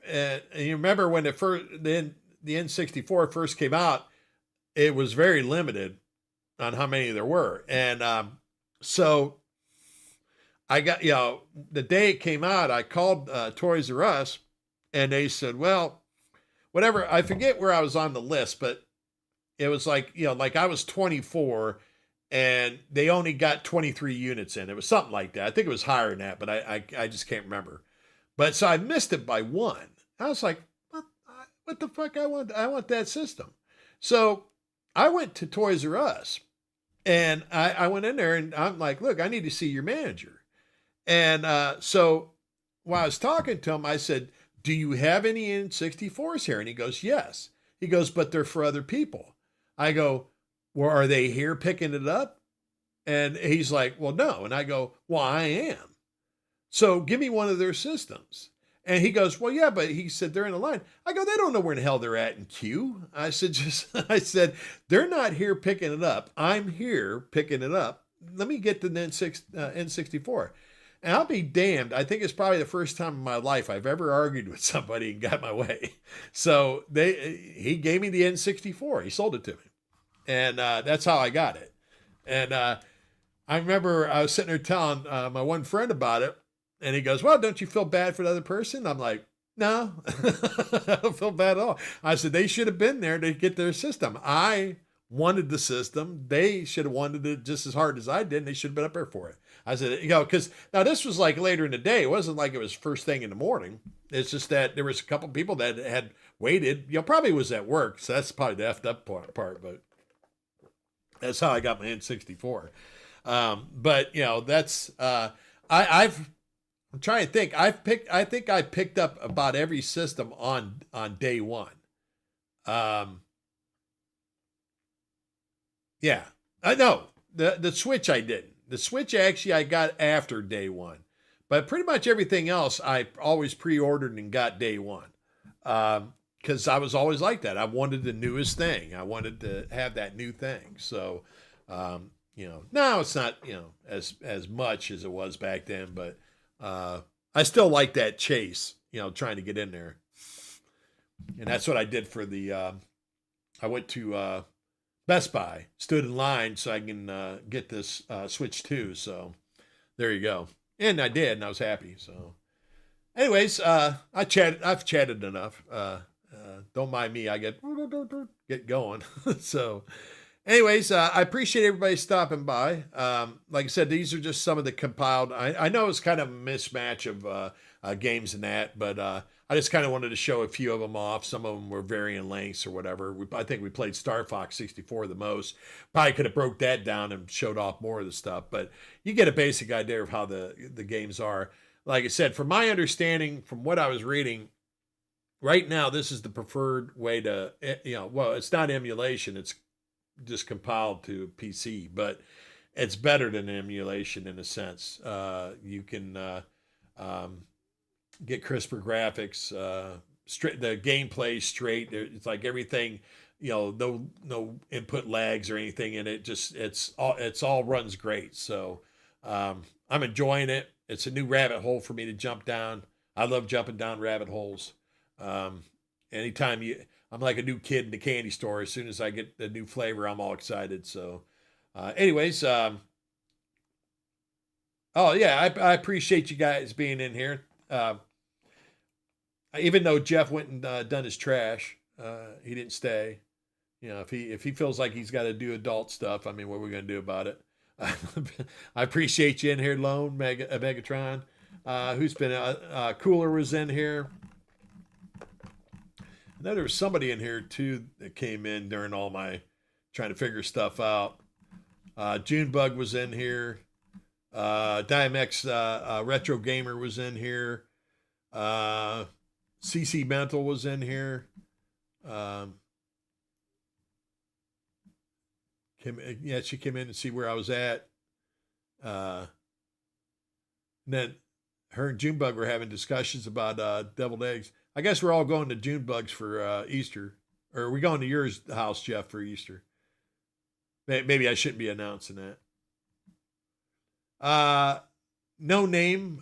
and you remember when the N64 first came out, it was very limited on how many there were, and so I got the day it came out, I called Toys R Us, and they said, well, whatever. I forget where I was on the list, but it was like I was 24. And they only got 23 units in. It was something like that. I think it was higher than that, but I just can't remember. But so I missed it by one. I was like, what the fuck? I want that system. So I went to Toys R Us, and I went in there, and I'm like, look, I need to see your manager. And so while I was talking to him, I said, do you have any N64s here? And he goes, yes. He goes, but they're for other people. I go, well, are they here picking it up? And he's like, well, no. And I go, well, I am. So give me one of their systems. And he goes, well, yeah, but he said, they're in a line. I go, they don't know where the hell they're at in queue. I said, they're not here picking it up. I'm here picking it up. Let me get the N64. And I'll be damned. I think it's probably the first time in my life I've ever argued with somebody and got my way. So he gave me the N64. He sold it to me. And that's how I got it. And I remember I was sitting there telling my one friend about it. And he goes, well, don't you feel bad for the other person? I'm like, no, I don't feel bad at all. I said, they should have been there to get their system. I wanted the system. They should have wanted it just as hard as I did. And they should have been up there for it. I said, because now this was like later in the day. It wasn't like it was first thing in the morning. It's just that there was a couple people that had waited, probably was at work. So that's probably the effed up part, but that's how I got my N64. But that's I'm trying to think. I think I picked up about every system on day one. Yeah. I know. The Switch I didn't. The Switch actually I got after day one. But pretty much everything else I always pre-ordered and got day one. Because I was always like that. I wanted the newest thing. I wanted to have that new thing. So, now it's not, as much as it was back then, but I still like that chase, trying to get in there. And that's what I did for I went to Best Buy, stood in line so I can get this Switch 2. So there you go. And I did, and I was happy. So anyways, I've chatted enough. Don't mind me. I get going. So anyways, I appreciate everybody stopping by. Like I said, these are just some of the compiled. I know it's kind of a mismatch of games and that, but I just kind of wanted to show a few of them off. Some of them were varying lengths or whatever. I think we played Star Fox 64 the most. Probably could have broke that down and showed off more of the stuff, but you get a basic idea of how the games are. Like I said, from my understanding, from what I was reading, right now, this is the preferred way to, well, it's not emulation. It's just compiled to PC, but it's better than emulation in a sense. You can get crisper graphics, straight, the gameplay straight. It's like everything, no input lags or anything in it. Just it's all runs great. So I'm enjoying it. It's a new rabbit hole for me to jump down. I love jumping down rabbit holes. Anytime I'm like a new kid in the candy store. As soon as I get the new flavor, I'm all excited. So, anyways, oh yeah, I appreciate you guys being in here. Even though Jeff went and done his trash, he didn't stay. If he feels like he's got to do adult stuff, I mean, what are we gonna do about it? I appreciate you in here, Lone Megatron. Who's been Cooler was in here. I know there was somebody in here too that came in during all my trying to figure stuff out. Junebug was in here. Diamex Retro Gamer was in here. CC Mental was in here. She came in to see where I was at. And then her and Junebug were having discussions about deviled eggs. I guess we're all going to Junebugs for Easter. Or are we going to your house, Jeff, for Easter? Maybe I shouldn't be announcing that. No name.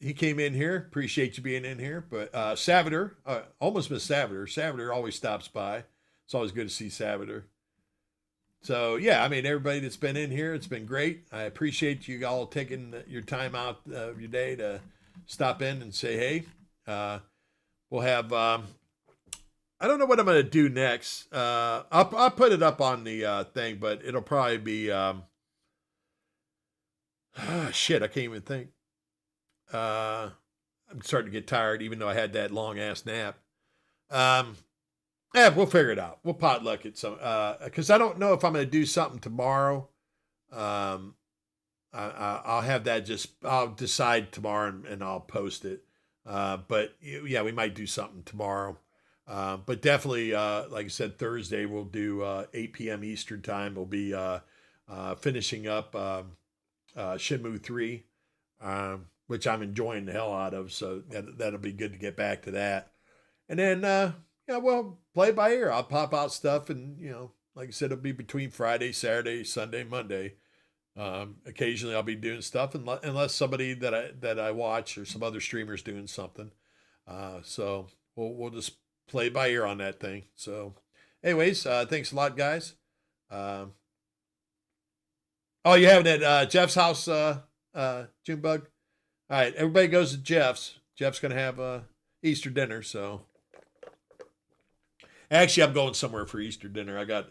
He came in here. Appreciate you being in here. But Savater, almost missed Savater. Savater always stops by. It's always good to see Savater. So, yeah, I mean, everybody that's been in here, it's been great. I appreciate you all taking your time out of your day to stop in and say, hey. We'll have, I don't know what I'm going to do next. I'll put it up on the thing, but it'll probably be, shit, I can't even think. I'm starting to get tired, even though I had that long-ass nap. Yeah, we'll figure it out. We'll potluck it some, because I don't know if I'm going to do something tomorrow. I'll have that I'll decide tomorrow and I'll post it. But yeah, we might do something tomorrow. But definitely, like I said, Thursday we'll do 8 p.m. Eastern time. We'll be finishing up Shenmue 3, which I'm enjoying the hell out of. So that'll be good to get back to that. And then, well, play by ear. I'll pop out stuff, and like I said, it'll be between Friday, Saturday, Sunday, Monday. Occasionally, I'll be doing stuff, unless somebody that I watch or some other streamers doing something. So we'll just play by ear on that thing. So, anyways, thanks a lot, guys. Oh, you having it at Jeff's house, Junebug? All right, everybody goes to Jeff's. Jeff's gonna have Easter dinner, so. Actually, I'm going somewhere for Easter dinner. I got,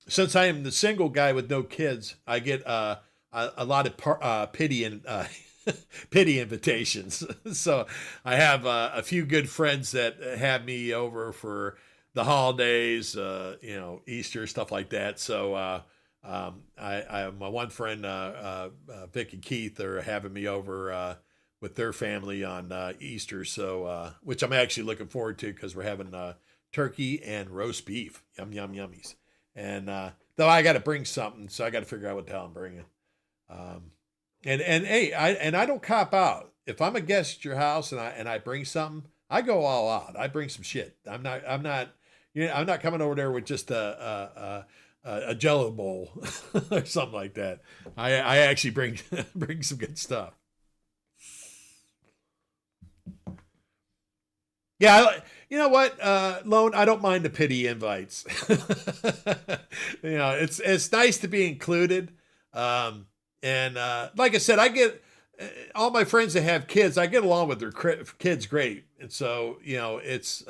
since I am the single guy with no kids, I get a lot of pity invitations. So I have a few good friends that have me over for the holidays, Easter, stuff like that. So my one friend, Vic and Keith, are having me over with their family on Easter. So which I'm actually looking forward to, because we're having turkey and roast beef. Yum, yum, yummies. And though I got to bring something, so I got to figure out what the hell I'm bringing. And hey, I don't cop out. If I'm a guest at your house and I bring something, I go all out. I bring some shit. I'm not coming over there with just a Jello bowl or something like that. I actually bring some good stuff. Yeah, you know what, Lone, I don't mind the pity invites. It's nice to be included. And like I said, I get all my friends that have kids, I get along with their kids great. And so, it's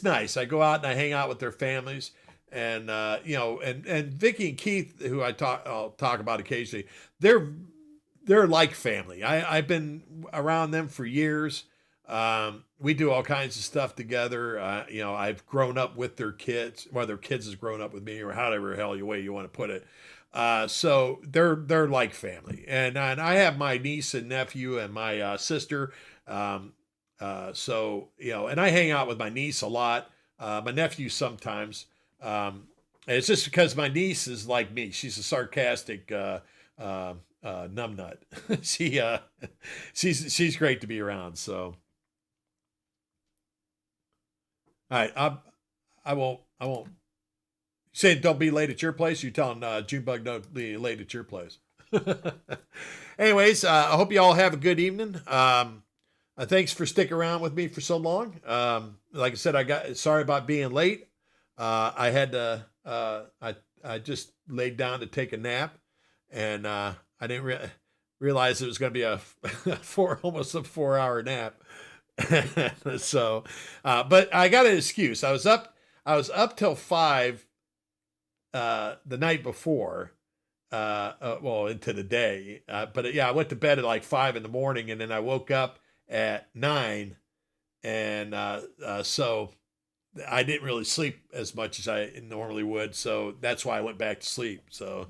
nice. I go out and I hang out with their families, and and Vicky and Keith, who I'll talk about occasionally, they're like family. I've been around them for years. We do all kinds of stuff together. I've grown up with their kids, or their kids has grown up with me, or however hell way you want to put it. So they're like family, and I have my niece and nephew and my sister. And I hang out with my niece a lot. My nephew sometimes. And it's just because my niece is like me. She's a sarcastic numbnut. She's great to be around. So. All right, I won't. Saying don't be late at your place. You telling Junebug don't be late at your place. Anyways, I hope you all have a good evening. Thanks for sticking around with me for so long. Like I said, sorry about being late. I had to. I just laid down to take a nap, and I didn't realize it was going to be almost a 4-hour nap. So, but I got an excuse. I was up till 5, the night before, into the day. But yeah, I went to bed at like 5 in the morning, and then I woke up at 9, and so I didn't really sleep as much as I normally would. So that's why I went back to sleep. So,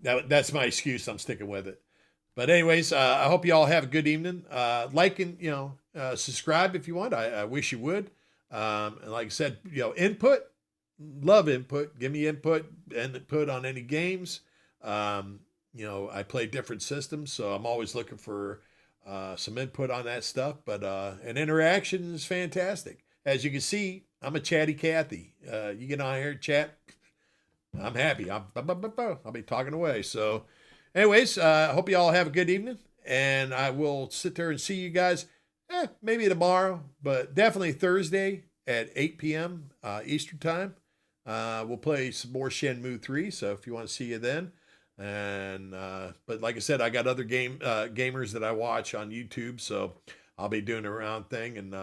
that's my excuse. I'm sticking with it. But anyways, I hope you all have a good evening. Like and subscribe if you want. I wish you would. And like I said, input, love input. Give me input on any games. I play different systems, so I'm always looking for some input on that stuff. But an interaction is fantastic. As you can see, I'm a chatty Cathy. You get on here and chat, I'm happy. I'll be talking away. So, anyways, I hope you all have a good evening, and I will sit there and see you guys maybe tomorrow, but definitely Thursday at 8 p.m. Eastern Time. We'll play some more Shenmue 3, so if you want to see you then. And but like I said, I got other gamers that I watch on YouTube, so I'll be doing a round thing, and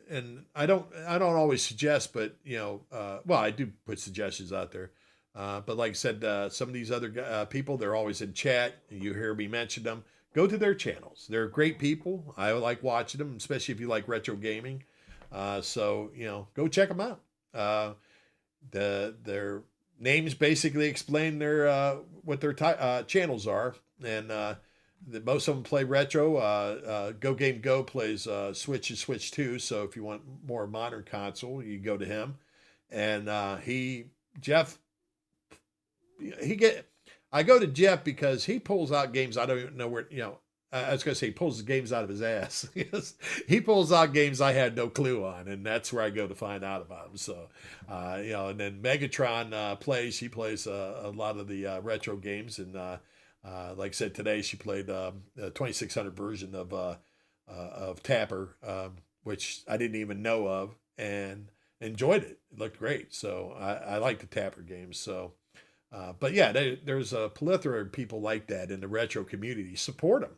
and I don't always suggest, but well, I do put suggestions out there. But like I said, some of these other people, they're always in chat. You hear me mention them. Go to their channels. They're great people. I like watching them, especially if you like retro gaming. So go check them out. Their names basically explain their what their channels are, and most of them play retro. Go Game Go plays Switch and Switch 2. So if you want more modern console, you go to him. And I go to Jeff because he pulls out games I don't even know where, I was going to say he pulls the games out of his ass. He pulls out games I had no clue on, and that's where I go to find out about them. So, and then Megatron plays. He plays a lot of the retro games, and like I said, today she played the 2600 version of Tapper, which I didn't even know of, and enjoyed it. It looked great. So I like the Tapper games. So. But yeah, there's a plethora of people like that in the retro community. Support them.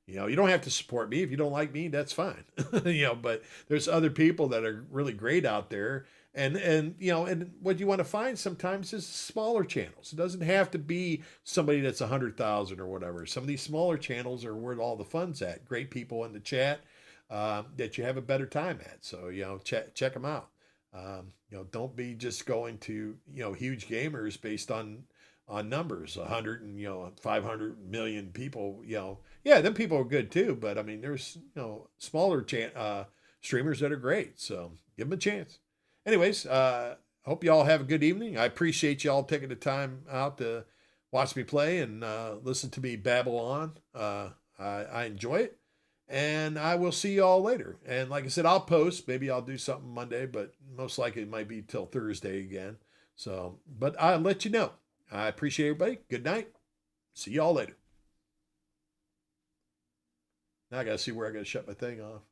You don't have to support me. If you don't like me, that's fine. But there's other people that are really great out there. And what you want to find sometimes is smaller channels. It doesn't have to be somebody that's 100,000 or whatever. Some of these smaller channels are where all the fun's at. Great people in the chat that you have a better time at. So, check them out. Don't be just going to, huge gamers based on numbers, 100 and, 500 million people, yeah, them people are good too. But I mean, there's, smaller streamers that are great. So give them a chance. Anyways, hope you all have a good evening. I appreciate y'all taking the time out to watch me play and listen to me babble on. I enjoy it. And I will see you all later. And like I said, I'll post. Maybe I'll do something Monday, but most likely it might be till Thursday again. So, but I'll let you know. I appreciate everybody. Good night. See y'all later. Now I got to see where I got to shut my thing off.